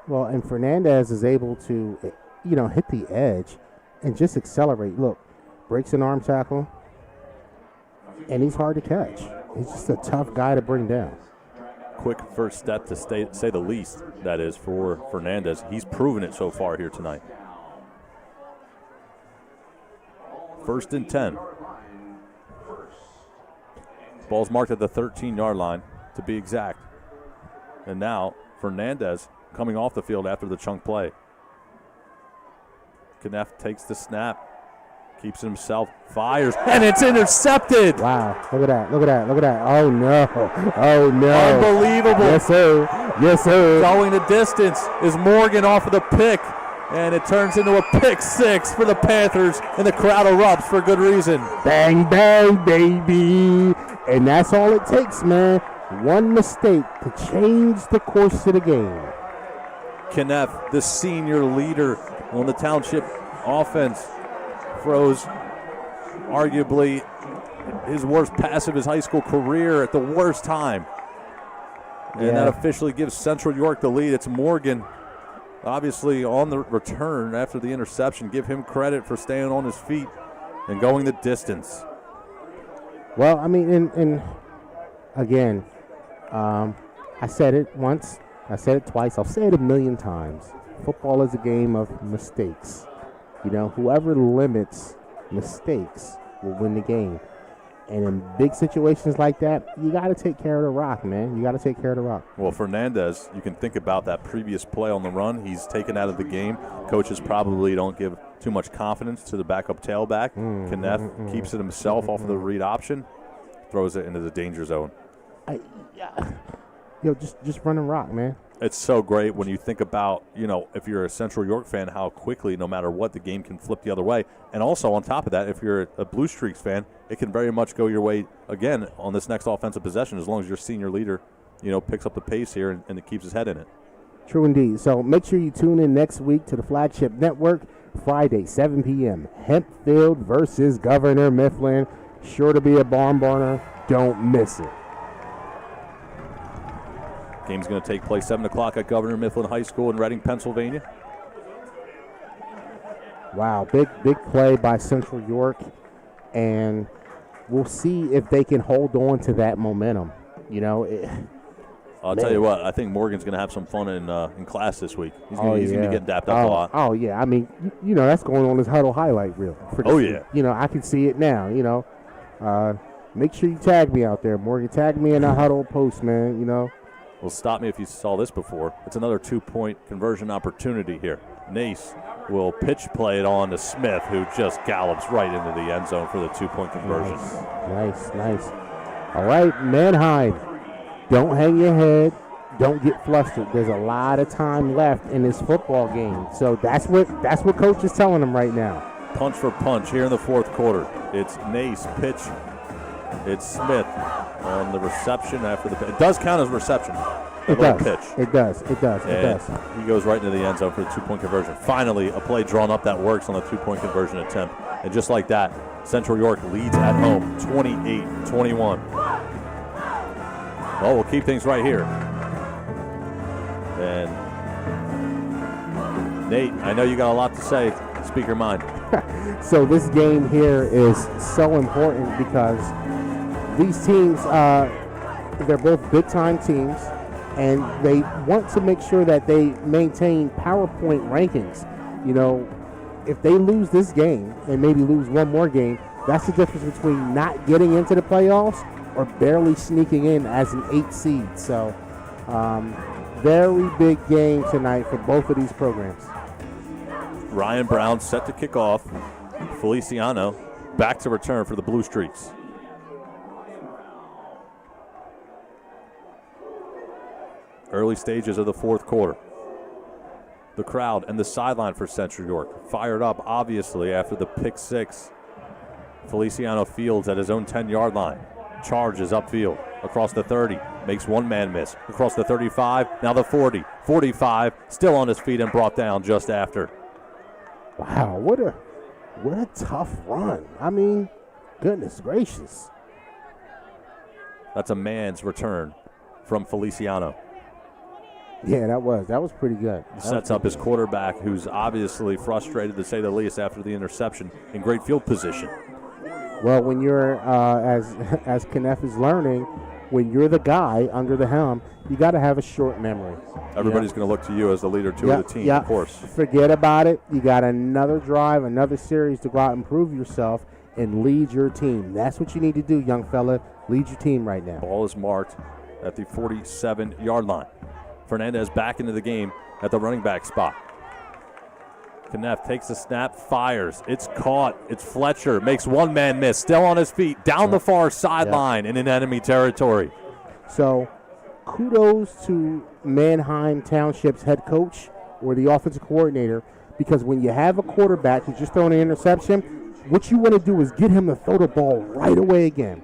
Well, and Fernandez is able to, hit the edge and just accelerate. Look, breaks an arm tackle, and he's hard to catch. He's just a tough guy to bring down. Quick first step to say the least, that is, for Fernandez. He's proven it so far here tonight. 1st and 10. Ball's marked at the 13-yard line, to be exact. And now Fernandez coming off the field after the chunk play. Kneff takes the snap, keeps it himself, fires, and it's intercepted. Wow, look at that. Oh, no. Unbelievable. Yes, sir. Going the distance is Morgan off of the pick, and it turns into a pick six for the Panthers, and the crowd erupts for good reason. Bang, bang, baby. And that's all it takes, man. One mistake to change the course of the game. Kneff, the senior leader on the Township offense, throws arguably his worst pass of his high school career at the worst time. And that officially gives Central York the lead. It's Morgan, obviously on the return after the interception. Give him credit for staying on his feet and going the distance. Well, I mean, and again, I said it once, I said it twice, I'll say it a million times. Football is a game of mistakes. Whoever limits mistakes will win the game. And in big situations like that, you got to take care of the rock, man. You got to take care of the rock. Well, Fernandez, you can think about that previous play on the run. He's taken out of the game. Coaches probably don't give too much confidence to the backup tailback. Kneff keeps it himself off of the read option, throws it into the danger zone. Just run and rock, man. It's so great when you think about, if you're a Central York fan, how quickly, no matter what, the game can flip the other way. And also on top of that, if you're a Blue Streaks fan, it can very much go your way again on this next offensive possession as long as your senior leader, picks up the pace here and it keeps his head in it. True indeed. So make sure you tune in next week to the Flagship Network, Friday, 7 p.m. Hempfield versus Governor Mifflin. Sure to be a barn burner. Don't miss it. Game's going to take place 7 o'clock at Governor Mifflin High School in Reading, Pennsylvania. Wow, big play by Central York, and we'll see if they can hold on to that momentum. I'll tell you what, I think Morgan's going to have some fun in class this week. He's going to be getting dapped up a lot. Oh, yeah. I mean, that's going on his huddle highlight reel. I can see it now, Make sure you tag me out there, Morgan. Tag me in a huddle post, man, Well, stop me if you saw this before. It's another 2-point conversion opportunity here. Nace will pitch play it on to Smith, who just gallops right into the end zone for the 2-point conversion. Nice. All right, Manheim, don't hang your head. Don't get flustered. There's a lot of time left in this football game. So that's what Coach is telling them right now. Punch for punch here in the fourth quarter. It's Nace pitch. It's Smith on the reception after the pitch. It does count as reception. It does. Pitch. It does. He goes right into the end zone for the 2-point conversion. Finally, a play drawn up that works on the 2-point conversion attempt. And just like that, Central York leads at home 28-21. Well, we'll keep things right here. And Nate, I know you got a lot to say. Speak your mind. So this game here is so important because these teams, they're both big-time teams, and they want to make sure that they maintain PowerPoint rankings. If they lose this game and maybe lose one more game, That's the difference between not getting into the playoffs or barely sneaking in as an 8 seed. So, very big game tonight for both of these programs. Ryan Brown set to kick off. Feliciano back to return for the Blue Streaks. Early stages of the fourth quarter. The crowd and the sideline for Central York fired up, obviously, after the pick six. Feliciano fields at his own 10-yard line. Charges upfield across the 30. Makes one man miss. Across the 35, now the 40. 45, still on his feet and brought down just after. Wow, what a tough run. I mean, goodness gracious. That's a man's return from Feliciano. Yeah, that was pretty good. Sets up his quarterback, who's obviously frustrated, to say the least, after the interception, in great field position. Well, when you're, as Kenneth is learning, when you're the guy under the helm, you got to have a short memory. Everybody's going to look to you as the leader, too, of the team, of course. Forget about it. You got another drive, another series to go out and prove yourself and lead your team. That's what you need to do, young fella. Lead your team right now. Ball is marked at the 47-yard line. Fernandez back into the game at the running back spot. Kneff takes the snap, fires. It's caught. It's Fletcher. Makes one man miss. Still on his feet. Down the far sideline and in enemy territory. So kudos to Manheim Township's head coach or the offensive coordinator, because when you have a quarterback who's just throwing an interception, what you want to do is get him to throw the ball right away again.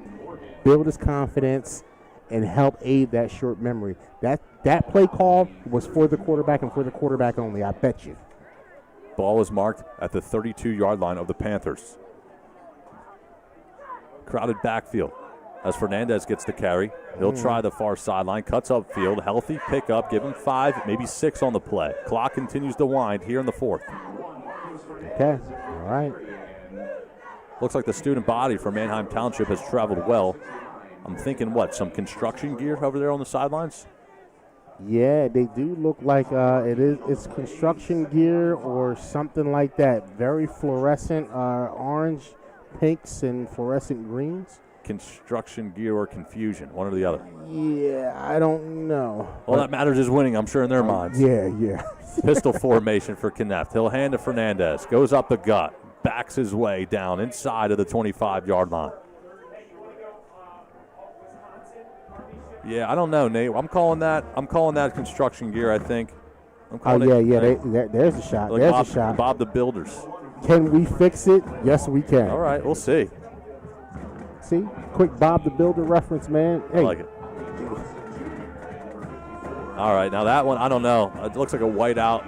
Build his confidence and help aid that short memory. That play call was for the quarterback and for the quarterback only, I bet you. Ball is marked at the 32-yard line of the Panthers. Crowded backfield as Fernandez gets the carry. He'll try the far sideline, cuts upfield, healthy pickup, give him 5, maybe 6 on the play. Clock continues to wind here in the fourth. Okay, all right. Looks like the student body for Manheim Township has traveled well. I'm thinking, some construction gear over there on the sidelines? Yeah, they do look like it's construction gear or something like that. Very fluorescent, orange, pinks, and fluorescent greens. Construction gear or confusion, one or the other. Yeah, I don't know. All that matters is winning, I'm sure, in their minds. Yeah. Pistol formation for Kneff. He'll hand to Fernandez. Goes up the gut. Backs his way down inside of the 25-yard line. Yeah, I don't know, Nate. I'm calling that construction gear, I think. There's a shot. Like there's a shot. Bob the Builders. Can we fix it? Yes, we can. All right, we'll see. See? Quick Bob the Builder reference, man. Hey. I like it. All right, now that one, I don't know. It looks like a whiteout.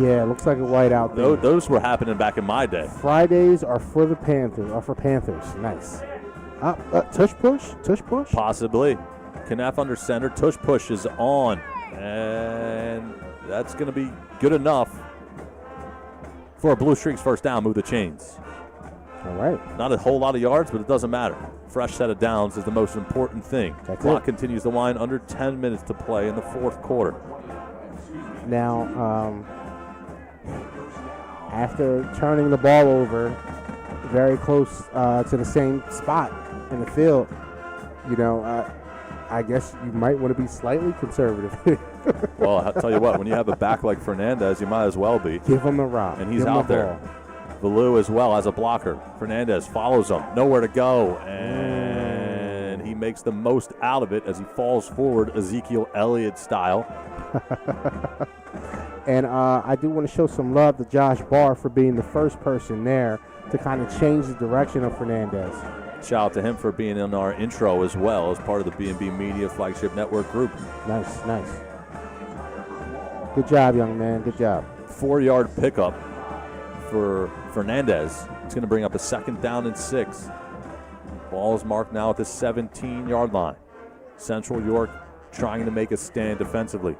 Yeah, it looks like a whiteout. Those were happening back in my day. Fridays are for the Panthers. Nice. Tush push? Possibly. Kneff under center. Tush push is on. And that's going to be good enough for a Blue Streaks first down. Move the chains. All right. Not a whole lot of yards, but it doesn't matter. Fresh set of downs is the most important thing. Clock continues to wind. Under 10 minutes to play in the fourth quarter. Now, after turning the ball over very close to the same spot in the field, I guess you might want to be slightly conservative. Well, I'll tell you what, when you have a back like Fernandez, you might as well be. Give him a rock. And he's out there. Valou as well as a blocker. Fernandez follows him. Nowhere to go. And he makes the most out of it as he falls forward, Ezekiel Elliott style. And I do want to show some love to Josh Barr for being the first person there to kind of change the direction of Fernandez. Shout out to him for being in our intro as well as part of the B&B Media Flagship Network group. Nice. Good job, young man. Good job. 4-yard pickup for Fernandez. It's going to bring up a 2nd down and 6. Ball is marked now at the 17-yard line. Central York trying to make a stand defensively.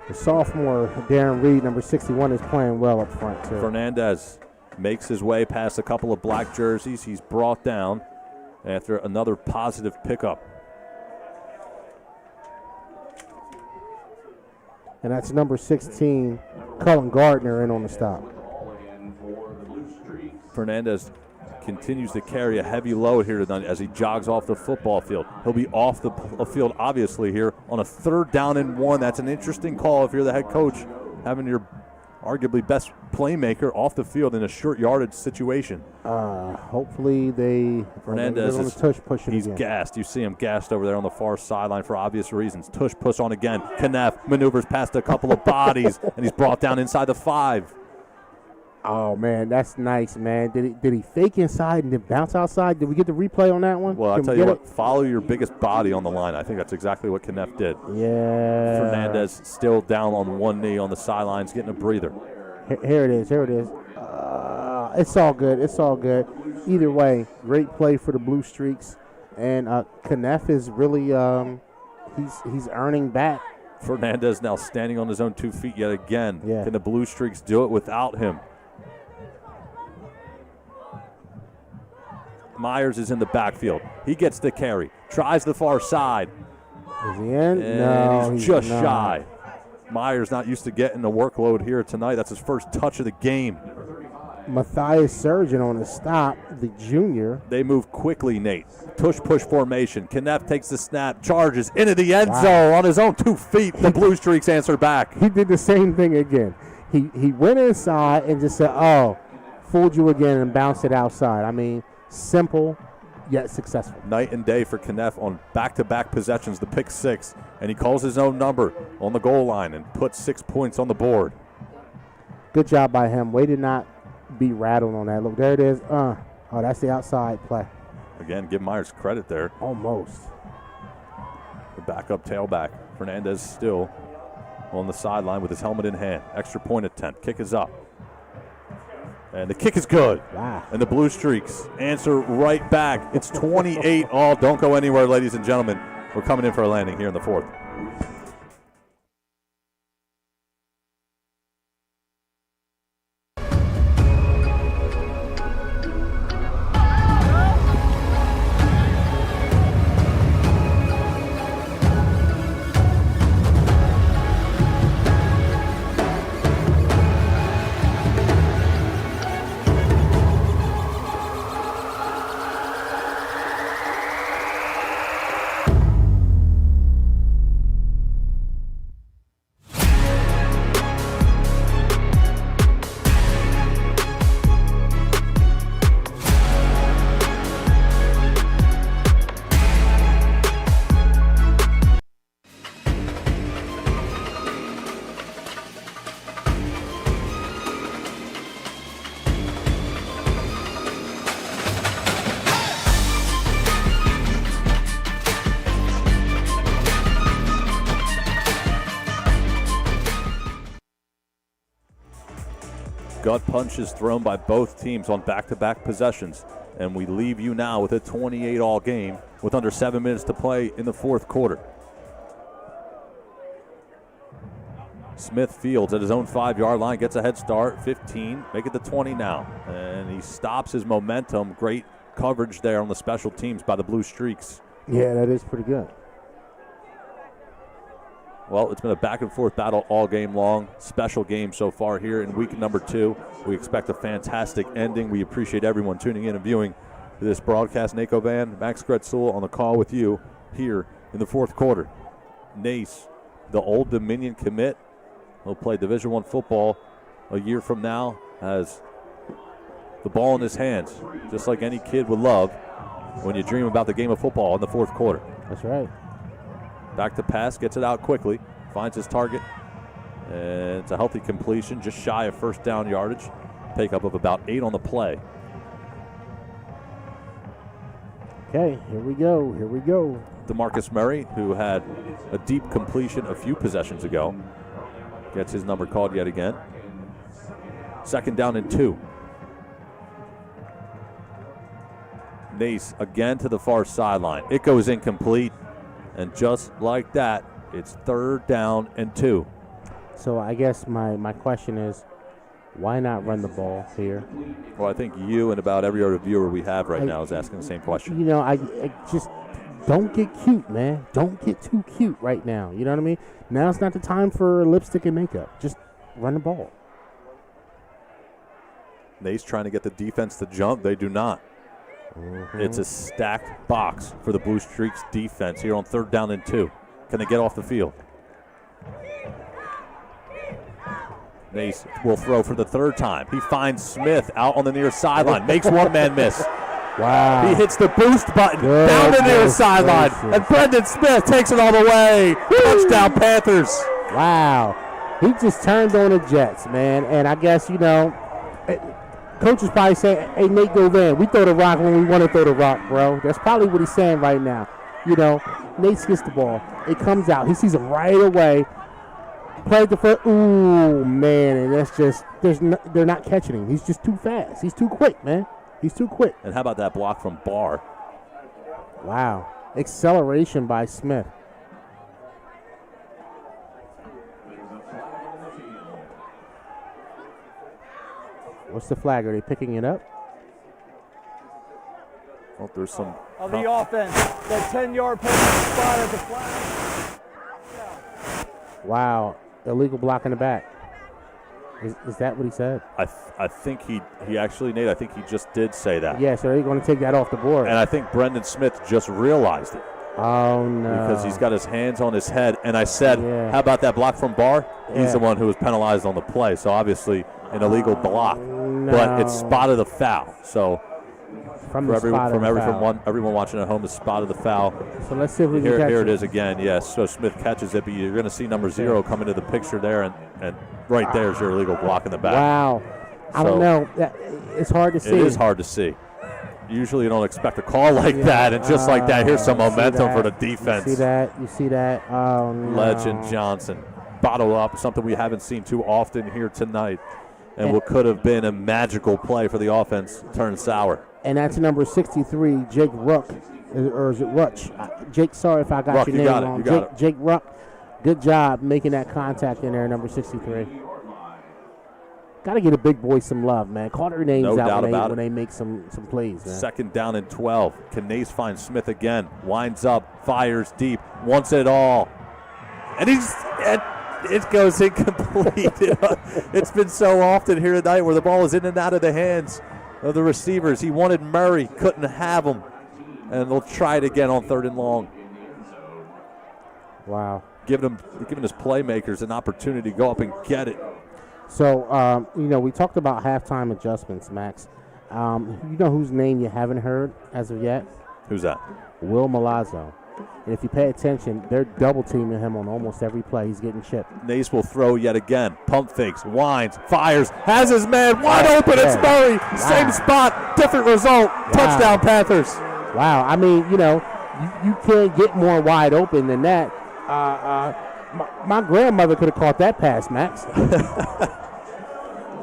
The sophomore, Darren Reed, number 61, is playing well up front, too. Fernandez makes his way past a couple of black jerseys. He's brought down after another positive pickup. and that's number 16, Cullen Gardner, in on the stop. Fernandez continues to carry a heavy load here tonight as he jogs off the football field. He'll be off the field, obviously, here on a 3rd down and 1. That's an interesting call if you're the head coach, having your arguably best playmaker off the field in a short yardage situation. Hopefully Fernandez is tush pushing. He's again. gassed. You see him gassed over there on the far sideline for obvious reasons. Tush push on again. Kneff maneuvers past a couple of bodies, and he's brought down inside the 5. Oh, man, that's nice, man. Did he fake inside and then bounce outside? Did we get the replay on that one? Well, I'll Can tell we you get what, follow your biggest body on the line. I think that's exactly what Kneff did. Yeah. Fernandez still down on one knee on the sidelines, getting a breather. Here it is. It's all good. It's all good. Either way, great play for the Blue Streaks. And Kneff is really he's earning back. Fernandez now standing on his own 2 feet yet again. Yeah. Can the Blue Streaks do it without him? Myers is in the backfield. He gets the carry. Tries the far side. Is he in? And No, he's he's just not. shy. Myers not used to getting the workload here tonight. That's his first touch of the game. Matthias Surgeon on the stop, the junior. They move quickly, Nate. Tush push formation. Kneff takes the snap, charges into the end zone on his own 2 feet. The Blue Streaks answer back. He did the same thing again. He went inside and just said, "Oh, fooled you again," and bounced it outside. I mean, simple yet successful. Night and day for Kneff on back-to-back possessions, the pick 6, and he calls his own number on the goal line and puts 6 points on the board. Good job by him. Way to not be rattled on that. Look, there it is. Oh, that's the outside play. Again, give Myers credit there. Almost. The backup tailback. Fernandez still on the sideline with his helmet in hand. Extra point attempt. Kick is up. And the kick is good. Wow. And the Blue Streaks answer right back. It's 28 all. Don't go anywhere, ladies and gentlemen. We're coming in for a landing here in the 4th. Gut punches thrown by both teams on back-to-back possessions. And we leave you now with a 28-all game with under 7 minutes to play in the 4th quarter. Smith fields at his own 5-yard line, gets a head start, 15, make it the 20 now. And he stops his momentum. Great coverage there on the special teams by the Blue Streaks. Yeah, that is pretty good. Well, it's been a back-and-forth battle all game long. Special game so far here in week number 2. We expect a fantastic ending. We appreciate everyone tuning in and viewing this broadcast. Nate Govan, Max Gretzel on the call with you here in the 4th quarter. Nace, the Old Dominion commit, will play Division I football a year from now, has the ball in his hands, just like any kid would love when you dream about the game of football in the 4th quarter. That's right. Back to pass, gets it out quickly, finds his target, and it's a healthy completion, just shy of first down yardage. Pickup of about 8 on the play. Okay, here we go. DeMarcus Murray, who had a deep completion a few possessions ago, gets his number called yet again. 2nd down and 2. Nace again to the far sideline. It goes incomplete. And just like that, it's 3rd down and 2. So I guess my question is, why not run the ball here? Well, I think you and about every other viewer we have right now is asking the same question. You know, I just don't get cute, man. Don't get too cute right now. You know what I mean? Now's not the time for lipstick and makeup. Just run the ball. Nate's trying to get the defense to jump. They do not. It's a stacked box for the Blue Streaks defense here on 3rd down and 2. Can they get off the field? Nace will throw for the 3rd time. He finds Smith out on the near sideline. Makes one man miss. Wow. He hits the boost button down the near sideline. And Brendan Smith takes it all the way. Touchdown, Panthers. Wow. He just turned on the Jets, man. And I guess, coaches probably say, hey, Nate Govan, we throw the rock when we want to throw the rock, bro. That's probably what he's saying right now. Nate gets the ball. It comes out. He sees him right away. Played the foot. Ooh, man. And that's just, they're not catching him. He's just too fast. He's too quick, man. He's too quick. And how about that block from Barr? Wow. Acceleration by Smith. What's the flag? Are they picking it up? Oh, there's some. Of the offense, the 10-yard penalty spot at the flag. Wow. Illegal block in the back. Is that what he said? I think he actually, Nate, I think he just did say that. Yeah, so they're going to take that off the board. And I think Brendan Smith just realized it. Oh, no. Because he's got his hands on his head. And I said, how about that block from Barr? He's the one who was penalized on the play. So obviously an illegal block. No. But it's spotted the foul. So everyone watching at home, the spot of the foul. So let's see if we can catch Here it is again, yes. So Smith catches it, but you're going to see number 0 come into the picture there, and right there's your illegal block in the back. Wow. I don't know. It's hard to see. It is hard to see. Usually you don't expect a call like that, and just like that, here's some momentum for the defense. You see that? Oh, no. Legend Johnson. Bottle up, something we haven't seen too often here tonight. And what could have been a magical play for the offense turned sour. And that's number 63, Jake Ruck. Or is it Rutch? Jake, sorry if I got Ruck, your name wrong. You got it. Jake Ruck, good job making that contact in there, number 63. Got to get a big boy some love, man. Call their names out when they make some plays, man. 2nd down and 12. Can Nace find Smith again? Winds up, fires deep, wants it all. And it goes incomplete. It's been so often here tonight where the ball is in and out of the hands of the receivers. He wanted Murray, couldn't have him. And they'll try it again on 3rd and long. Wow. Giving his playmakers an opportunity to go up and get it. So, we talked about halftime adjustments, Max. You know whose name you haven't heard as of yet? Who's that? Will Milazzo. And if you pay attention, they're double-teaming him on almost every play. He's getting chipped. Nace will throw yet again. Pump fakes, winds, fires, has his man wide open. It's Murray. Wow. Same spot, different result. Wow. Touchdown, Panthers. Wow. I mean, you can't get more wide open than that. My grandmother could have caught that pass, Max.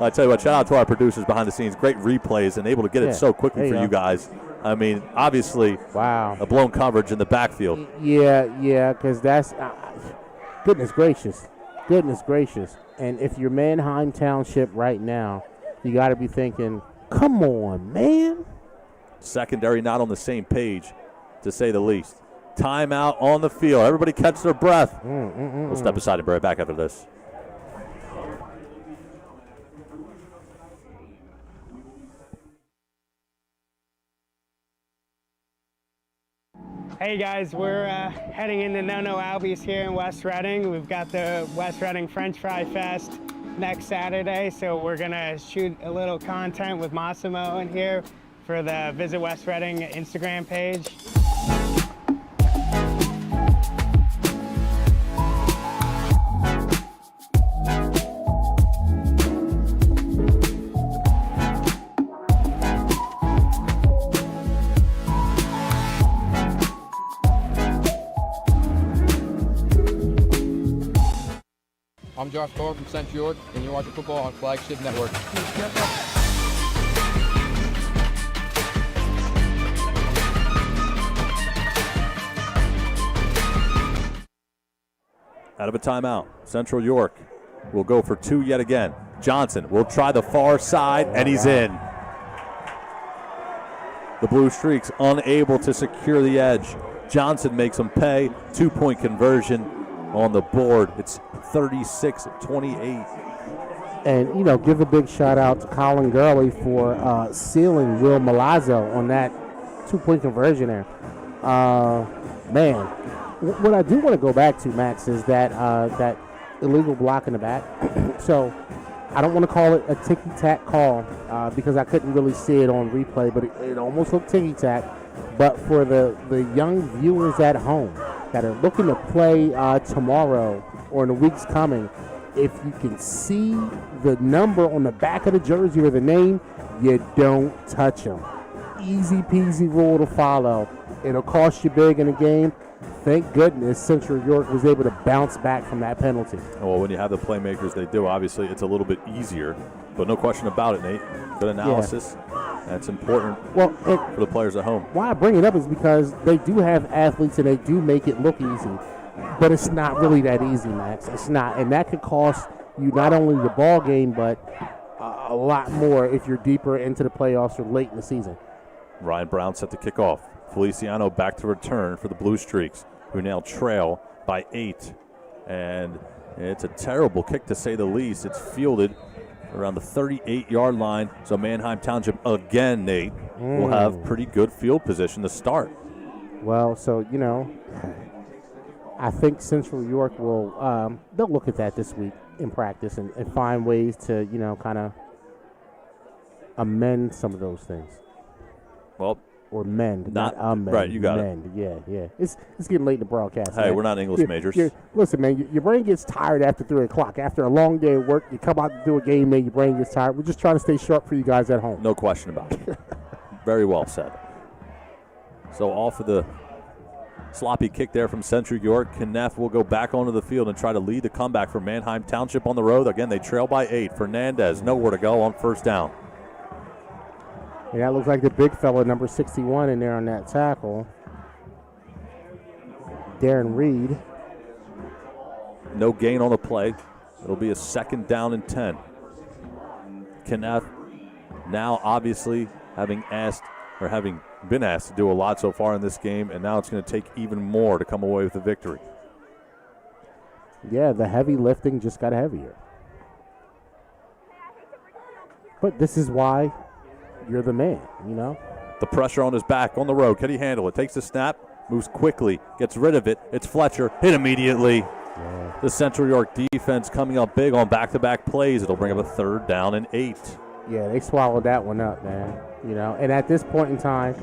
I tell you what, shout out to our producers behind the scenes. Great replays and able to get it so quickly for you guys. I mean, obviously, a blown coverage in the backfield. Yeah, because that's goodness gracious. And if you're Manheim Township right now, you got to be thinking, come on, man. Secondary not on the same page, to say the least. Timeout on the field. Everybody catch their breath. We'll step aside and be right back after this. Hey guys, we're heading into No Albies here in West Reading. We've got the West Reading French Fry Fest next Saturday, so we're gonna shoot a little content with Massimo in here for the Visit West Reading Instagram page. I'm Josh Thorpe from St. George, and you're watching football on Flagship Network. Out of a timeout, Central York will go for 2 yet again. Johnson will try the far side, and he's in. The Blue Streaks unable to secure the edge. Johnson makes them pay. 2-point conversion on the board. It's 36-28. And, you know, give a big shout out to Colin Gurley for sealing Will Milazzo on that 2-point conversion there. Man, what I do want to go back to, Max, is that that illegal block in the back. So I don't want to call it a ticky-tack call because I couldn't really see it on replay, but it almost looked ticky-tack. But for the young viewers at home that are looking to play tomorrow or in the weeks coming, if you can see the number on the back of the jersey or the name, you don't touch them. Easy peasy rule to follow. It'll cost you big in a game. Thank goodness Central York was able to bounce back from that penalty. Well, when you have the playmakers they do, obviously it's a little bit easier. But no question about it, Nate. Good analysis. Yeah. That's important for the players at home. Why I bring it up is because they do have athletes and they do make it look easy. But it's not really that easy, Max. It's not. And that could cost you not only the ball game, but a lot more if you're deeper into the playoffs or late in the season. Ryan Brown set to kick off. Feliciano back to return for the Blue Streaks, who now trail by 8. And it's a terrible kick to say the least. It's fielded around the 38-yard line. So Manheim Township again, Nate, will have pretty good field position to start. Well, so, you know, I think Central York will they'll look at that this week in practice and find ways to, you know, kind of amend some of those things. Well, or mend, not amend. Right, you got it. Yeah. It's getting late in the broadcast. Hey, man. We're not English majors. Listen, man, your brain gets tired after 3 o'clock. After a long day of work, you come out to do a game, man, your brain gets tired. We're just trying to stay sharp for you guys at home. No question about it. Very well said. So off of the sloppy kick there from Central York, Kneff will go back onto the field and try to lead the comeback for Manheim Township on the road. Again, they trail by 8. Fernandez, nowhere to go on first down. Yeah, that looks like the big fella, number 61 in there on that tackle. Darren Reed. No gain on the play. It'll be a 2nd down and 10. Kneff now obviously having been asked to do a lot so far in this game, and now it's going to take even more to come away with the victory. Yeah, the heavy lifting just got heavier. But this is why you're the man, you know? The pressure on his back on the road. Can he handle it? Takes the snap, moves quickly, gets rid of it. It's Fletcher, hit immediately. Yeah. The Central York defense coming up big on back-to-back plays. It'll bring up a 3rd down and 8. Yeah, they swallowed that one up, man. You know, and at this point in time,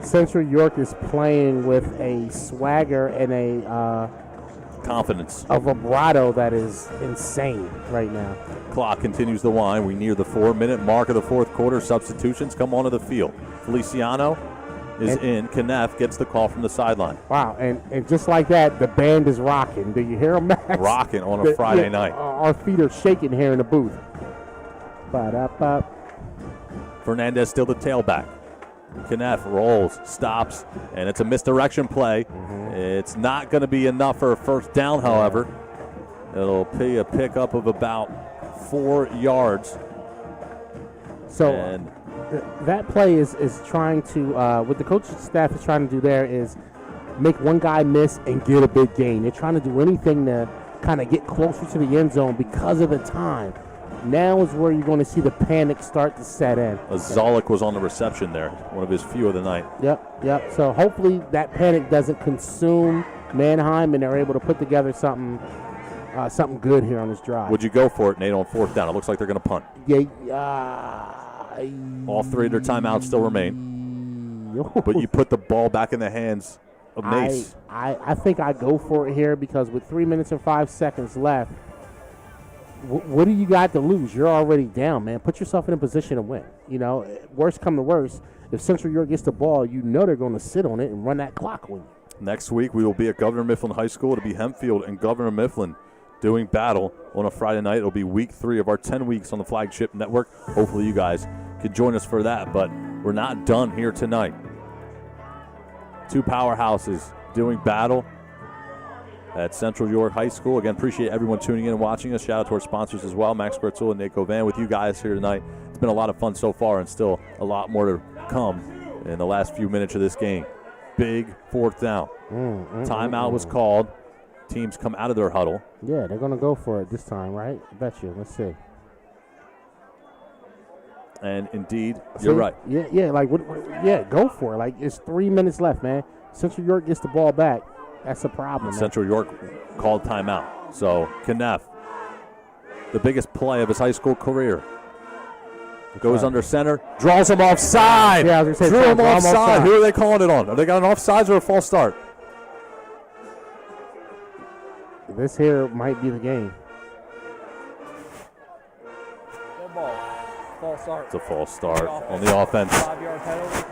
Central York is playing with a swagger and a confidence, a vibrato that is insane right now. Clock continues to wind. We near the 4-minute mark of the 4th quarter. Substitutions come onto the field. Feliciano is in. Kneff gets the call from the sideline. Wow, and just like that, the band is rocking. Do you hear them, Max? Rocking on a Friday night. Our feet are shaking here in the booth. Ba-da-ba. Fernandez still the tailback. Kneff rolls, stops, and it's a misdirection play. It's not going to be enough for a 1st down, however. It'll be a pickup of about 4 yards. So that play is trying to, what the coaching staff is trying to do there is make one guy miss and get a big gain. They're trying to do anything to kind of get closer to the end zone because of the time. Now is where you're going to see the panic start to set in. Zolik was on the reception there, one of his few of the night. Yep. So hopefully that panic doesn't consume Manheim and they're able to put together something good here on this drive. Would you go for it, Nate, on 4th down? It looks like they're going to punt. All 3 of their timeouts still remain. But you put the ball back in the hands of Mace. I think I go for it here because with 3 minutes and 5 seconds left, what do you got to lose? You're already down, man. Put yourself in a position to win. You know, worst come to worst, if Central York gets the ball, you know they're going to sit on it and run that clock on you. Next week, we will be at Governor Mifflin High School. It'll be Hempfield and Governor Mifflin doing battle on a Friday night. It'll be week 3 of our 10 weeks on the Flagship Network. Hopefully you guys can join us for that, but we're not done here tonight. 2 powerhouses doing battle at Central York High School. Again, appreciate everyone tuning in and watching us. Shout out to our sponsors as well, Max Gretzel and Nate Govan with you guys here tonight. It's been a lot of fun so far and still a lot more to come in the last few minutes of this game. Big 4th down. Timeout was called. Teams come out of their huddle. Yeah, they're going to go for it this time, right? I bet you. Let's see. And indeed, you're right. Yeah, like, go for it. Like, it's 3 minutes left, man. Central York gets the ball back. That's a problem. Central York called timeout. So, Kneff, the biggest play of his high school career, goes under center, draws him offside. Yeah, I was going to say, drew him offside. Who are they calling it on? Are they got an offsides or a false start? This here might be the game. Dead ball. False start. It's a false start on the offense. 5-yard penalty.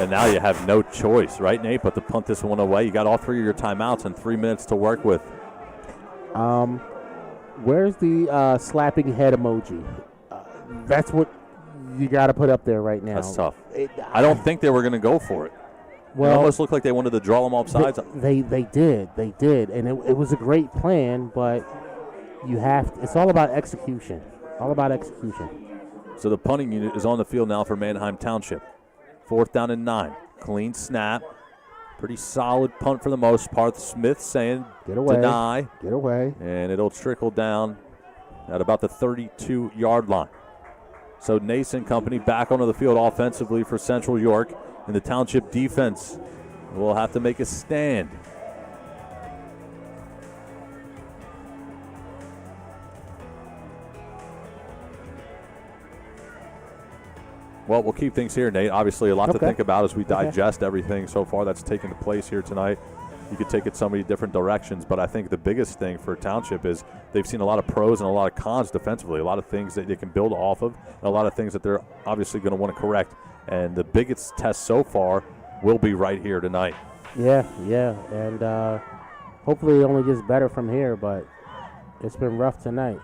And now you have no choice, right, Nate, but to punt this one away. You got all 3 of your timeouts and 3 minutes to work with. Where's the slapping head emoji? That's what you got to put up there right now. That's tough. I don't think they were going to go for it. Well, it almost looked like they wanted to draw them off sides. They did, and it was a great plan, but it's all about execution. All about execution. So the punting unit is on the field now for Manheim Township. 4th down and 9. Clean snap. Pretty solid punt for the most part. Smith saying get away, deny. Get away. And it'll trickle down at about the 32-yard line. So Nason Company back onto the field offensively for Central York. And the Township defense will have to make a stand. Well, we'll keep things here, Nate. Obviously, a lot to think about as we digest everything so far that's taken place here tonight. You could take it so many different directions, but I think the biggest thing for Township is they've seen a lot of pros and a lot of cons defensively, a lot of things that they can build off of, and a lot of things that they're obviously going to want to correct. And the biggest test so far will be right here tonight. Yeah, and hopefully it only gets better from here, but it's been rough tonight.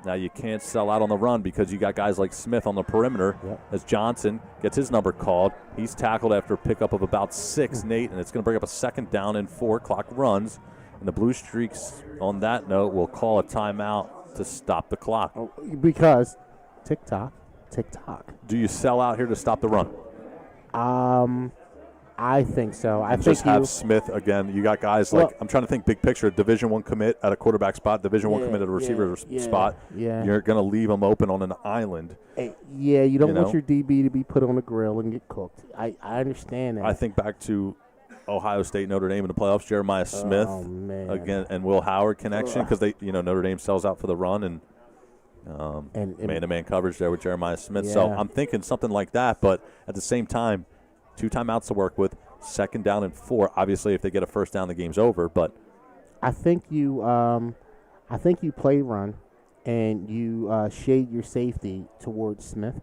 Now you can't sell out on the run because you got guys like Smith on the perimeter as Johnson gets his number called. He's tackled after a pickup of about 6, Nate, and it's going to bring up a 2nd down and 4. Clock runs. And the Blue Streaks, on that note, will call a timeout to stop the clock. Because tick-tock. Do you sell out here to stop the run? I think so. I think just have Smith again. You got guys like, I'm trying to think big picture, Division I commit at a quarterback spot, Division I commit at a receiver spot. Yeah. You're going to leave them open on an island. You don't want your DB to be put on the grill and get cooked. I understand that. I think back to Ohio State, Notre Dame in the playoffs, Jeremiah Smith again, and Will Howard connection because they, Notre Dame sells out for the run and man-to-man coverage there with Jeremiah Smith. So I'm thinking something like that, but at the same time, 2 timeouts to work with, 2nd down and 4. Obviously, if they get a first down, the game's over. But I think you play run, and you shade your safety towards Smith.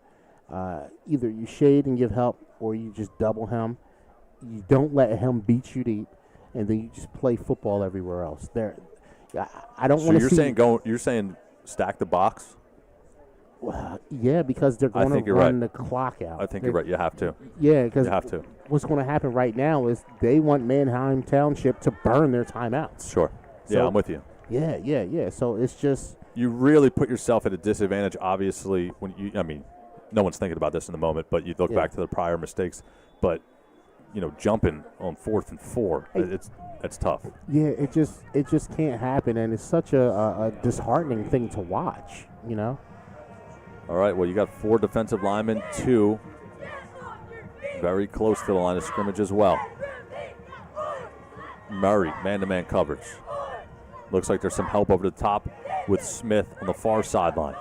Either you shade and give help, or you just double him. You don't let him beat you deep, and then you just play football everywhere else. I don't want to see. You're saying stack the box. Yeah, because they're going to run the clock out. I think you're right. You have to. Yeah, because you have to. What's going to happen right now is they want Manheim Township to burn their timeouts. Sure. Yeah, I'm with you. Yeah. So it's just you really put yourself at a disadvantage. Obviously, when no one's thinking about this in the moment, but you look back to the prior mistakes. But jumping on 4th and 4, it's tough. Yeah, it just can't happen, and it's such a disheartening thing to watch. All right, well, you got 4 defensive linemen, 2 very close to the line of scrimmage as well. Murray, man-to-man coverage. Looks like there's some help over the top with Smith on the far sideline.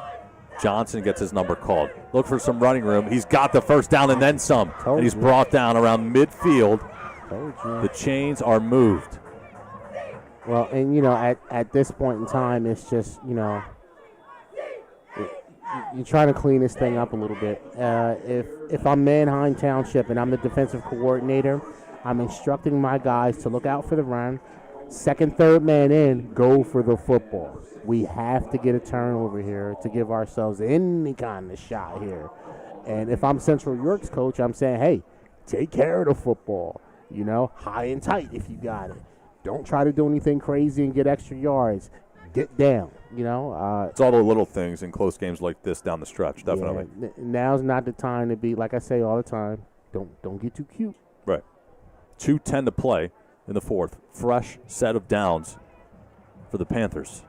Johnson gets his number called. Look for some running room. He's got the first down and then some. And he's brought down around midfield. The chains are moved. Well, and, at this point in time, it's just, you're trying to clean this thing up a little bit. If I'm Manheim Township and I'm the defensive coordinator, I'm instructing my guys to look out for the run. 2nd, 3rd man in, go for the football. We have to get a turnover here to give ourselves any kind of shot here. And if I'm Central York's coach, I'm saying, hey, take care of the football. High and tight if you got it. Don't try to do anything crazy and get extra yards. Get down, It's all the little things in close games like this down the stretch, definitely. Yeah, now's not the time to be, like I say all the time, don't get too cute. Right. 2:10 to play in the fourth. Fresh set of downs for the Panthers.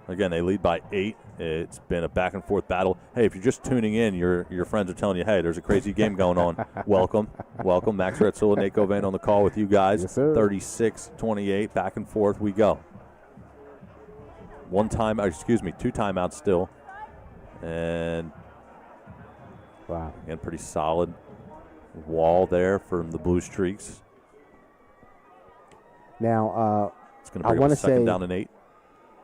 Again, they lead by 8. It's been a back-and-forth battle. Hey, if you're just tuning in, your friends are telling you, hey, there's a crazy game going on. Welcome. Max Retzilla, Nate Govan on the call with you guys. Yes, sir. 36-28, back and forth we go. Two timeouts still. And, wow. Again, pretty solid wall there from the Blue Streaks. Now, it's going to bring up a second down and 8.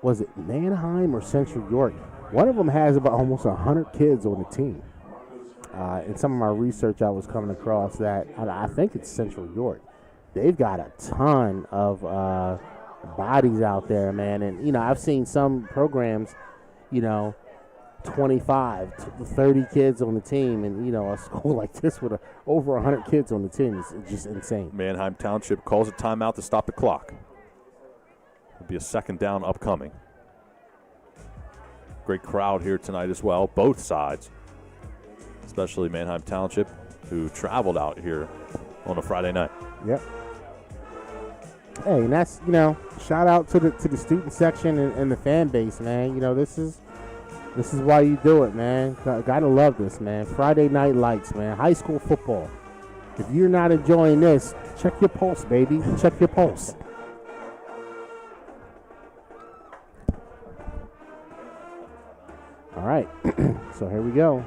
Was it Manheim or Central York? One of them has about almost 100 kids on the team. In some of my research, I was coming across that. I think it's Central York. They've got a ton of bodies out there, man. And, I've seen some programs, 25 to 30 kids on the team. And, a school like this with over 100 kids on the team is just insane. Manheim Township calls a timeout to stop the clock. It'll be a second down upcoming. Great crowd here tonight as well, both sides, especially Manheim Township, who traveled out here on a Friday night. Yep. Hey, and that's, shout out to the student section and the fan base, man. This is why you do it, man. Gotta love this, man. Friday night lights, man. High school football. If you're not enjoying this, check your pulse, baby. Check your pulse. All right, so here we go.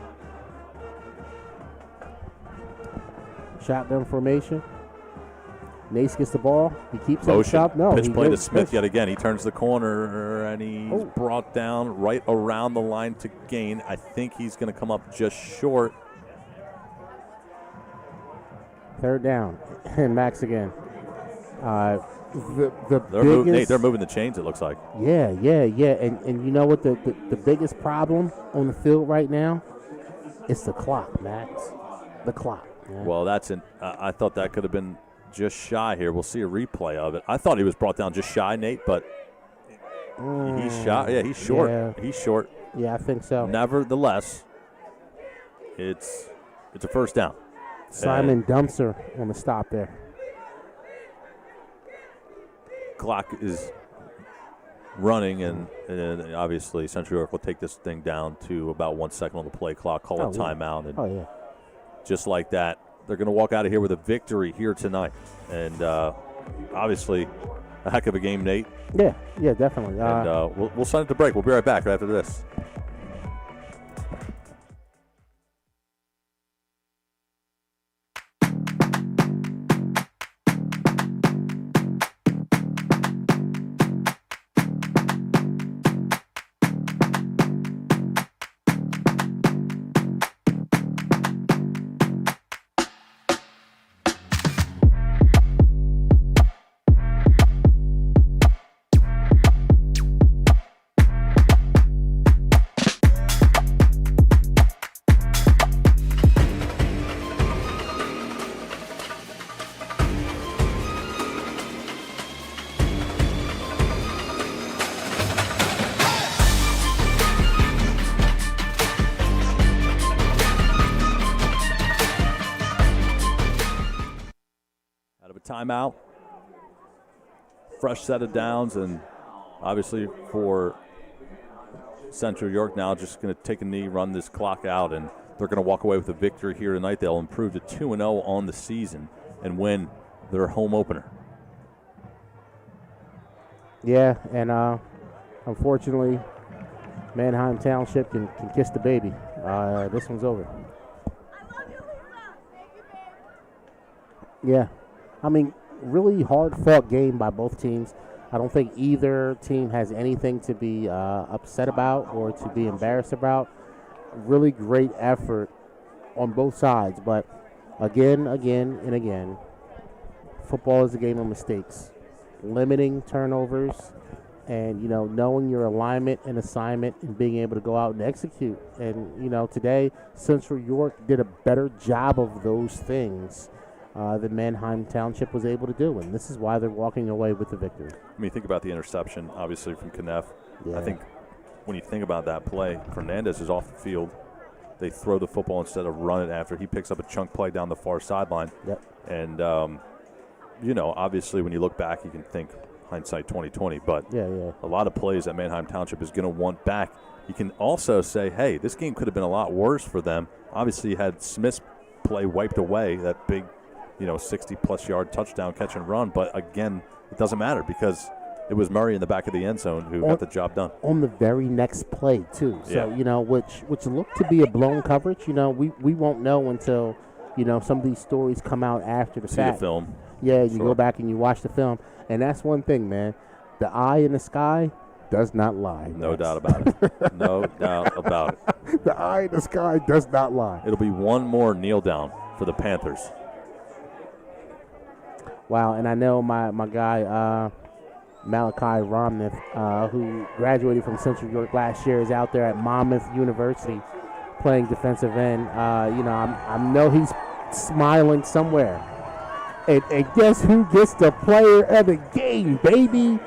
Shotgun formation. Nace gets the ball. He keeps it up. No, pitch play to Smith yet again. He turns the corner, and he's brought down right around the line to gain. I think he's going to come up just short. Third down, and Max again. They're moving the chains, it looks like. Yeah. And you know what the biggest problem on the field right now? It's the clock, Max. The clock. Man. Well, I thought that could have been just shy here. We'll see a replay of it. I thought he was brought down just shy, Nate, but he's shot. Yeah, he's short. Yeah. He's short. Yeah, I think so. Nevertheless, it's a first down. Simon Dumpster on the stop there. Clock is running, and obviously Central York will take this thing down to about 1 second on the play clock, call a timeout, and just like that, they're going to walk out of here with a victory here tonight. And obviously, a heck of a game, Nate. Yeah, definitely. And we'll send it to break. We'll be right back after this. Timeout. Fresh set of downs, and obviously for Central York now just going to take a knee, run this clock out, and they're going to walk away with a victory here tonight. They'll improve to 2-0 on the season and win their home opener. Yeah, and unfortunately, Manheim Township can kiss the baby. This one's over. Yeah. I mean, really hard-fought game by both teams. I don't think either team has anything to be upset about or to be embarrassed about. Really great effort on both sides. But again, and again, football is a game of mistakes. Limiting turnovers and, knowing your alignment and assignment and being able to go out and execute. And, today Central York did a better job of those things than Manheim Township was able to do, and this is why they're walking away with the victory. I mean, think about the interception, obviously, from Kneff. Yeah. I think when you think about that play, Fernandez is off the field. They throw the football instead of run it after. He picks up a chunk play down the far sideline. Yep. And obviously when you look back, you can think hindsight 2020, but Yeah. a lot of plays that Manheim Township is going to want back. You can also say, hey, this game could have been a lot worse for them. Obviously, you had Smith's play wiped away, that big, 60-plus yard touchdown catch and run. But, again, it doesn't matter because it was Murray in the back of the end zone who got the job done. On the very next play, too. So, Yeah. Which looked to be a blown coverage. We won't know until, some of these stories come out after the See fact. the film. Yeah, you Sure. go back and you watch the film. And that's one thing, man. The eye in the sky does not lie. No doubt about it. No doubt about it. The eye in the sky does not lie. It'll be one more kneel down for the Panthers. Wow, and I know my guy Malachi Romnith, who graduated from Central York last year, is out there at Monmouth University playing defensive end. I know he's smiling somewhere. And guess who gets the player of the game, baby?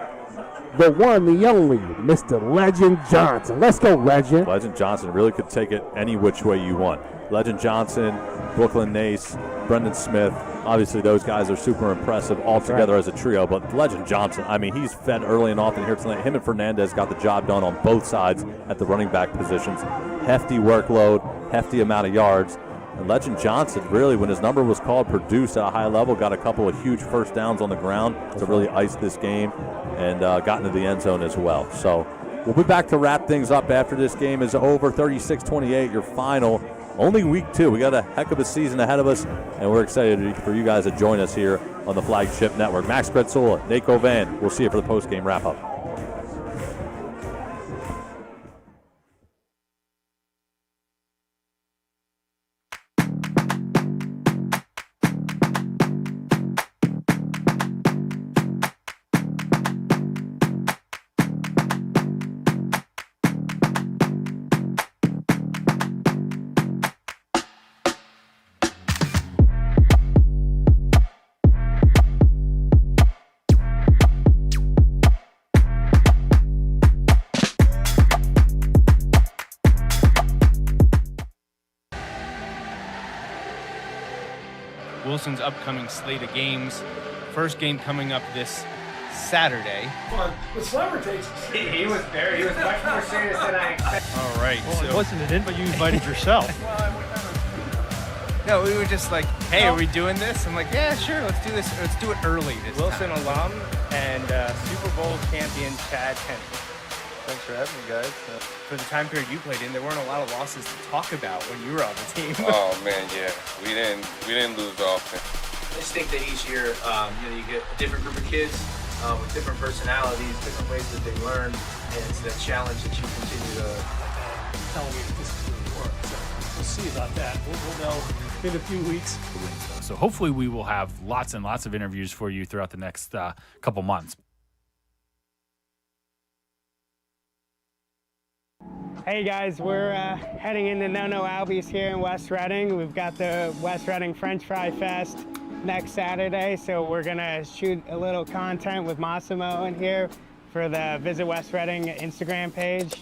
The one, the only, Mr. Legend Johnson. Let's go, Legend. Legend Johnson really could take it any which way you want. Legend Johnson, Brooklyn Nace, Brendan Smith. Obviously, those guys are super impressive all together as a trio. But Legend Johnson, he's fed early and often here tonight. Him and Fernandez got the job done on both sides at the running back positions. Hefty workload, hefty amount of yards. And Legend Johnson, really, when his number was called, produced at a high level, got a couple of huge first downs on the ground to really ice this game, and got into the end zone as well. So we'll be back to wrap things up after this game is over. 36-28, your final. Only week 2. We got a heck of a season ahead of us, and we're excited for you guys to join us here on the Flagship Network. Max Gretzula, Nate Govan. We'll see you for the post-game wrap-up. Wilson's upcoming slate of games. First game coming up this Saturday. The slammer takes He was much more serious than I expected. All right. Well, it wasn't an invite. You invited yourself. No, we were just like, hey, are we doing this? I'm like, yeah, sure, let's do this. Let's do it early this Wilson time. alum and Super Bowl champion Chad Henry. Thanks for having me, guys. For the time period you played in, there weren't a lot of losses to talk about when you were on the team. Oh man, yeah, we didn't lose often. I just think that each year, you get a different group of kids with different personalities, different ways that they learn, and it's that challenge that you continue to Telling me that this is really work. So we'll see about that. We'll know in a few weeks. So hopefully we will have lots and lots of interviews for you throughout the next couple months. Hey guys, we're heading into No Albies here in West Reading. We've got the West Reading French Fry Fest next Saturday, so we're gonna shoot a little content with Massimo in here for the Visit West Reading Instagram page.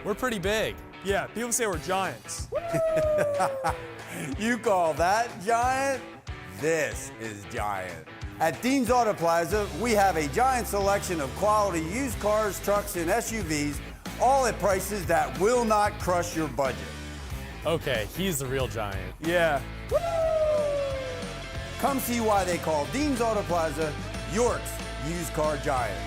We're pretty big. Yeah, people say we're giants. You call that giant? This is giant. At Dean's Auto Plaza, we have a giant selection of quality used cars, trucks, and SUVs, all at prices that will not crush your budget. Okay, he's the real giant. Yeah. Come see why they call Dean's Auto Plaza York's used car giant.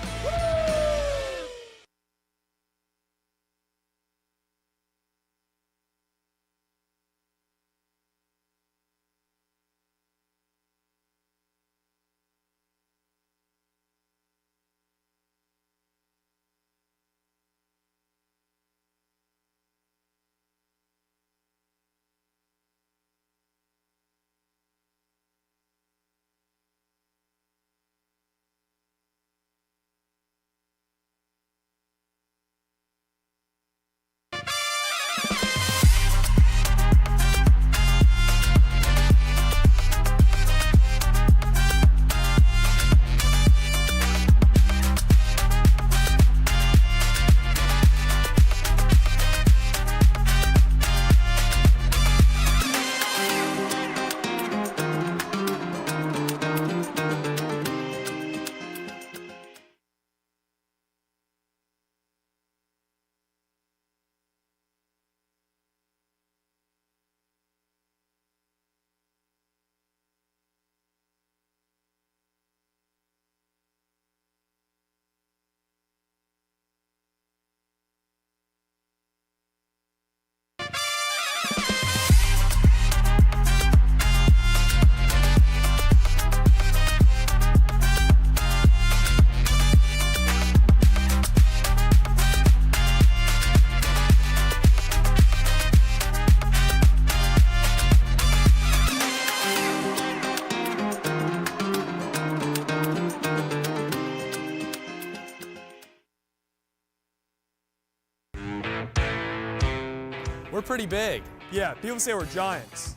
We're pretty big. Yeah, people say we're giants.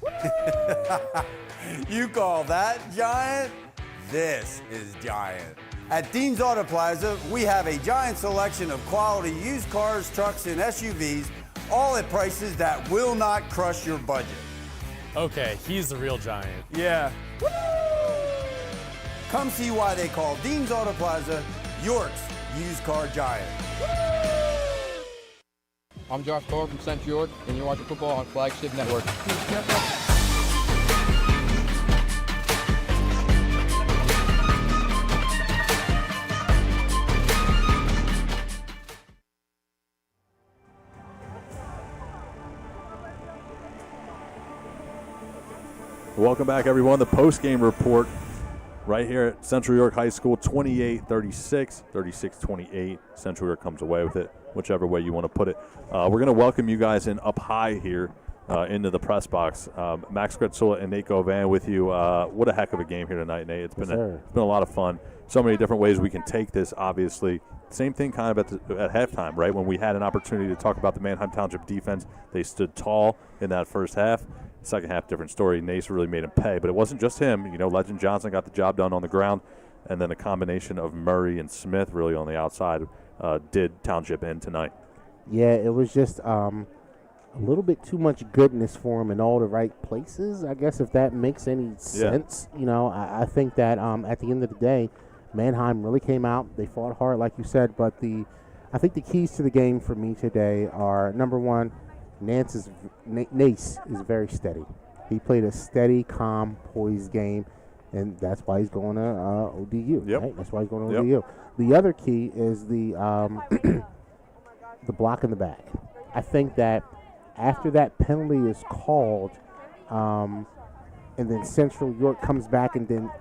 You call that giant? This is giant. At Dean's Auto Plaza, we have a giant selection of quality used cars, trucks, and SUVs, all at prices that will not crush your budget. Okay, he's the real giant. Yeah. Come see why they call Dean's Auto Plaza York's used car giant. I'm Josh Thor from St. George, and you're watching football on Flagship Network. Welcome back, everyone. The post-game report right here at Central York High School, 28-36, 36-28. Central York comes away with it, whichever way you want to put it. We're going to welcome you guys in up high here into the press box. Max Gretzula and Nate Govan with you. What a heck of a game here tonight, Nate. It's been a lot of fun. So many different ways we can take this, obviously. Same thing kind of at halftime, right? When we had an opportunity to talk about the Manheim Township defense, they stood tall in that first half. Second half, different story. Nace really made him pay, but it wasn't just him. You know, Legend Johnson got the job done on the ground, and then a combination of Murray and Smith really on the outside did Township in tonight. Yeah, it was just a little bit too much goodness for him in all the right places, I guess, if that makes any sense. You know, I think that at the end of the day, Manheim really came out. They fought hard, like you said, but I think the keys to the game for me today are, number one, Nace is very steady. He played a steady, calm, poised game, and that's why he's going to ODU. Yep. Right? That's why he's going to ODU. The other key is the the block in the back. I think that after that penalty is called, and then Central York comes back and then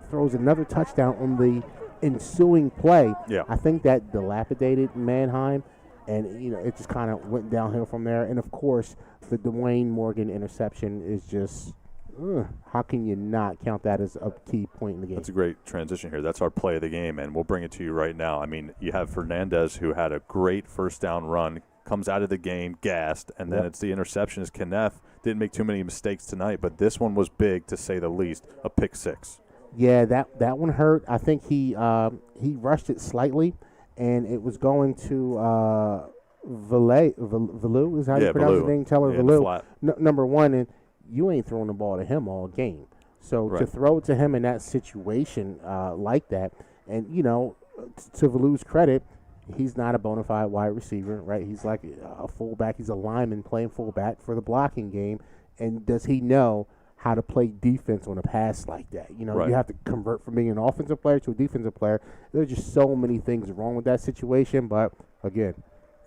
throws another touchdown on the ensuing play, I think that dilapidated Manheim. And, you know, it just kind of went downhill from there. And, of course, the Dwayne Morgan interception is just, how can you not count that as a key point in the game? That's a great transition here. That's our play of the game, and we'll bring it to you right now. I mean, you have Fernandez, who had a great first down run, comes out of the game gassed, and then it's the interception. Kenneth didn't make too many mistakes tonight, but this one was big, to say the least, a pick six. Yeah, that one hurt. I think he rushed it slightly. And it was going to Valu is how you pronounce his name. Taylor Valu. Number one, and you ain't throwing the ball to him all game. So to throw it to him in that situation like that, and to Valu's credit, he's not a bona fide wide receiver, right? He's like a fullback. He's a lineman playing fullback for the blocking game. And does he know how to play defense on a pass like that? You have to convert from being an offensive player to a defensive player. There's just so many things wrong with that situation. But again,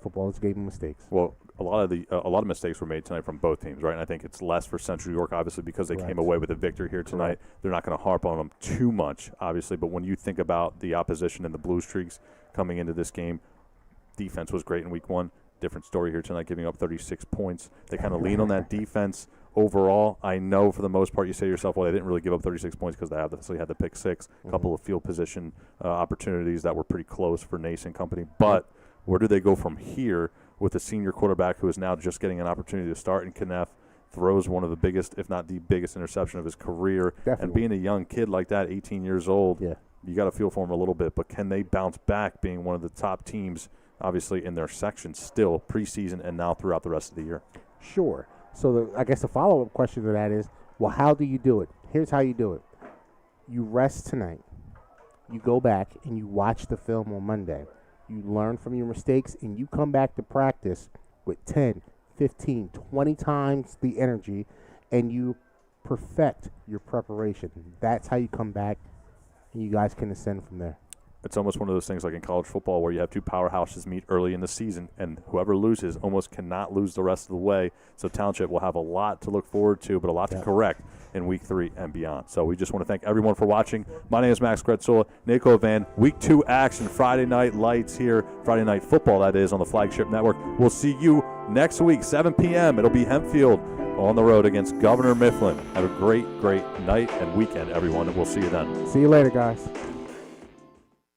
football is a game of mistakes. Well, a lot of mistakes were made tonight from both teams, right? And I think it's less for Central New York, obviously, because they came away with a victory here tonight. They're not going to harp on them too much, obviously. But when you think about the opposition and the Blue Streaks coming into this game, defense was great in week one. Different story here tonight, giving up 36 points. They kind of lean on that defense overall. I know for the most part you say to yourself, well, they didn't really give up 36 points because they obviously had the pick six, a couple of field position opportunities that were pretty close for Nace and company. But where do they go from here with a senior quarterback who is now just getting an opportunity to start in Kneff, throws one of the biggest, if not the biggest interception of his career. Definitely. And being a young kid like that, 18 years old, you got to feel for him a little bit. But can they bounce back being one of the top teams, obviously, in their section still preseason and now throughout the rest of the year? Sure. So I guess the follow-up question to that is, well, how do you do it? Here's how you do it. You rest tonight. You go back and you watch the film on Monday. You learn from your mistakes, and you come back to practice with 10, 15, 20 times the energy, and you perfect your preparation. That's how you come back, and you guys can ascend from there. It's almost one of those things like in college football where you have two powerhouses meet early in the season, and whoever loses almost cannot lose the rest of the way. So Township will have a lot to look forward to, but a lot to correct in Week 3 and beyond. So we just want to thank everyone for watching. My name is Max Gretzola, Nako Van. Week 2 action, Friday night lights here, Friday night football, that is, on the Flagship Network. We'll see you next week, 7 p.m. It'll be Hempfield on the road against Governor Mifflin. Have a great, great night and weekend, everyone, and we'll see you then. See you later, guys.